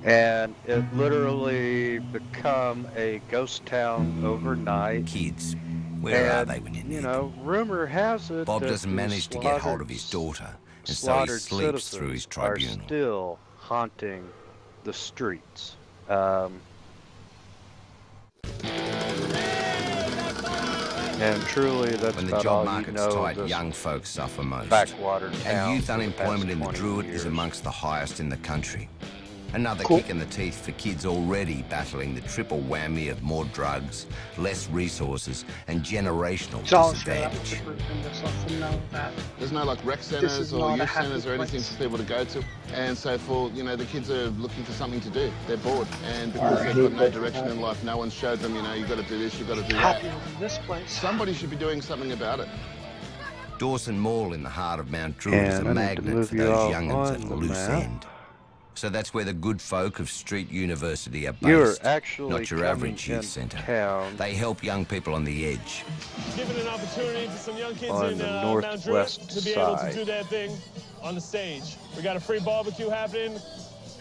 And it literally become a ghost town overnight. Kids, where are they when you need them? You know, rumor has it Bob that doesn't manage to get hold of his daughter, and so he sleeps through his tribunal. Are still haunting the streets. And truly, that's when the job market's tight, young folks suffer most. Backwater town. And youth unemployment in the Druid is amongst the highest in the country. Another kick in the teeth for kids already battling the triple whammy of more drugs, less resources, and generational disadvantage. There's no like rec centres or youth centres or anything for people to go to. And so for, you know, the kids are looking for something to do. They're bored. And because they've got no direction in life, no one's showed them, you know, you've got to do this, you've got to do that. This place. Somebody should be doing something about it. Dawson Mall in the heart of Mount Druid is a magnet for those young'uns at the loose end. So that's where the good folk of Street University are based. You're actually not your average youth centre. They help young people on the edge. Giving an opportunity for some young kids on in the Mount Druid to be able to side. do their thing on the stage. We got a free barbecue happening.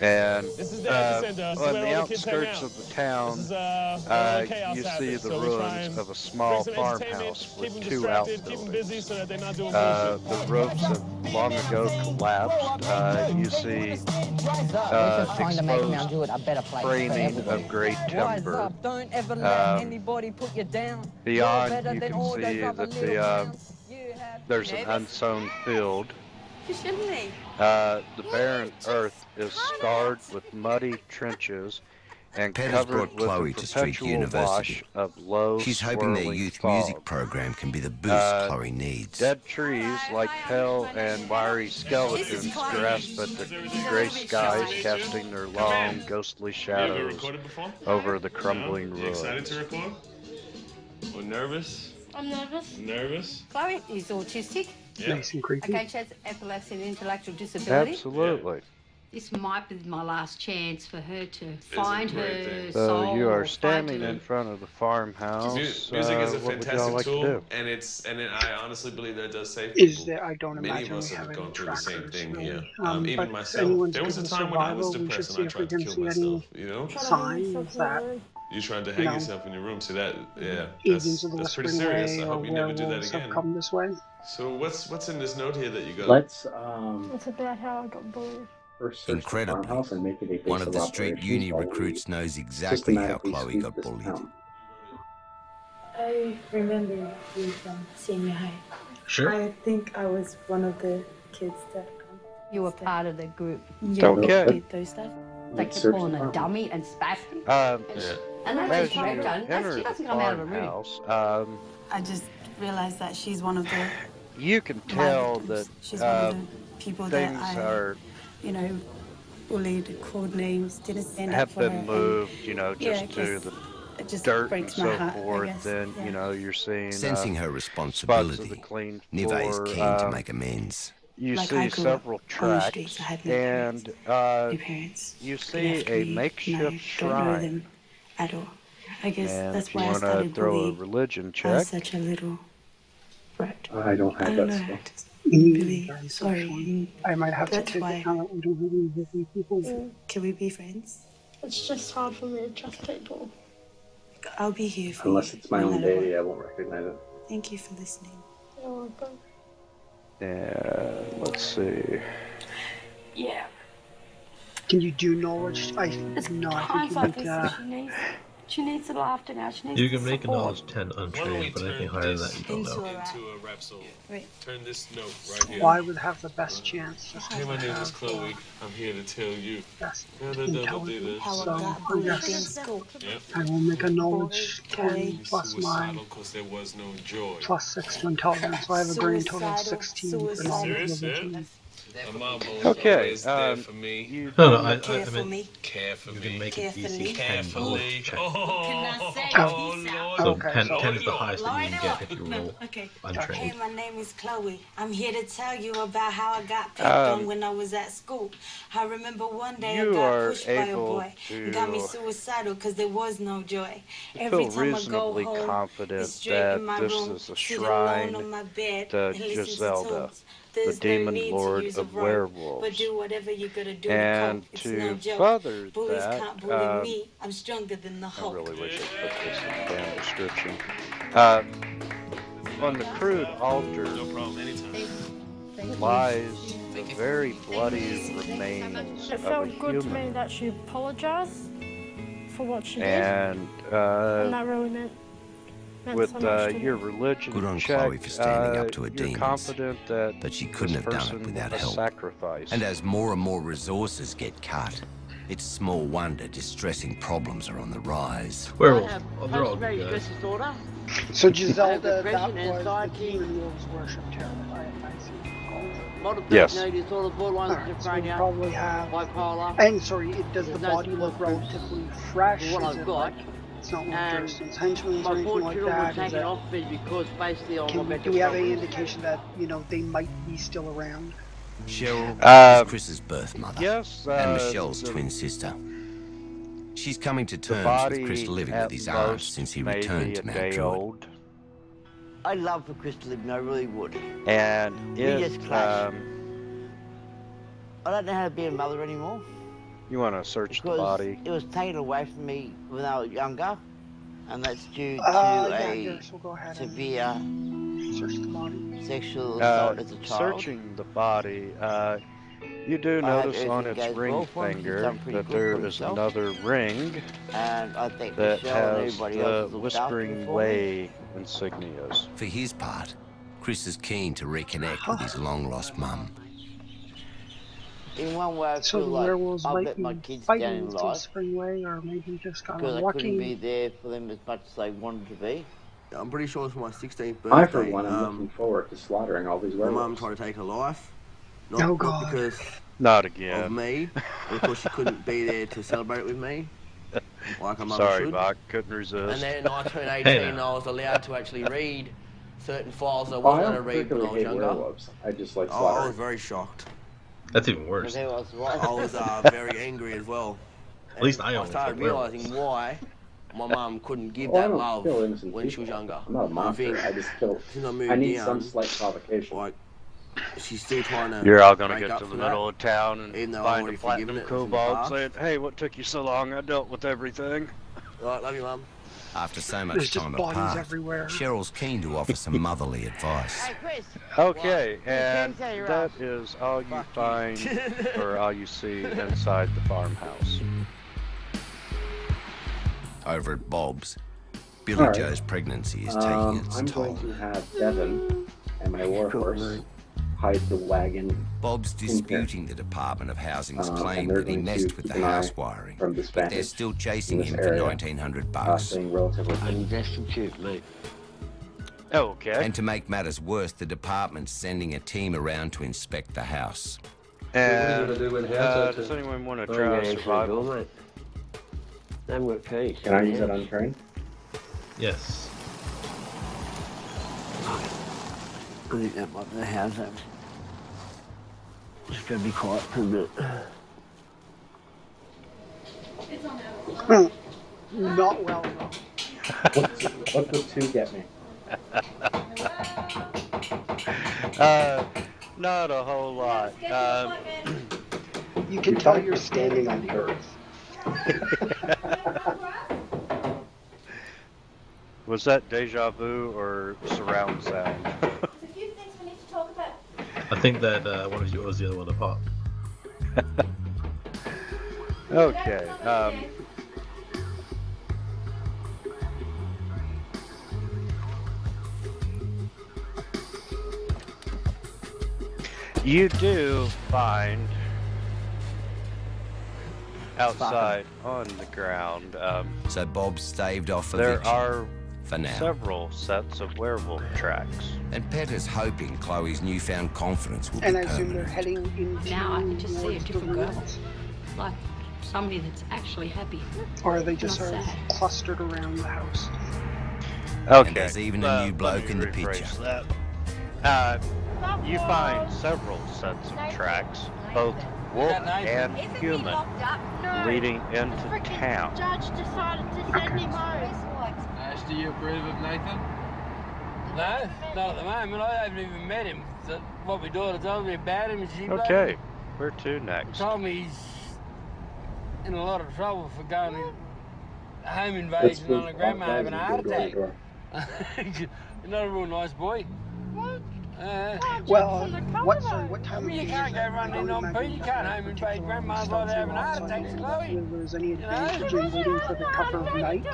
And this is the epicenter. This is on where the all the kids hang outskirts out. of the town, you see the ruins of a small farmhouse with 2 outbuildings. The roofs have long ago collapsed. You see exposed framing of grey timber. Don't ever let anybody put you down. Beyond, you can see that there's an unsown field. The barren earth is scarred with muddy trenches, and Pet has covered brought with Chloe a to Street perpetual University. wash of low, She's hoping their swirling youth fog. music program can be the boost Chloe needs. Dead trees like pale and wiry skeletons grasp at the gray skies, casting their long, ghostly shadows over the crumbling You excited ruins. to record? Or nervous? I'm nervous. Nervous? Chloe is autistic. Yeah. Nice and creepy. Okay, she has epilepsy and intellectual disability. Absolutely. This might be my last chance for her to find her So soul. you or are standing find her... in front of the farmhouse. Music is a what would y'all fantastic like tool, to do? and I honestly believe that does save Is people. there? I don't Many imagine of us we have have gone any through the same trackers, thing really. here. But Even if myself. anyone's There was a given time when I was survival, we should depressed see and I if we tried to can kill see myself. any You know? signs that You tried to you hang know, yourself in your room. So that, yeah, agents of the that's pretty Whispering serious. Way I or hope you never do that werewolves have again. come this way. So what's in this note here that you got? Let's It's about how I got bullied. first search the farmhouse and make it a base One of the Street operations Uni while we recruits knows exactly how systematically Chloe sweep got this bullied. town. I remember you from senior high. Sure. I think I was one of the kids that You were part of the group. yeah, Okay. did those stuff. They kept calling her dummy and spastic. And As that's you what I've done. enter She the doesn't come out of a room. farmhouse, I just realized that she's one of the you can tell that she's one of the people that things I, are you know, bullied, called names, didn't stand up have for her. been moved, you know, yeah, just I to guess the it just dirt and breaks my so heart, I forth. guess, Then yeah. you know you're seeing Sensing her spots of responsibility, the clean Nive is floor. keen to make amends. You Like, see I grew up several on the tracks, streets. I had no and parents. you Good see after a me, makeshift and I don't know shrine. them at all. I guess And that's if you why I want to started throw a bullying. religion I was check, such a little brat. I don't have I that don't know. skill. Really sorry. I might have to That's take why. account that we don't really live with people. Can we be friends? It's just hard for me to trust people. I'll be here for Unless you. it's my no own matter baby, I won't recognize it. what. Thank you for listening. You're welcome. and let's see. Yeah. Can you do knowledge? I It's no, I times think like you this need that she needs the laughter now. She needs You the can make a support. knowledge 10 untrained, but anything higher than that you don't Into know. a rap. Into a rap song. Right. Turn this note right here. Well, I would have the best chance. Just Hey, my name have is Chloe. I'm here to tell you. best Da-da-da-da-da. How I So, got I bullied in guess school. Yep. I will make a knowledge Boy, 10 plus my Suicidal because there was no joy. plus 6 to intelligence. So I have a grand total of Suicidal, 16 for suicidal. knowledge Serious, yeah? religion. My mom was Okay, always there for me. you No, no, I Care for meant me. Care for you me. can make it Carefully. DC 10 Carefully. knowledge check. Oh, Lord. So Okay, 10, so- 10 is the highest that you can get if you roll Okay. untrained. Hey, my name is Chloe. I'm here to tell you about how I got picked on when I was at school. I remember one day I you got are pushed by a able boy and got me to suicidal because there was no joy. feel Every time I go reasonably home, confident it's straight that in my this room, is a sit alone shrine on my bed to and listen Giselda, to tunes. the There's demon no need lord to use a of rope, werewolves. but do whatever you gotta do And to cope. It's no to joke. further Bullies that, can't bully me. I'm stronger than the I Hulk. really wish I put this in the damn description. On the crude altar No problem. Anytime. lies the very bloody remains It of a felt good to me human. that she apologised for what she did. And And that really meant with so much to your me. religion Good on check, Chloe for standing up to her you're demons. confident that But she couldn't this have done it person without was help. sacrificed. And as more and more resources get cut, it's small wonder distressing problems are on the rise. Werewolves, they're all good guys. disorder. So Giselda, that depression, was the anxiety. demon wolves worshipped her. I see. Modern Yes. personality disorder, borderline Alright, so we schizophrenia, probably have. bipolar. And sorry, does the There's no body look support groups. relatively fresh? What Is I've it got, like, it's not one of and Jurson's henchmen or my anything four like children were that? Is taken it, off me because basically I'm about do we have any indication that, you know, they might be still around? Cheryl is Chris's birth mother yes, and Michelle's the- twin sister. She's coming to The terms body with Chris living at with his aunt most since he may returned be to a Mount day Druitt. old, I'd love for Chris to live, and I really would. and We it, just clash. um, I don't know how to be a mother anymore you want to search the because body. it was taken away from me when I was younger, and that's due to Yeah, a yes, we'll go ahead severe and search the body. sexual assault as a child. Searching the body, you do I hope notice on everything its goes ring well for him, 'cause he's finger done pretty that good there for is himself. another ring And I think that Michelle and has everybody the else has looked after Whispering him for me. Way insignias. For his part, Chris is keen to reconnect with his long-lost mum. in one way, I So feel the like werewolves I've might let my be kids down fighting in with life Springway, or maybe just got because I unlucky. couldn't be there for them as much as they wanted to be. I'm pretty sure it's my 16th birthday. I, for one, am looking forward to slaughtering all these My werewolves. mum tried to take her life. Oh, Not God. because Not again. of me, but because she couldn't be there to celebrate it with me, like a mother Sorry, should. Mark, couldn't resist. And then I turned 18, I was allowed to actually read certain files I wasn't going to read when I was younger. Werewolves. I just like I slaughtering. was very shocked. That's even worse. I was very angry as well. At least I I only started like werewolves. realising why my mum couldn't give Well, I that don't love kill innocent when she was people. younger. I'm not a monster. I just kill. I need some slight provocation. Like, she's still trying to. You're all gonna make get up to the for middle that, of town and even though I've find a already forgiven platinum it from the kobold past. saying, "Hey, what took you so long? I dealt with everything." Right, love you, Mum. After so much There's just time bodies apart, everywhere. Cheryl's keen to offer some motherly advice. Hey, Chris. Okay, and tell you're that off. is all you find or all you see inside the farmhouse. Over at Bob's, Billy All right. Joe's pregnancy is taking its I'm toll. going to have Devin and my warhorse hide the wagon. Bob's disputing the Department of Housing's claim and they're that he going to messed with keep the an eye house wiring, from this but they're vantage still in chasing this him for area, $1,900. staying relatively. I'm destitute, mate. Okay. And to make matters worse, the department's sending a team around to inspect the house. And What are you gonna do when house does anyone want to I'm try going to survival? door, mate. I haven't got keys. Can I use that untrained? Yes. I think that might be the house. Just gotta be quiet for a bit. Not well, no. What does 2 get me? Not a whole lot. You can tell you're standing on the earth. Was that deja vu or surround sound? There's a few things we need to talk about. I think that one of you was the other one to pop. Okay. You do find outside on the ground. So Bob staved off There eviction are for now. several sets of werewolf tracks. And Petter's hoping Chloe's newfound confidence will And be I assume they're permanent. heading into Now I can just see a towards the different girl. ruins. Like somebody that's actually happy. Or are they just Not sort of sad. clustered around the house? Okay. And there's even a new bloke in the picture. That. You find several sets of tracks, both wolf and human, leading into town. Judge decided to send him home. Ash, do you approve of Nathan? No, not at the moment. I haven't even met him. So what my daughter told me about him, and she Okay, where to next? told me he's in a lot of trouble for going to home invasion on a grandma having a heart attack. He's not a real nice boy. Well, what time You can't go running on people. You can't home invade grandma's while they're having a heart attack, Chloe. Whether there's any advantage in waiting for the cover of night.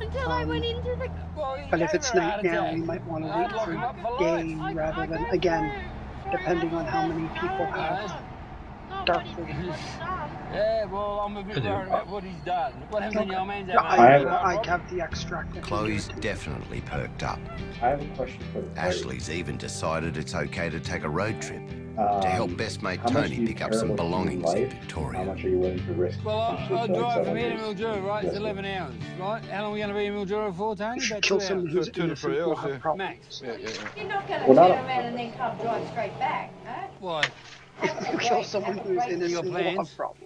Until I went into the... But if it's night now, we might want to wait for day rather than, again, depending on how many people have dark vision. Yeah, well, I'm a bit worried about what he's done. What happened to your man's I have the extract. Chloe's definitely perked up. I have a question for the party. Ashley's even decided it's okay to take a road trip to help best mate How much do Tony you pick up care some about belongings human in life? How Victoria. much are you willing to risk? Well, I drive from here to Yes. Mildura, right? It's 11 hours, right? How long are we going to be in Mildura for, Tony? About 2 Kill hours. someone who's 2 to 3 innocent will hours, have problems. max. You're not going to Well, turn not- around and then come drive straight back, huh? Why? You kill someone who's innocent will plans? have problems.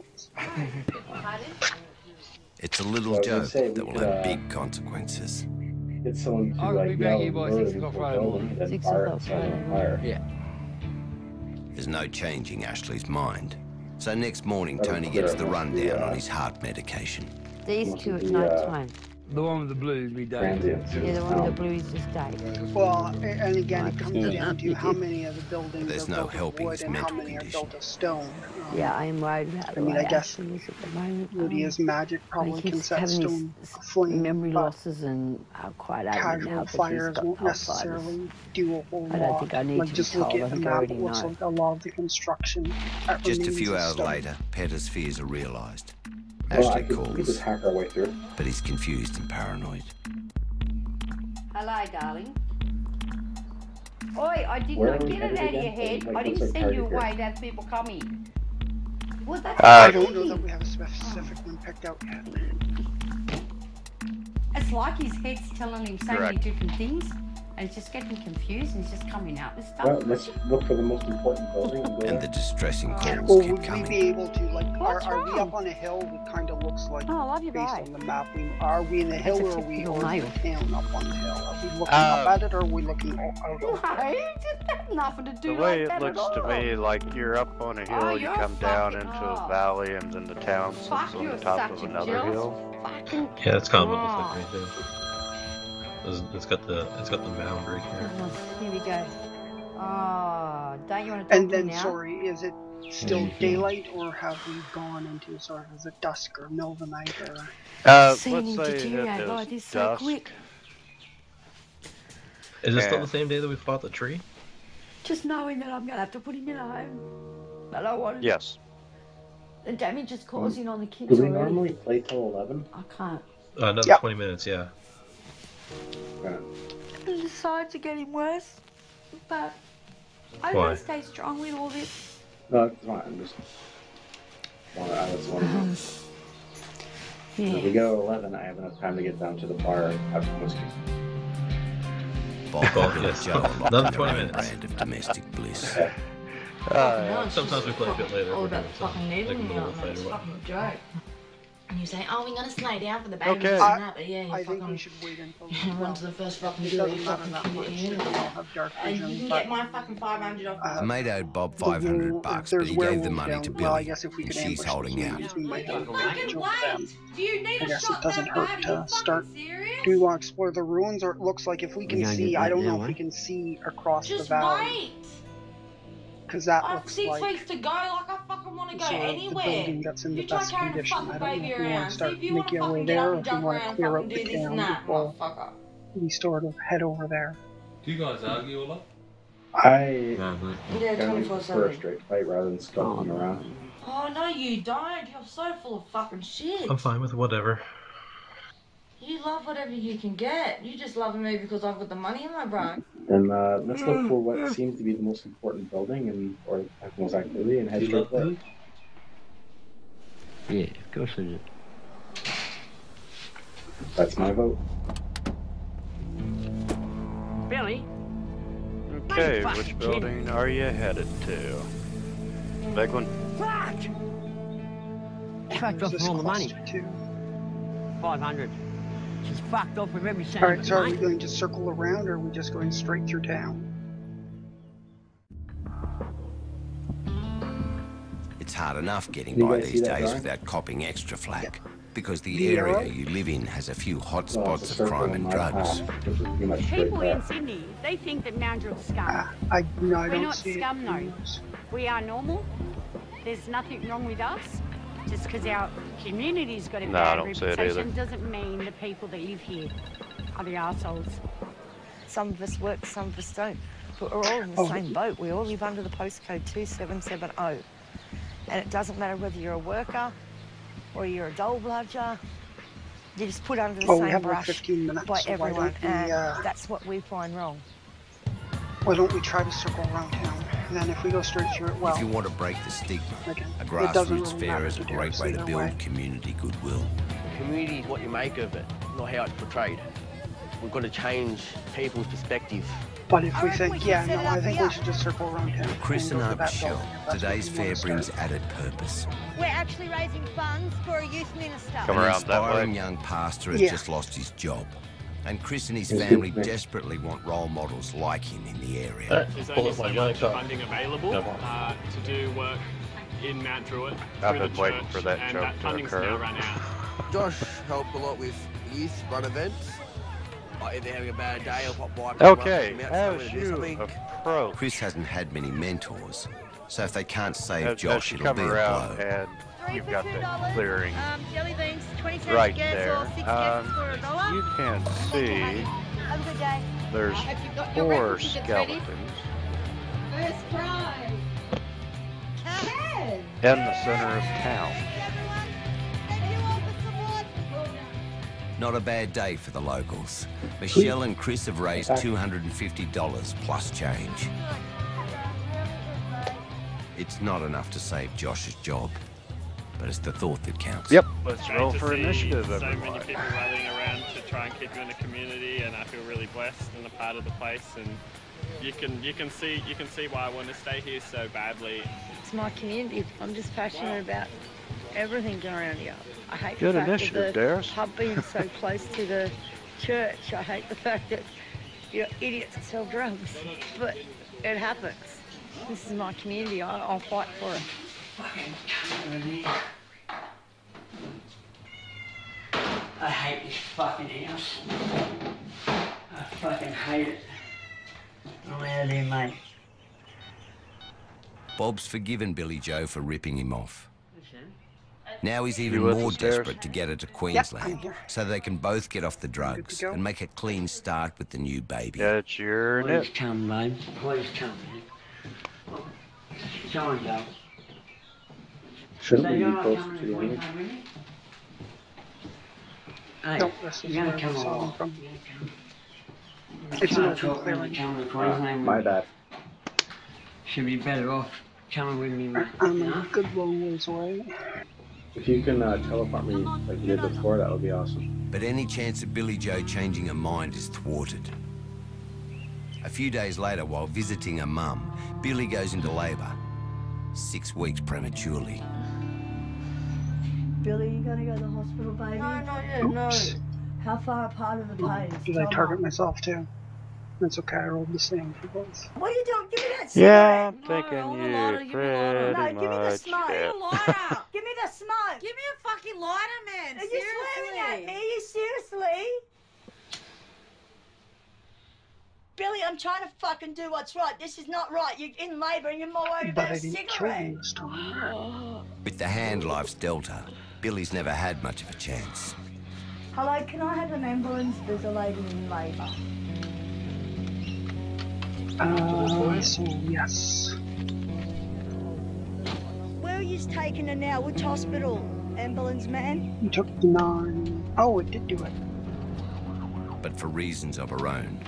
It's a little So I was joke gonna say, that we will could, have big consequences. Get someone to I'll be like back yell here by murder 6 o'clock into a Friday building, morning. then 6 fire o'clock it, set it on Friday. fire. Yeah. There's no changing Ashley's mind. So next morning, That'll Tony clear gets it the once rundown the, on his heart medication. These Once two at the, night time. The one with the blue, we don't. Yeah, the one with the blue is just day. Well, and again, it comes down to how many of the buildings There's are no built of helping wood his and how mental many are condition. built of stone. Yeah, I am worried about the I mean, way I guess Ashley is at the moment. Lydia's magic probably he can keeps set having stone these aflame, memory but losses and quite adamant now casual that he's fires got won't Alzheimer's. necessarily do a whole lot. I don't think I need like to just be look told. at I the think I map, already it looks know. like a lot of the construction at Just a remains few of hours stone. later, Petter's fears are realised. Well, Ashley we could just calls, hack our way through. but he's confused and paranoid. Hello, darling. Oi, I did Where not are we get it headed out of your again? head. Like, I what's didn't our send you target away here? to have people coming. Well, that's I don't know that we have a specific one picked out yet. It's like his head's telling him so many Correct. different things, and it's just getting confused, and he's just coming out with stuff. Well, let's look for the most important building. And the distressing calls Well, keep would we coming. be able to, like, are we up on a hill? It kind of looks like, based on the map, are we in the hill or are we in the town up on the hill? Are we looking up at it or are we looking out over No, it just had nothing to do The way like it that looks at to all. me, like you're up on a hill, Oh, you you're come down fucking- into oh. a valley, and then the town sits Fuck, on you're the top of such a another jealous hill. fucking Yeah, that's kind of what cock. it's like right there. It's got the mound right here. Here we go. Oh, don't you want to talk And to me then, now? sorry, is it still daylight or have we gone into sort of, is it dusk or middle of the night or? Let's Seeing him say deteriorate it like is this so dusk. quick. Is it still Yeah. the same day that we fought the tree? Just knowing that I'm going to have to put him in a home. But I want Yes. the damage it's causing on the kids Do we already. normally play till 11? I can't. Another 20 minutes, yeah. The sides are getting worse. But I Why? want to stay strong with all this. No, it's fine. I'm just. I was wondering. If we go to 11, I have enough time to get down to the bar and have some whiskey. Bob and yes. Joe locked Another in 20 their own minutes. brand of domestic bliss. Sometimes we play a bit later. All but that it's, fucking like needling middle on of the it, fight it's or what. fucking a joke. And you say, oh, we're gonna slow down for the baby Okay. and that, but yeah, you I think fucking we should wait until run to the first fucking it do it, doesn't you matter fucking that can much. get We in. all have dark And vision, you can but get my fucking 500 off. I made owed Bob the $500, wall- but there's he gave the werewolves money down. to Well, I Billy, guess if we and could she's ambush holding the out. humans, we might have advantage over them. Do you need I a guess it shot doesn't that hurt bad? Are to you fucking start. serious? Do we want to explore the ruins, or it looks like if we can gonna see, get I that don't know now, if we eh? can see across the Just valley, wait. because that I have looks 6 like weeks to go, like I fucking want to go sort of the anywhere. building that's in the You try best carrying a condition. fucking I don't know baby if we want around. to See start if you want to making our way fucking get there, up or and if we jump want around to and clear fucking out do the this and town that, before motherfucker. we sort of head over there. Do you guys argue a lot? I Yeah, generally 24/7. prefer a straight fight rather than skulking around. Oh, no, you don't. You're so full of fucking shit. I'm fine with whatever. You love whatever you can get. You just love me because I've got the money in my bag. Then let's look for what seems to be the most important building and or most activity and head straight there. Yeah, of course I do. That's my vote. Billy? Okay, Fuck, which kid. building are you headed to? Big one? Fuck! Fucked off with all the money. 500. She's fucked off with every cent All of right, it, so are we mate. going to circle around, or are we just going straight through town? It's hard enough getting You by guys see these that days drawing? without copping extra flack, because the The area arrow? you live in has a few hot Well, it's a spots of circle crime in and my drugs. path, which is pretty much straight People there. in Sydney, they think that Moundrill's scum. I We're don't not see it. scum, no. We are normal. There's nothing wrong with us. Just because our community's got a No, I bad don't see it reputation either. doesn't mean the people that live here are the arseholes. Some of us work, some of us don't. But we're all in the same boat. We all live under the postcode 2770. And it doesn't matter whether you're a worker or you're a dole bludger. You're just put under the Oh, we same have like brush 15 minutes, by so why everyone. don't we, And that's what we find wrong. Why don't we try to circle around town? And then if we go straight through it, well, If you want to break the stigma, again, a it doesn't grassroots really fair matter is to a do great us way to either build way. community goodwill. Community is what you make of it, not how it's portrayed. We've got to change people's perspective. But if we think, yeah, no, I think we should just circle around town. Chris and and go for Oak's that show. building, if that's Today's what we fair wanna start. brings added purpose. We're actually raising funds for a youth minister. Come An around that way. inspiring young pastor has Yeah. just lost his job, and Chris and his It's family good. desperately want role models like him in the area. Alright, pull up my giant car. funding available No problem. to do work in Mount Druitt I've through been the waiting church, for that and joke that to funding's occur. now run out. Josh helped a lot with years run events. Like if they're having a bad day, I'll pop by. Okay, as you approach, Chris hasn't had many mentors, so if they can't save Josh, you it'll come be a around blow. and you've got the clearing Jelly beans, 20 cents right gas there. or 6 guesses for $1. You can see Have a good day. there's Have you got your 4 references ready? skeletons First prize. in the center of town. Not a bad day for the locals. Michelle and Chris have raised $250 plus change. It's not enough to save Josh's job, but it's the thought that counts. Yep. It's Let's roll for initiative, so everyone. many people rallying around to try and keep you in the community, and I feel really blessed and a part of the place. And you can see why I want to stay here so badly. It's my community. I'm just passionate about everything around here. I hate Good the fact initiative, of the Darius. pub being so close to the church. I hate the fact that you're idiots that sell drugs, but it happens. This is my community. I'll fight for it. I hate this fucking house. I fucking hate it. I'm out of here, mate. Bob's forgiven Billy Joe for ripping him off. Now he's even with more us, Darius? desperate to get her to Queensland, so they can both get off the drugs and make a clean start with the new baby. That's your Please come, babe. Please come. Come on, Joe. Shouldn't we you're be not closer coming to the to image? Queensland with me? Hey, Nope, this is you're where gonna come I saw along. them from. It's It's an not open talking clearing. to coming to Queensland with My me. bad. Should be better off coming with me, mate. I'm you a know? good long ways away. If you can teleport me like you did before, that would be awesome. But any chance of Billy Joe changing her mind is thwarted. A few days later, while visiting her mum, Billy goes into labour, 6 weeks prematurely. Billy, you gonna go to the hospital, baby? No, not yet, no. How far apart are the pays? Did I target myself too? That's okay, I rolled the same for both. What are you doing? Give me that Yeah, cigarette. I'm thinking No, you pretty No, give me the much smoke. did. Give me the smoke. Give me a fucking lighter, man. Are you swearing at me? Are you seriously? Billy, I'm trying to fucking do what's right. This is not right. You're in labour and you're more worried But about I a didn't kill cigarette. him this time. With the hand life's dealt her, Billy's never had much of a chance. Hello, can I have an ambulance? There's a lady in labour. So yes. Where are you taking her now? Which hospital? Ambulance man? You took the 9. Oh, it did do it. But for reasons of her own,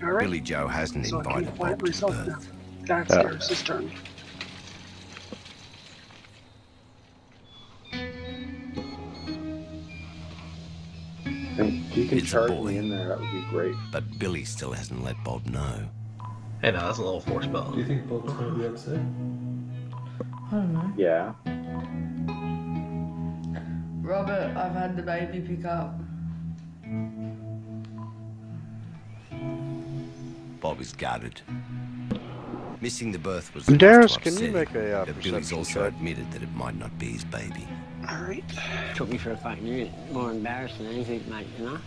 All right. Billy Joe hasn't So I can invited quiet Bob to myself now. birth. That's Darius' turn. If you can It's a charge boy. me in there, that would be great. But Billy still hasn't let Bob know. Hey, no, that's a level 4 spell. Do you think Bob's going to be upset? I don't know. Yeah. Robert, I've had the baby pick up. Bob is gutted. Missing the birth was Darius, enough to can you upset make a him, but Billy's perception also check? admitted that it might not be his baby. Alright. Took me for a fucking idiot. More embarrassed than anything, mate, you know?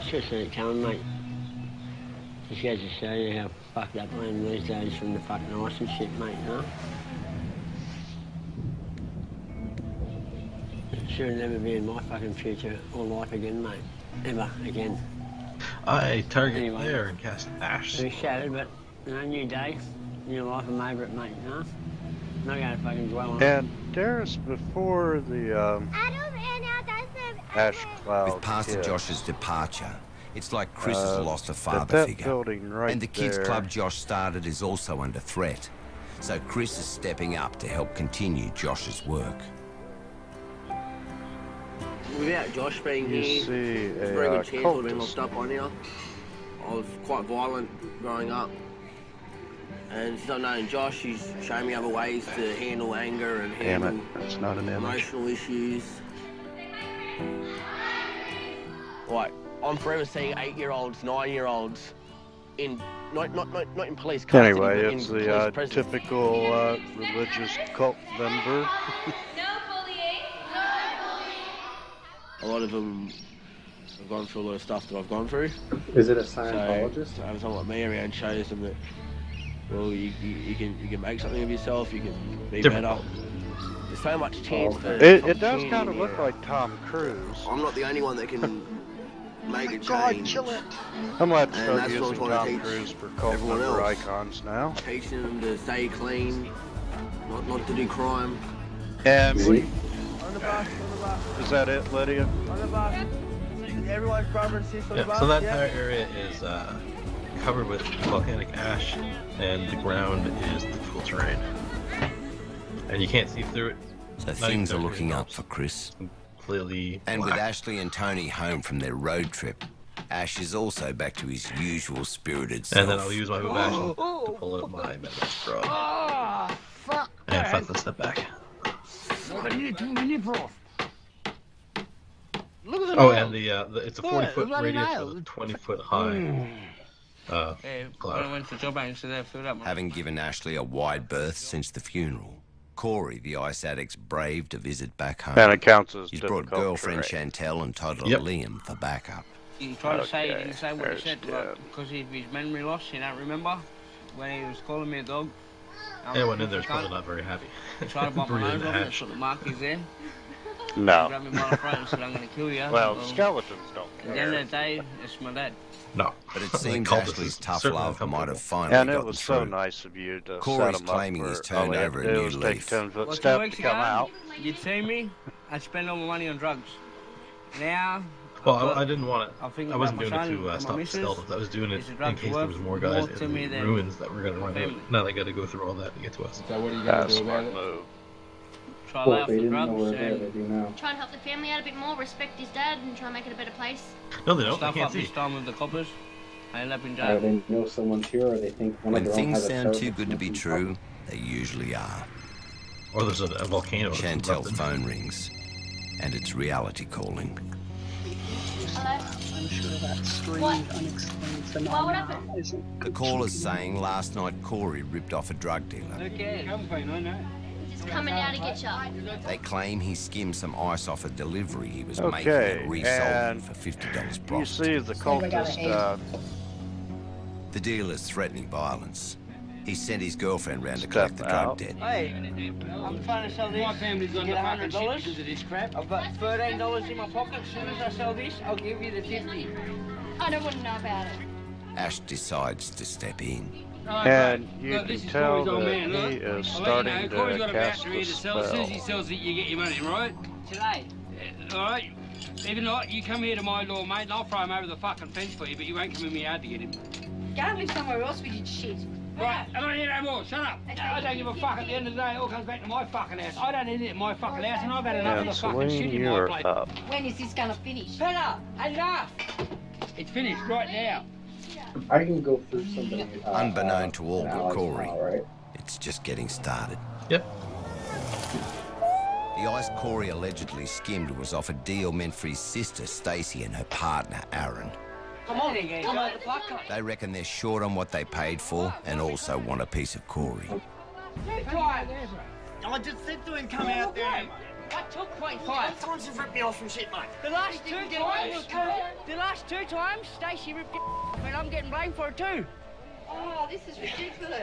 Should have seen it coming, mate. Just goes to show you how fucked up I am these days from the fucking ice and shit, mate, you know? Should never be in my fucking future or life again, mate. Ever again. I target Anyway. there and cast Ash. Be shattered, but, you know, new day, new life, I'm over it, mate, you know? I'm not gonna fucking dwell on it. And Darius, before the ash cloud With Pastor hit, Josh's departure, it's like Chris has lost a that father figure. building right And the kids there, club Josh started is also under threat. So Chris is stepping up to help continue Josh's work. Without Josh being You here, see there's a a very good chance I would have been cultist. locked up by now. I was quite violent growing up. And since I've known Josh, he's shown me other ways to handle anger and Damn it, handle that's not an image. emotional issues. Like, I'm forever seeing 8-year-olds, 9-year-olds in not in police custody, Anyway, but in it's police the presence. typical religious cult member. a lot of them have gone through a lot of stuff that I've gone through. Is it a Scientologist? So having someone like me around shows them that, well, you can make something of yourself, you can be better. There's so much chance for it does kind of look like Tom Cruise. I'm not the only one that can make a God, change. kill it. I'm going to And start that's what using I'm trying to Tom teach Cruise for cult everyone member else. icons now. Teaching them to stay clean, not to do crime. And On the bus, is that it, Lydia? On the bus. Everyone's brother and sister on the bus. So that entire area is covered with volcanic ash, and the ground is difficult terrain. And you can't see through it. So things are looking up for Chris. Completely And with black. Ashley and Tony home from their road trip, Ash is also back to his usual spirited self. And then I'll use my move action to pull out my metal rod. Fuck. And fuck, let's step back. What are you doing for? Look at the Oh, nail. and the it's a Look, 40-foot bloody radius nail. with a 20-foot high cloud. I went to the job bank, so they filled up. Having given Ashley a wide berth since the funeral, Corey, the ice addict's brave to visit back home. And it counts as He's brought difficult girlfriend terrain. Chantel and toddler Yep. Liam for backup. He tried to say, he Okay, didn't say what he there's said, Dad. because of his memory loss, he don't remember when he was calling me a dog. Anyone in there is probably not very happy. He tried to bump my Breathing nose off and ash. put the markings in. No. He grabbed me by the throat and said, I'm going to kill you. Well, skeletons don't At the end of the day, it's my dad. No. But it Like seems cultists Ashley's is tough certainly love uncomfortable. might have finally And it gotten was so through. nice of you to Corey's set him up claiming for he's all turned we had over to a do new was take leaf. 10-foot Well, 2 step weeks to come ago, out. you'd see me, I'd spend all my money on drugs. Now, Well, I didn't want I'm it. thinking I wasn't about doing my it son to and my stop the missus. skeletons. I was doing it Is the in drugs case there was worth more guys more to in me the than ruins that were going to run out. family? Now they got to go through all that to get to us. So what are you going to do Smart about it? move. try Well, lay if off they the didn't know drugs where they're there, they and do now. Try and help the family out a bit more, respect his dad, and try and make it a better place. No, they don't. They stuff can't up see. this time with the coppers. I end up in Either jail. they know someone's here, or they think one When of their own things has a sound too terrible good to be smoking true, they usually are. Or there's a volcano. that's Chantel's erupted. phone rings, and it's reality calling. I'm sure that strange, unexplained phenomenon isn't. The caller's saying last night Corey ripped off a drug dealer. Okay, I'm fine, I know. Just coming out to get you. They claim he skimmed some ice off a delivery he was making Okay, and resold them and for $50 you profit. see the cultist The dealer's threatening violence. He sent his girlfriend round to collect the Step drug out. debt. Hey, I'm trying to sell this. My family's on the fucking shit because of this crap. I've got $13 in my pocket. As soon as I sell this, I'll give you the 50. I don't want to know about it. Ash decides to step in. and you Look, can this is tell Corey's old that man, he look. is I'll let you starting know, Corey's to got a cast voucher the here to sell. As soon as he spell. sells it, you get your money, right? Today. All right. Even not, you come here to my law, mate, and I'll throw him over the fucking fence for you, but you won't come in my yard to get him. Go and live somewhere else with your shit. Right, I don't hear no more. Shut up. I don't give a fuck. At the end of the day, it all comes back to my fucking house. I don't need it in my fucking house, and I've had enough of And the fucking Celine, shit in my you're place. up. When is this gonna finish? Peter, enough. It's finished right now. I can go through somebody. Unbeknown to all an but Alex Corey, file, right? it's just getting started. Yep. The ice Corey allegedly skimmed was off a deal meant for his sister Stacy and her partner Aaron. Come on, come on, the fuck. They reckon they're short on what they paid for and also want a piece of Corey. I just said to him, come out there. I took 0.5. How many times you've ripped me off from shit, mate? The last two times, Stacey ripped it, and I'm getting blamed for it too. Oh, this is ridiculous.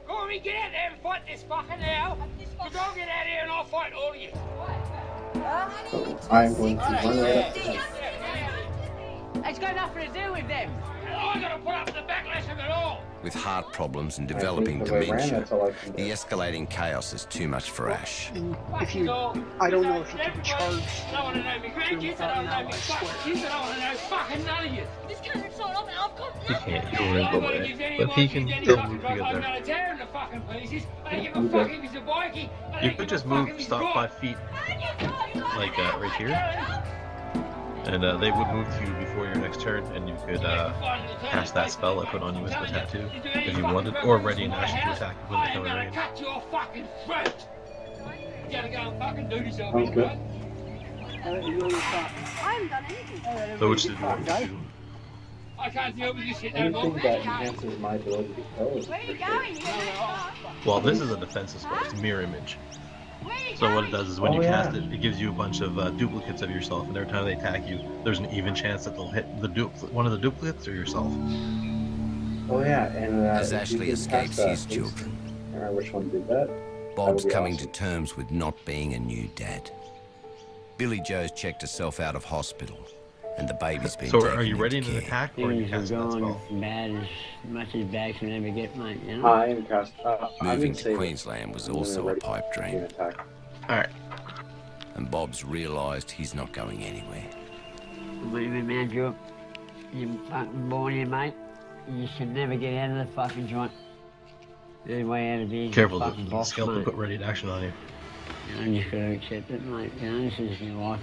Corey, get out there and fight this fucker now. Because I'll get out here and I'll fight all of you. I'm going to run right up to him. It's got nothing to do with them. I'm going to put up the backlash of it all. With heart problems and developing the way I ran, dementia, that's all I can do. the escalating chaos is too much for Ash. If you, I don't know if you can charge. I want to know me grandkids, I don't know me fucking kids, I don't want to know fucking none of you. This can't sort off, and I've got He can't. He will go away. But he can still move to I'm get going there. to tear him to fucking pieces. I don't give a fuck if he's a bikey. You could just move, stop 5 feet, like right here. And they would move to you before your next turn, and you could cast that spell I put on you with the tattoo, if you wanted, or ready and action to attack when they come in range. Cut your fucking throat. You gotta go and fucking do yourself Sounds in, good. right? I haven't done anything. So which did you want to do? I can't deal with this shit no more. Anything that enhances my ability to kill is Where are you going? You're next. Well, this is a defensive spell. It's mirror image. So what it does is when you cast it, it gives you a bunch of duplicates of yourself, and every time they attack you, there's an even chance that they'll hit the one of the duplicates or yourself. Oh yeah, and as Ashley escapes his children, I don't know which one did that. Bob's coming to terms with not being a new dad. Billy Joe's checked herself out of hospital, and the baby's been taken are you ready into to care. attack, or are you casting that spell? Bad as much as bad can ever get, mate, you know? I am cast. Moving to Queensland was also a pipe dream. Alright. And Bob's realised he's not going anywhere. Believe me, man, you're fucking born here, mate. You should never get out of the fucking joint. The only way out of here is Careful, the fucking the box, scalpel mate. put ready to action on you. You just gotta accept it, mate. You know, this is your life.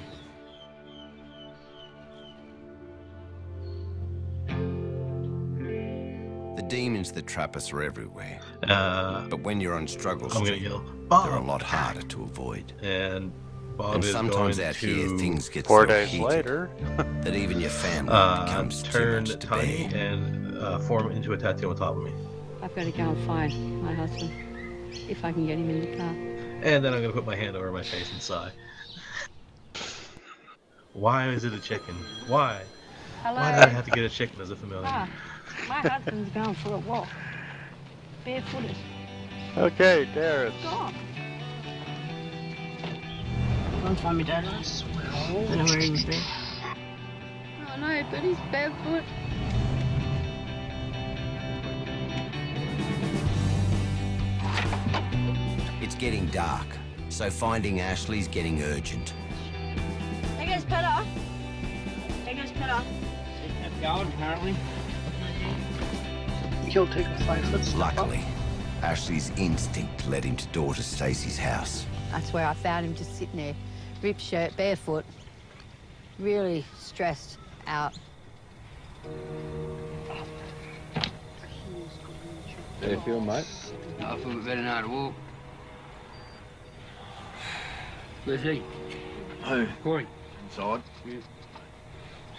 The demons that trap us are everywhere. But when you're on struggle I'm street, gonna yell, Bob! they're a lot harder to avoid. And Bob and is sometimes going out to here things get 4 so days heated later that even your family becomes turn too much to tiny bear. and form into a tattoo on top of me. I've got to go and find my husband, if I can get him in the car. And then I'm gonna put my hand over my face and sigh. Why is it a chicken? Why? Hello? Why did I have to get a chicken as a familiar? Ah, my husband's going for a walk. Barefooted. Okay, Darren. Gone. Don't find me, Dad. I don't know where he was been. Oh no, but he's barefoot. It's getting dark, so finding Ashley's getting urgent. There goes Peter. There goes Peter. Kept going, apparently. He'll take a 5-foot step up. Luckily, Ashley's instinct led him to daughter Stacey's house. That's where I found him just sitting there, ripped shirt, barefoot, really stressed out. How you feel, mate? I feel better now to walk. Where's he? Who? Corey. Inside. Yeah.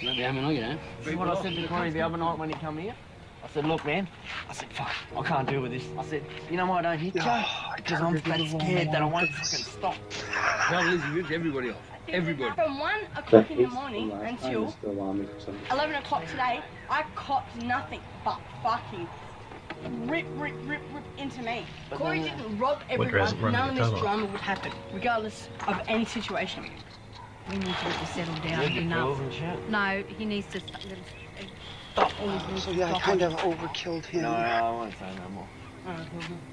Not the other night, you know. This is what I said to Corey the other night when he come here. I said, look, man, I said, fuck, I can't deal with this. I said, you know why I don't hit you? Because I'm that scared that I won't fucking stop. Well, Lizzie, ripped everybody off. Everybody. From 1 o'clock in the morning until 11 o'clock today, I copped nothing but fucking rip into me. Corey didn't rob everyone, none of this drama would happen, regardless of any situation. We need to get this settled down enough. No, he needs to stop all this. So yeah, I kind of overkilled him. No, I won't say no more.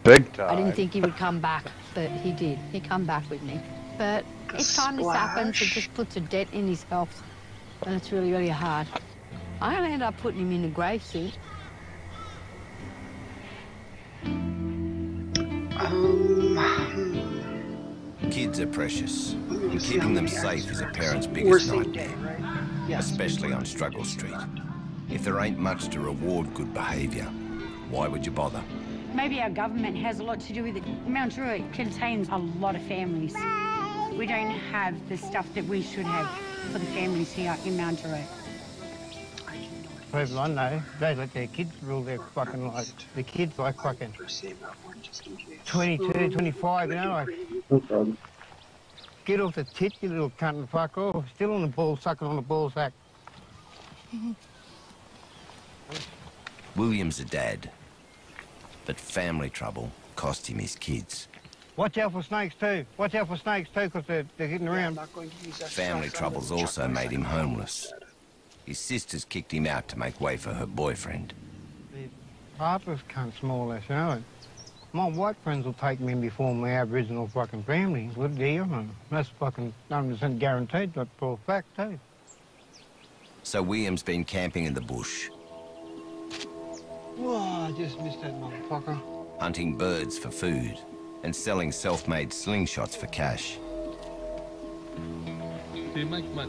Big time. I didn't think he would come back, but he did. He come back with me. But each time this happens, it just puts a dent in his health, and it's really, really hard. I'm gonna end up putting him in a grave suit. Kids are precious, and keeping them safe is a parent's biggest nightmare, especially on Struggle Street. If there ain't much to reward good behaviour, why would you bother? Maybe our government has a lot to do with it. Mount Druitt contains a lot of families. We don't have the stuff that we should have for the families here in Mount Druitt. People I know, they let their kids rule their fucking lives. The kids like fucking 22, 25, you know, like... No problem. Get off the tit, you little cunt, and fuck off. Still on the ball, sucking on the ball sack. William's a dad, but family trouble cost him his kids. Watch out for snakes too. Watch out for snakes too, because they're getting around. Family troubles also made him homeless. His sisters kicked him out to make way for her boyfriend. Papa's cunts, more or less, you know. My white friends will take me before my Aboriginal fucking family. Good deal, man. That's fucking 100% guaranteed, but for a fact, too. So William's been camping in the bush. Oh, I just missed that motherfucker. Hunting birds for food and selling self-made slingshots for cash. Do you make much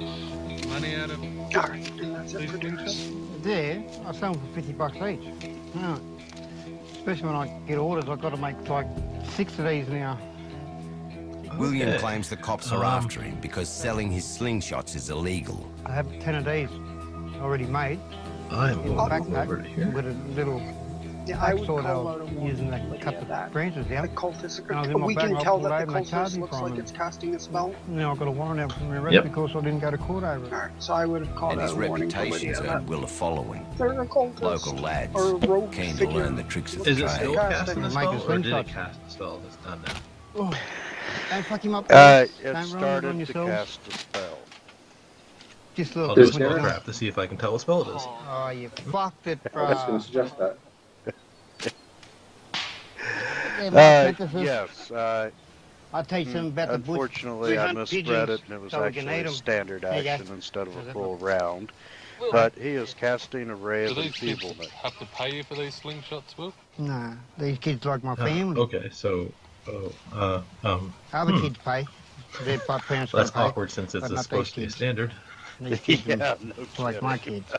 money out of these slingshots? There, I sell them for $50 each. No. Especially when I get orders, I've got to make like 6 of these now. William claims the cops are after him because selling his slingshots is illegal. I have 10 of these already made. I'm in a over backpack here. with a little Yeah, I would sort call of out a warning using to the that. branches out. The cultist, And I was in my we bag can and I tell pulled that over the and they cultist charged me looks from like it. it's casting a spell. Now I got a warrant out for my arrest because I didn't go to court over it. Alright, so I would have called And out his a warning to reputation's Lydia. earned Will a following. They're a cultist. Local lads, Or a rogue keen to figure. learn the tricks of Is the it still trade. casting a Make spell, a or did slingshot. it cast a spell that's done now? Oh, don't fuck him up. It Don't run started on to yourselves. cast a spell. Just I'll look. do a Is spell there- crap to see if I can tell what spell it is. Oh, you fucked it, I was going bro. to suggest that. Yes. I'll tell you something about the bush. Unfortunately, We I hunt misread pigeons it, and it was so we can actually eat a 'em. standard There you go. action instead of a full round. But he is casting a ray Do of these kids enfeeblement. have to pay you for these slingshots, Will? Nah, these kids like my family. Okay, so, Other kids pay. Their parents that's don't pay, awkward since it's but not supposed these to be a kids. standard. These kids Yeah, are no like my kidding. kids.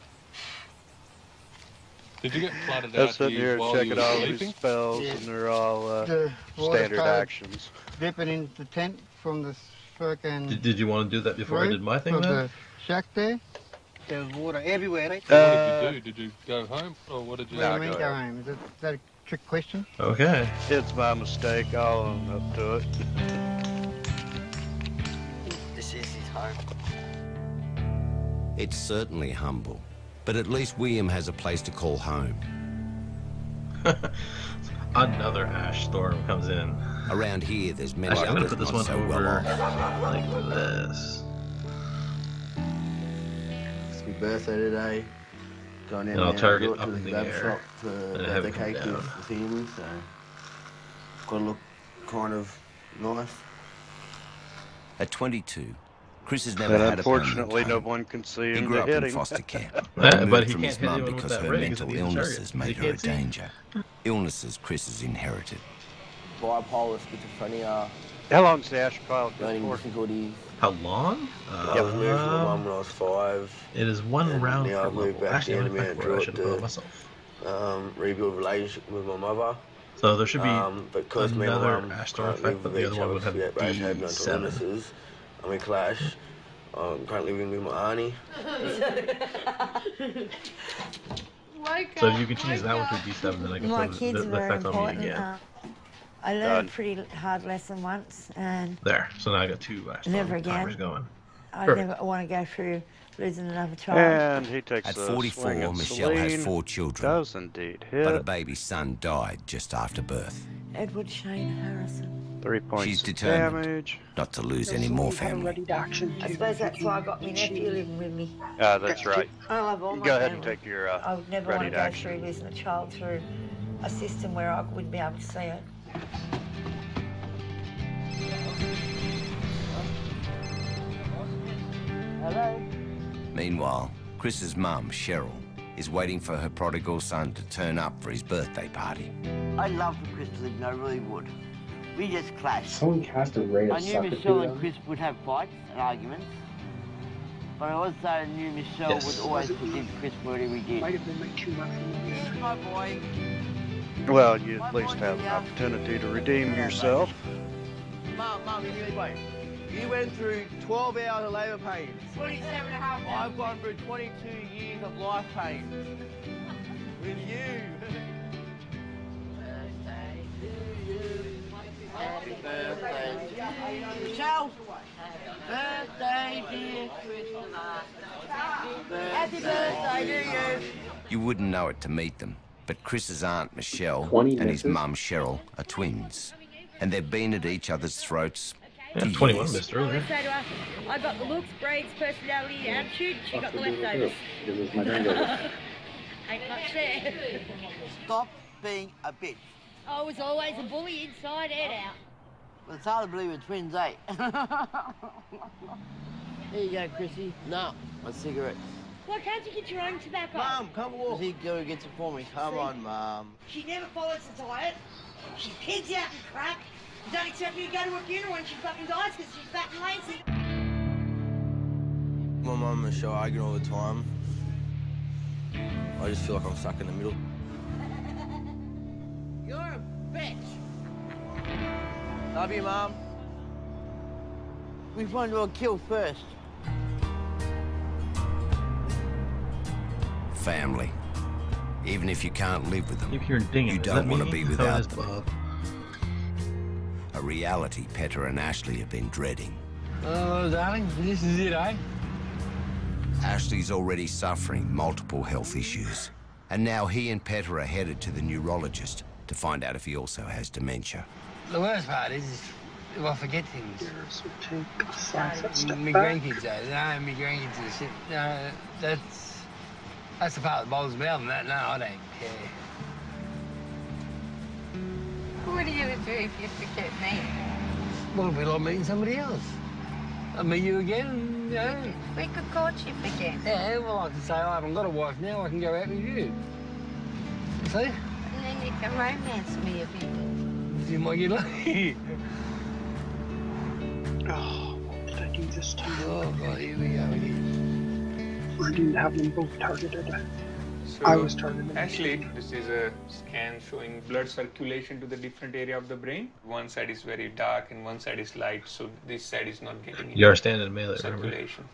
Did you get flooded I'm out sitting here while you checking were all sleeping? these spells, and they're all The water standard started actions. dripping into the tent from the fucking Did you want to do that before I roof did my thing of then? the shack there. There was water everywhere, right? What did you do? Did you go home, or what did you What do do? you mean go home? Is that a trick question? Okay. It's my mistake. I'll own up to it. This is his home. It's certainly humble, but at least William has a place to call home. Another ash storm comes in. Around here, there's many Actually, I'm gonna others put this not one so over well off. like this. It's my birthday today. Going in And I'll there target do it up to in the the kebab air, shop for and have birthday it come cake down. with the thing, so gotta look kind of nice. At 22, Chris has never And had a permanent unfortunately, no home. one can see He him grew to up hit in him. foster care, But removed he from his can't hit mum anyone with because that her ring, mental so he's a illnesses target. made He her a can't see. danger. Illnesses Chris has inherited. Bipolar, schizophrenia, How long's the ash pile good learning for? difficulties. How long? I was moved from my mum when I was 5. It is one and round now per I've moved level. back Actually, down I'm to back Mount where I Druitt should have put it to myself. rebuild a relationship with my mother. So there should be but because me and my another mum ash storm can't effect, live but with the each other one other would have because we both have mental D7. illnesses, and we clash. I'm currently living with my auntie. So if you can change that one to D7, then I can My put kids the are very effect on me important. again. I learned Done. a pretty hard lesson once, and There. So now I got two ash storm never again. timers going. I Perfect. never want to go through losing another child. And he takes At a 44, swing at Michelle has Celine. 4 children. Does indeed But a hit. baby son died just after birth. Edward Shane Harrison. 3 points She's of determined damage. not to lose any more family. Ready to action. I suppose that's why I got my nephew living with me. That's right. I love all my Go ahead and family. take your I would never ready want to to go action. through losing a child through a system where I wouldn't be able to see it. Hello? Meanwhile, Chris's mum, Cheryl, is waiting for her prodigal son to turn up for his birthday party. I'd love for Chris to live, and I really would. We just clashed. Someone cast a ray of I knew sucker Michelle to and Chris would have fights and arguments. But I also knew Michelle would always forgive Chris for whatever he did. Might have been like too much. My boy. Well, you at least have an opportunity to redeem yourself. Mum, you really wait. You went through 12 hours of labour pain. 27 and a half. I've gone through 22 years of life pain. With you. Happy birthday to you. Michelle. Birthday, dear Christmas. Happy birthday to you. You wouldn't know it to meet them, but Chris's aunt, Michelle, 20 and his misses. mum, Cheryl, are twins. And they've been at each other's throats for 21 years. missed earlier. Say to her, I got the looks, grades, personality, attitude. She got the leftovers. Because it's my granddaughter. Ain't much there. Stop being a bitch. I was always a bully inside and out. Well, it's hard to believe we're twins, eh? Here you go, Chrissy. No, my cigarettes. Why can't you get your own tobacco? Mum, come walk. He go get some for me. Come on, Mum. She never follows the diet. She pigs out and crack. Don't expect me to go to a funeral when she fucking dies because she's fat and lazy. My mum and Michelle argue all the time. I just feel like I'm stuck in the middle. You're a bitch. Love you, Mum. Which one do I kill first? Family. Even if you can't live with them, Keep hearing dinging. you Is don't that want to me? be Oh, it is without them. Bob. A reality Petra and Ashley have been dreading. Oh, darling, this is it, eh? Ashley's already suffering multiple health issues. And now he and Petra are headed to the neurologist to find out if he also has dementia. The worst part is if I forget things. My grandkids, my grandkids are shit. No, that's the part that bothers me. Other than that, no, I don't care. What are you going to do if you forget me? Well, it'll be like meeting somebody else. I'll meet you again, you know. We could court you again. Yeah, well, I can say I haven't got a wife now, I can go out with you. You see? And then you can romance me a bit. You might get lucky. Oh, what did I do this time? Oh, God, here we go again. I didn't have them both targeted. So, I was targeted. Actually, this is a scan showing blood circulation to the different area of the brain. One side is very dark and one side is light, so this side is not getting You understand it, melee, circulation.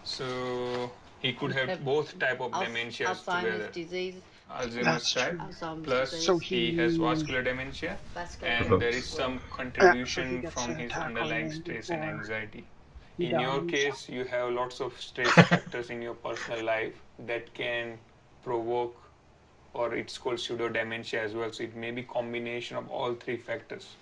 So he could have both type of dementias together. Disease. Alzheimer's type, plus So he has vascular dementia, and there is some contribution from his underlying stress and anxiety. In your case, you have lots of stress factors in your personal life that can provoke, or it's called pseudo dementia as well. So it may be combination of all three factors.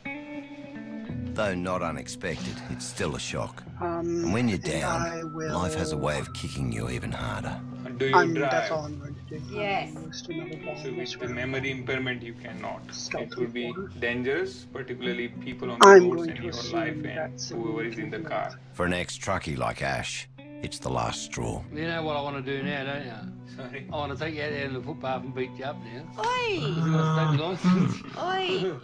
Though not unexpected, it's still a shock. And when you're down, life has a way of kicking you even harder. Do you drive? That's all I'm going to do. Yes. So with the memory impairment, you cannot. It will be dangerous, particularly people on the roads and your life and whoever is in the car. For an ex-truckie like Ash, it's the last straw. You know what I want to do now, don't you? Sorry? I want to take you out there in the footpath and beat you up now. Oi! Oi!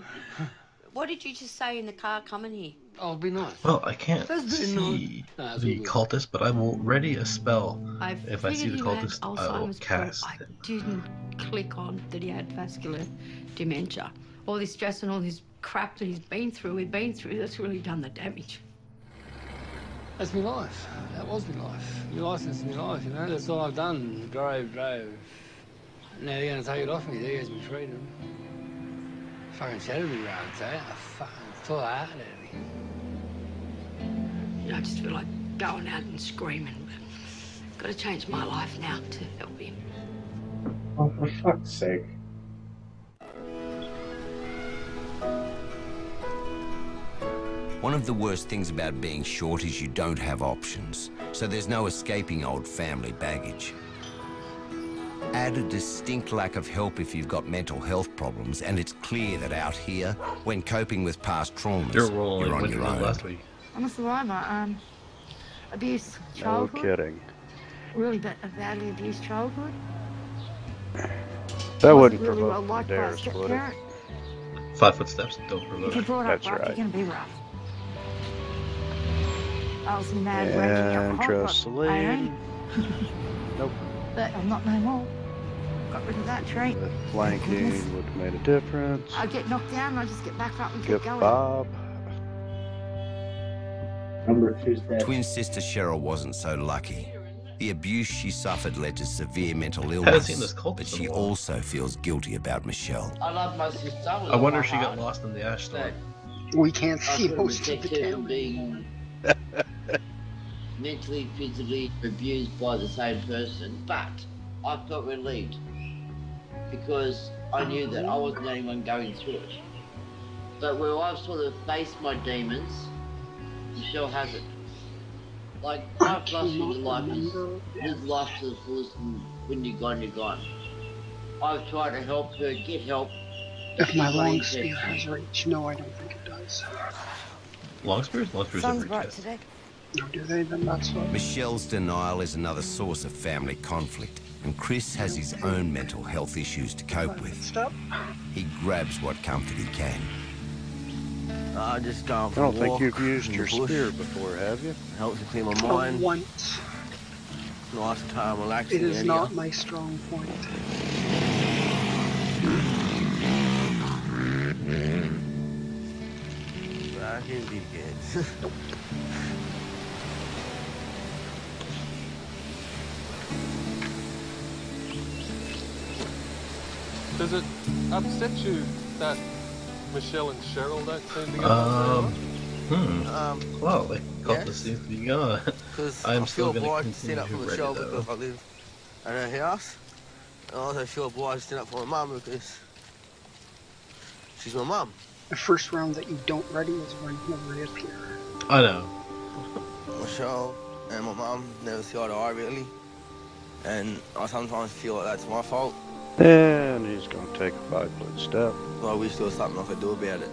What did you just say in the car coming here? Oh, be nice. Well, I can't That's see nice. the cultist, but I will ready a spell. If I see the figured he had cultist, I will Alzheimer's, cast but it. I didn't click on that he had vascular dementia. All this stress and all this crap that we've been through, that's really done the damage. That's my life. That was my life. My license is my life, you know. That's all I've done. Drove. Now they're going to take it off me. There goes my freedom. Fucking shattered me around today. I fucking tore the heart out of me. I just feel like going out and screaming, but got to change my life now to help him. Oh, for fuck's sake. One of the worst things about being short is you don't have options, so there's no escaping old family baggage. Add a distinct lack of help if you've got mental health problems, and it's clear that out here, when coping with past traumas, you're on your own. Last week. I'm a survivor. Abuse childhood. No kidding. Really badly abused childhood. That wouldn't really provoke well liked by a dares, would it? step-parent. 5 footsteps, don't provoke. If you're brought up That's rough, right. you're going to be rough. I was mad, raging And alcoholic. Jocelyn. Nope. But I'm not no more. Got rid of that trait. The flanking would have made a difference. I get knocked down, I just get back up and Get keep going. Bob. Number 2's dead. Twin sister Cheryl wasn't so lucky. The abuse she suffered led to severe mental Haven't illness, seen this cultist but she in a while. also feels guilty about Michelle. I love my sister. I wonder if she got lost in the ash storm. We can't I see couldn't most of the protect her from camera. being mentally, physically abused by the same person, but I felt relieved because I knew that I wasn't the only one going through it. But where I've sort of faced my demons, Michelle hasn't. Like, my philosophy in life is live life to the fullest, and when you're gone, you're gone. I've tried to help her get help. If my long spear has reach, no, I don't think it does. Long spears? Long spears Sun's have bright reached today. No, do they? Then that's what. Michelle's denial is another source of family conflict, and Chris has his own mental health issues to cope with. Stop. He grabs what comfort he can. I just go I for a don't think walk you've used in your the bush. spear before, have you? Helps to clear my mind. Once. Nice and calm, relaxing. It is area. not my strong point. Right, he'll be good. Does it upset you that Michelle and Cheryl don't seem to get along very well? Well, it yes. seems to be gone. Because I am I still feel going to obliged to stand continue up for to Michelle ready, because though. I live at her house. And I also feel obliged to stand up for my mum because she's my mum. The first round that you don't ready is when he'll reappear. I know. Michelle and my mum never see eye to eye, really. And I sometimes feel like that's my fault. And he's going to take a 5-foot step. I wish there was something I could do about it.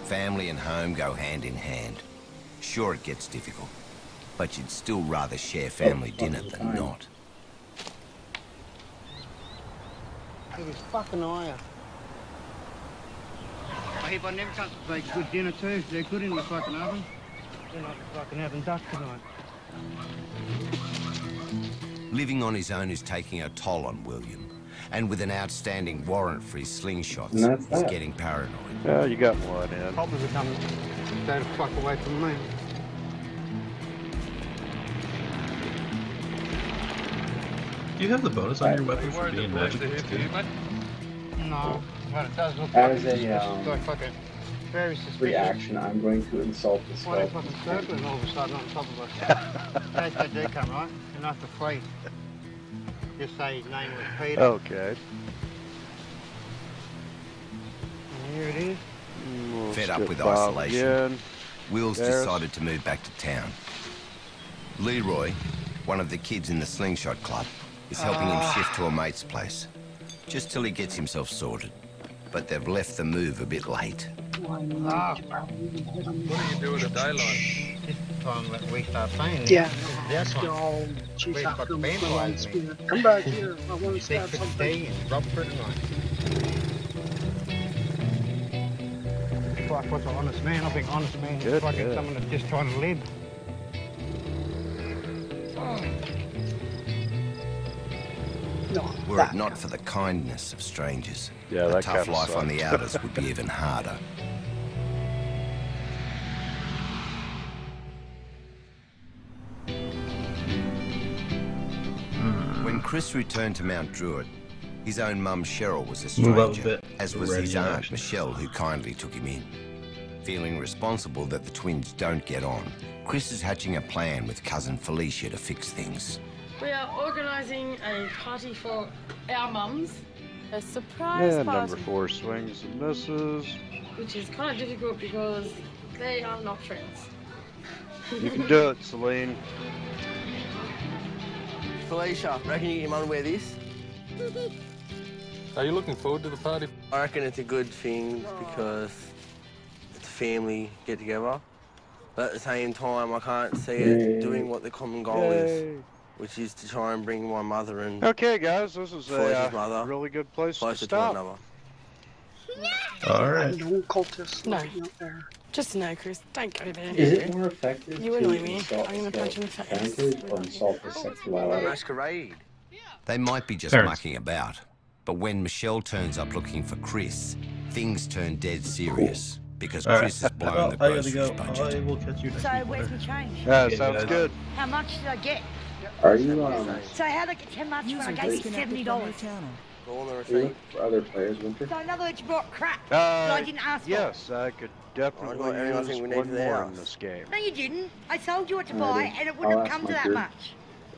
Family and home go hand in hand. Sure, it gets difficult, but you'd still rather share family dinner than not. It was fucking iron. I hope I never come to make good dinner too. They're good in the fucking oven. They're not fucking having duck tonight. Living on his own is taking a toll on William, and with an outstanding warrant for his slingshots, he's getting paranoid. Yeah, you got one in. Coppers are coming. Stay the fuck away from me. Do you have the bonus on your weapon for being magic? No, but it does look As like a fucking very suspicious. reaction, I'm going to insult the Why they skull. fucking circling all of a sudden on top of us? In case they do come, right? You're not to flee. Just say his name was Peter. Okay. And here it is. We'll Fed up skip with Bob isolation, again. Will's There's- decided to move back to town. Leroy, one of the kids in the slingshot club, is helping him shift to a mate's place, just till he gets himself sorted. But they've left the move a bit late. What do you do with a daylight? Just time that we start playing. Yeah. That's They're all We chase after fucking him with the light vandalized me. spear. Come back here. I want to Big stab for something. today and rub for tonight. Fuck, what's an honest man? I think honest man is Good, fucking good. someone that's just trying to live. No, Were it not for the kindness of strangers, Yeah, a that tough kinda life on the sucked. outers would be even harder. When Chris returned to Mount Druitt, his own mum Cheryl was a Move up a stranger, bit. as was Ready his in aunt action. Michelle, who kindly took him in. Feeling responsible that the twins don't get on, Chris is hatching a plan with cousin Felicia to fix things. We are organising a party for our mums. A surprise And party. number 4 swings and misses. Which is kind of difficult because they are not friends. You can do it, Celine. Felicia, reckon you get your mum to wear this? Are you looking forward to the party? I reckon it's a good thing because it's a family get together. But at the same time, I can't see it doing what the common goal is, which is to try and bring my mother and Okay, guys, this is Felicia's a mother really good place to closer to stop. one another. Alright. No cultists No. lurking out there. Just no, Chris. Don't go there. Is it more effective You to annoy me. insult I'm gonna the punch you in the face. bankers or insult the sexuality? Masquerade. They might be just Parents. mucking about, but when Michelle turns up looking for Chris, things turn dead serious because All Chris has right. blown Well, the I gotta groceries go. budget. I will catch you next So week. where's my change? Yeah, Okay, sounds guys. good. How much did I get? Are you So how did I get 10 months when I gave you $70? Go on the are you receipt. looking for other players, Winter? So in other words, you brought crap that I didn't ask for. Yes, I could definitely I think use we need one for the more house. in this game. No, you didn't. I told you what to Alrighty. buy, and it wouldn't I'll have come ask to my that group. much.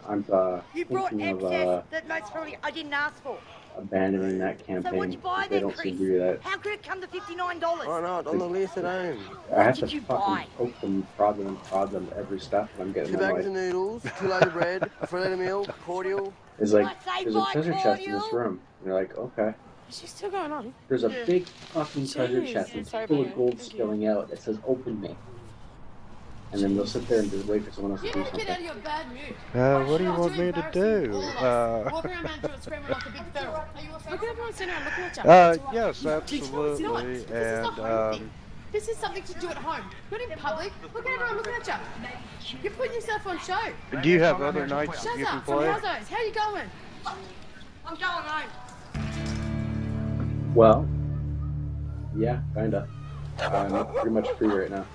I'm You brought thinking excess of that most probably I didn't ask for. abandoning that So what'd campaign. you buy They then, don't Chris? seem to do that. How could it come to $59? Oh no, it's on the list at home. I have to did you fucking buy? poke them, prod them every stuff, and I'm getting 2 bags of annoyed. noodles, 2 loaves of bread, a 3-litre milk, cordial. It's like, I say there's a buy treasure chest in this cordial? room. And you're like, okay. Is she still going on? There's a Yeah. big fucking treasure Jeez, chest. It's sorry full about of it. gold Thank you. spilling out. It says, open me. And then they'll sit there and just wait for someone else to You do need to get out something. of your bad mood. What do you want me to do? Walk around Mount Druitt screaming like a big feral. Are you also? Look at everyone sitting around looking at you. Yes, absolutely. And, This is something to do at home, not in public. Look at everyone looking at you. You're putting yourself on show. do you have other nights that Shut you can up. From play? how's those? How you going? I'm going home. Well, yeah, kinda. I'm pretty much free right now.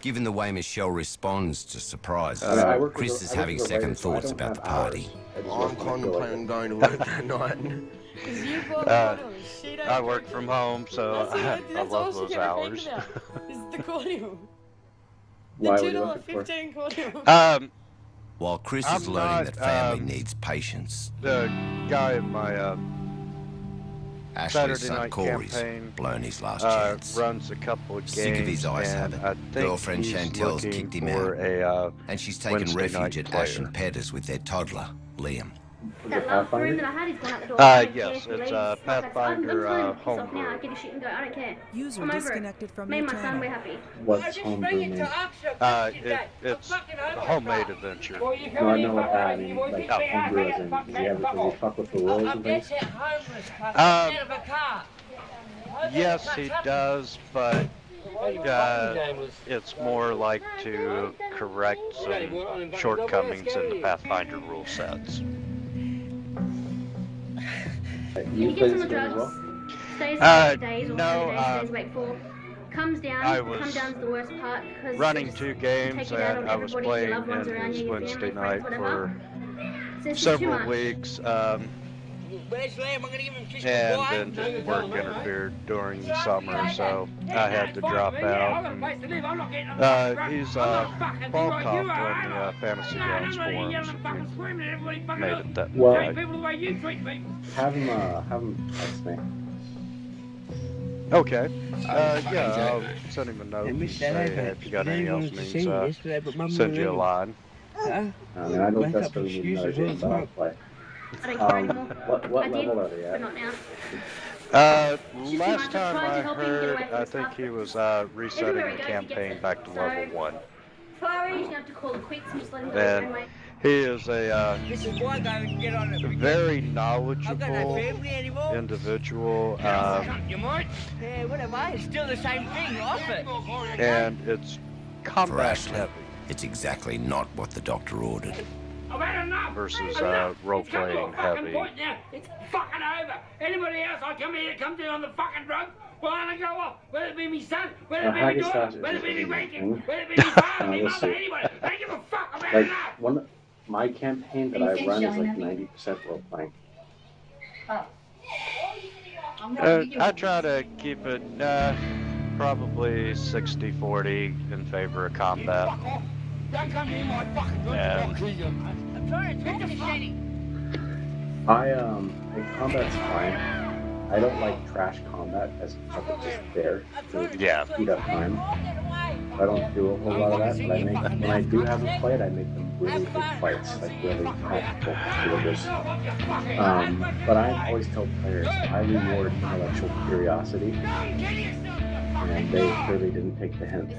Given the way Michelle responds to surprises, Chris is having second thoughts about the party. I'm contemplating going to work that night. I work from home, so I love those hours. Is the cordial. The $2.15 cordial. While Chris is learning that family needs patience, the guy in my Ashley's Saturday son night Corey's campaign blown his last chance. runs a couple of games. Sick of his ice and habit, I think girlfriend he's Chantel's looking kicked him for out, a, and she's taken Wednesday refuge night at Ash player. and Petters with their toddler, Liam. That last room that I had is gone out the door. I don't care Yes, if he it's leaves. a Pathfinder I'm piss off homebrew. now. I get his shit and go. I don't care. User I'm over disconnected it. from Me your and my son, channel. we're happy. What's homebrew mean? It's a homemade adventure. No, I know what that means. Like homebrew as in, does he fuck with the rules and things? Yes, he does, but it's more like to correct some shortcomings in the Pathfinder rule sets. You He play gets on this the game as drugs, well? stays awake for days or no, 7 days, stays awake for. Comes down, I come was down's the worst part because running 2 games take it out and on I was everybody, your playing loved ones in around his you, your Wednesday family, night friends, for whatever. So it's just too several much. weeks, and then just work interfered during the summer, so I had to drop out. And, he's ball cop on the Fantasy Grounds forums. If you made it that Well, right. have him text me. Okay. Yeah, I'll send him a note and say, hey, if you got any else needs, send you a line. I mean, I don't desperately need another game, but I'll play. I don't care anymore. What I did, level are they but at? not now. Last time I heard, I think he was resetting the campaign back to level 1. Far you have to call it quits and just let him go his own And way. he is a very knowledgeable individual, Yeah, whatever. It's still the same thing. Off it. and it's For combat Ashley, heavy it's exactly not what the doctor ordered. versus role-playing heavy. It's fucking over. Anybody else I come here comes in on the fucking drug, well, I go off. Whether it be me son, whether it be my daughter, whether it be me ranking, whether it be me father, me mother, anybody. I don't give a fuck. I've had enough. My campaign that I run is like 90% role playing. I try to keep it probably 60-40 in favor of combat. Don't come near my fucking drug. I'm trying to talk to you. Combat's fine. I don't like trash combat as much as just there to speed up time. I don't do a whole lot of that, but when I do have them fight, I make them really big fights, like really practical delivers. But I always tell players I reward intellectual curiosity, and they clearly didn't take the hint.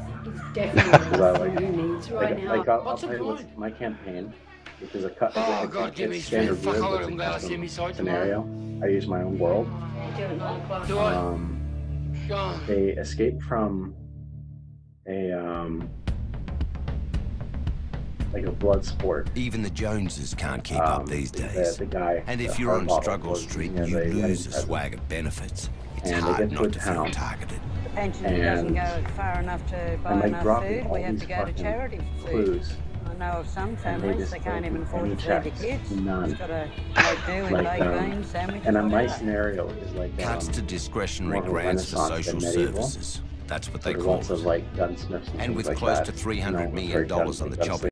Definitely I like needs right now. I'll tell you what's my campaign, which is it's standard weird, but it's a custom scenario. I use my own world. They escaped from like a blood sport. Even the Joneses can't keep up these days. And if you're on Struggle Street, you lose a swag of benefits. It's hard not to feel targeted. The pension doesn't go far enough to buy enough food. We have to go to charity for food. I know of some families that can't even afford to feed their kids. Just got to make do with baked beans, sandwiches. And my scenario is like cuts to discretionary more grants for social services. That's what they call it. Of, like, gunsmiths and with like close that. to $300 million on the chopping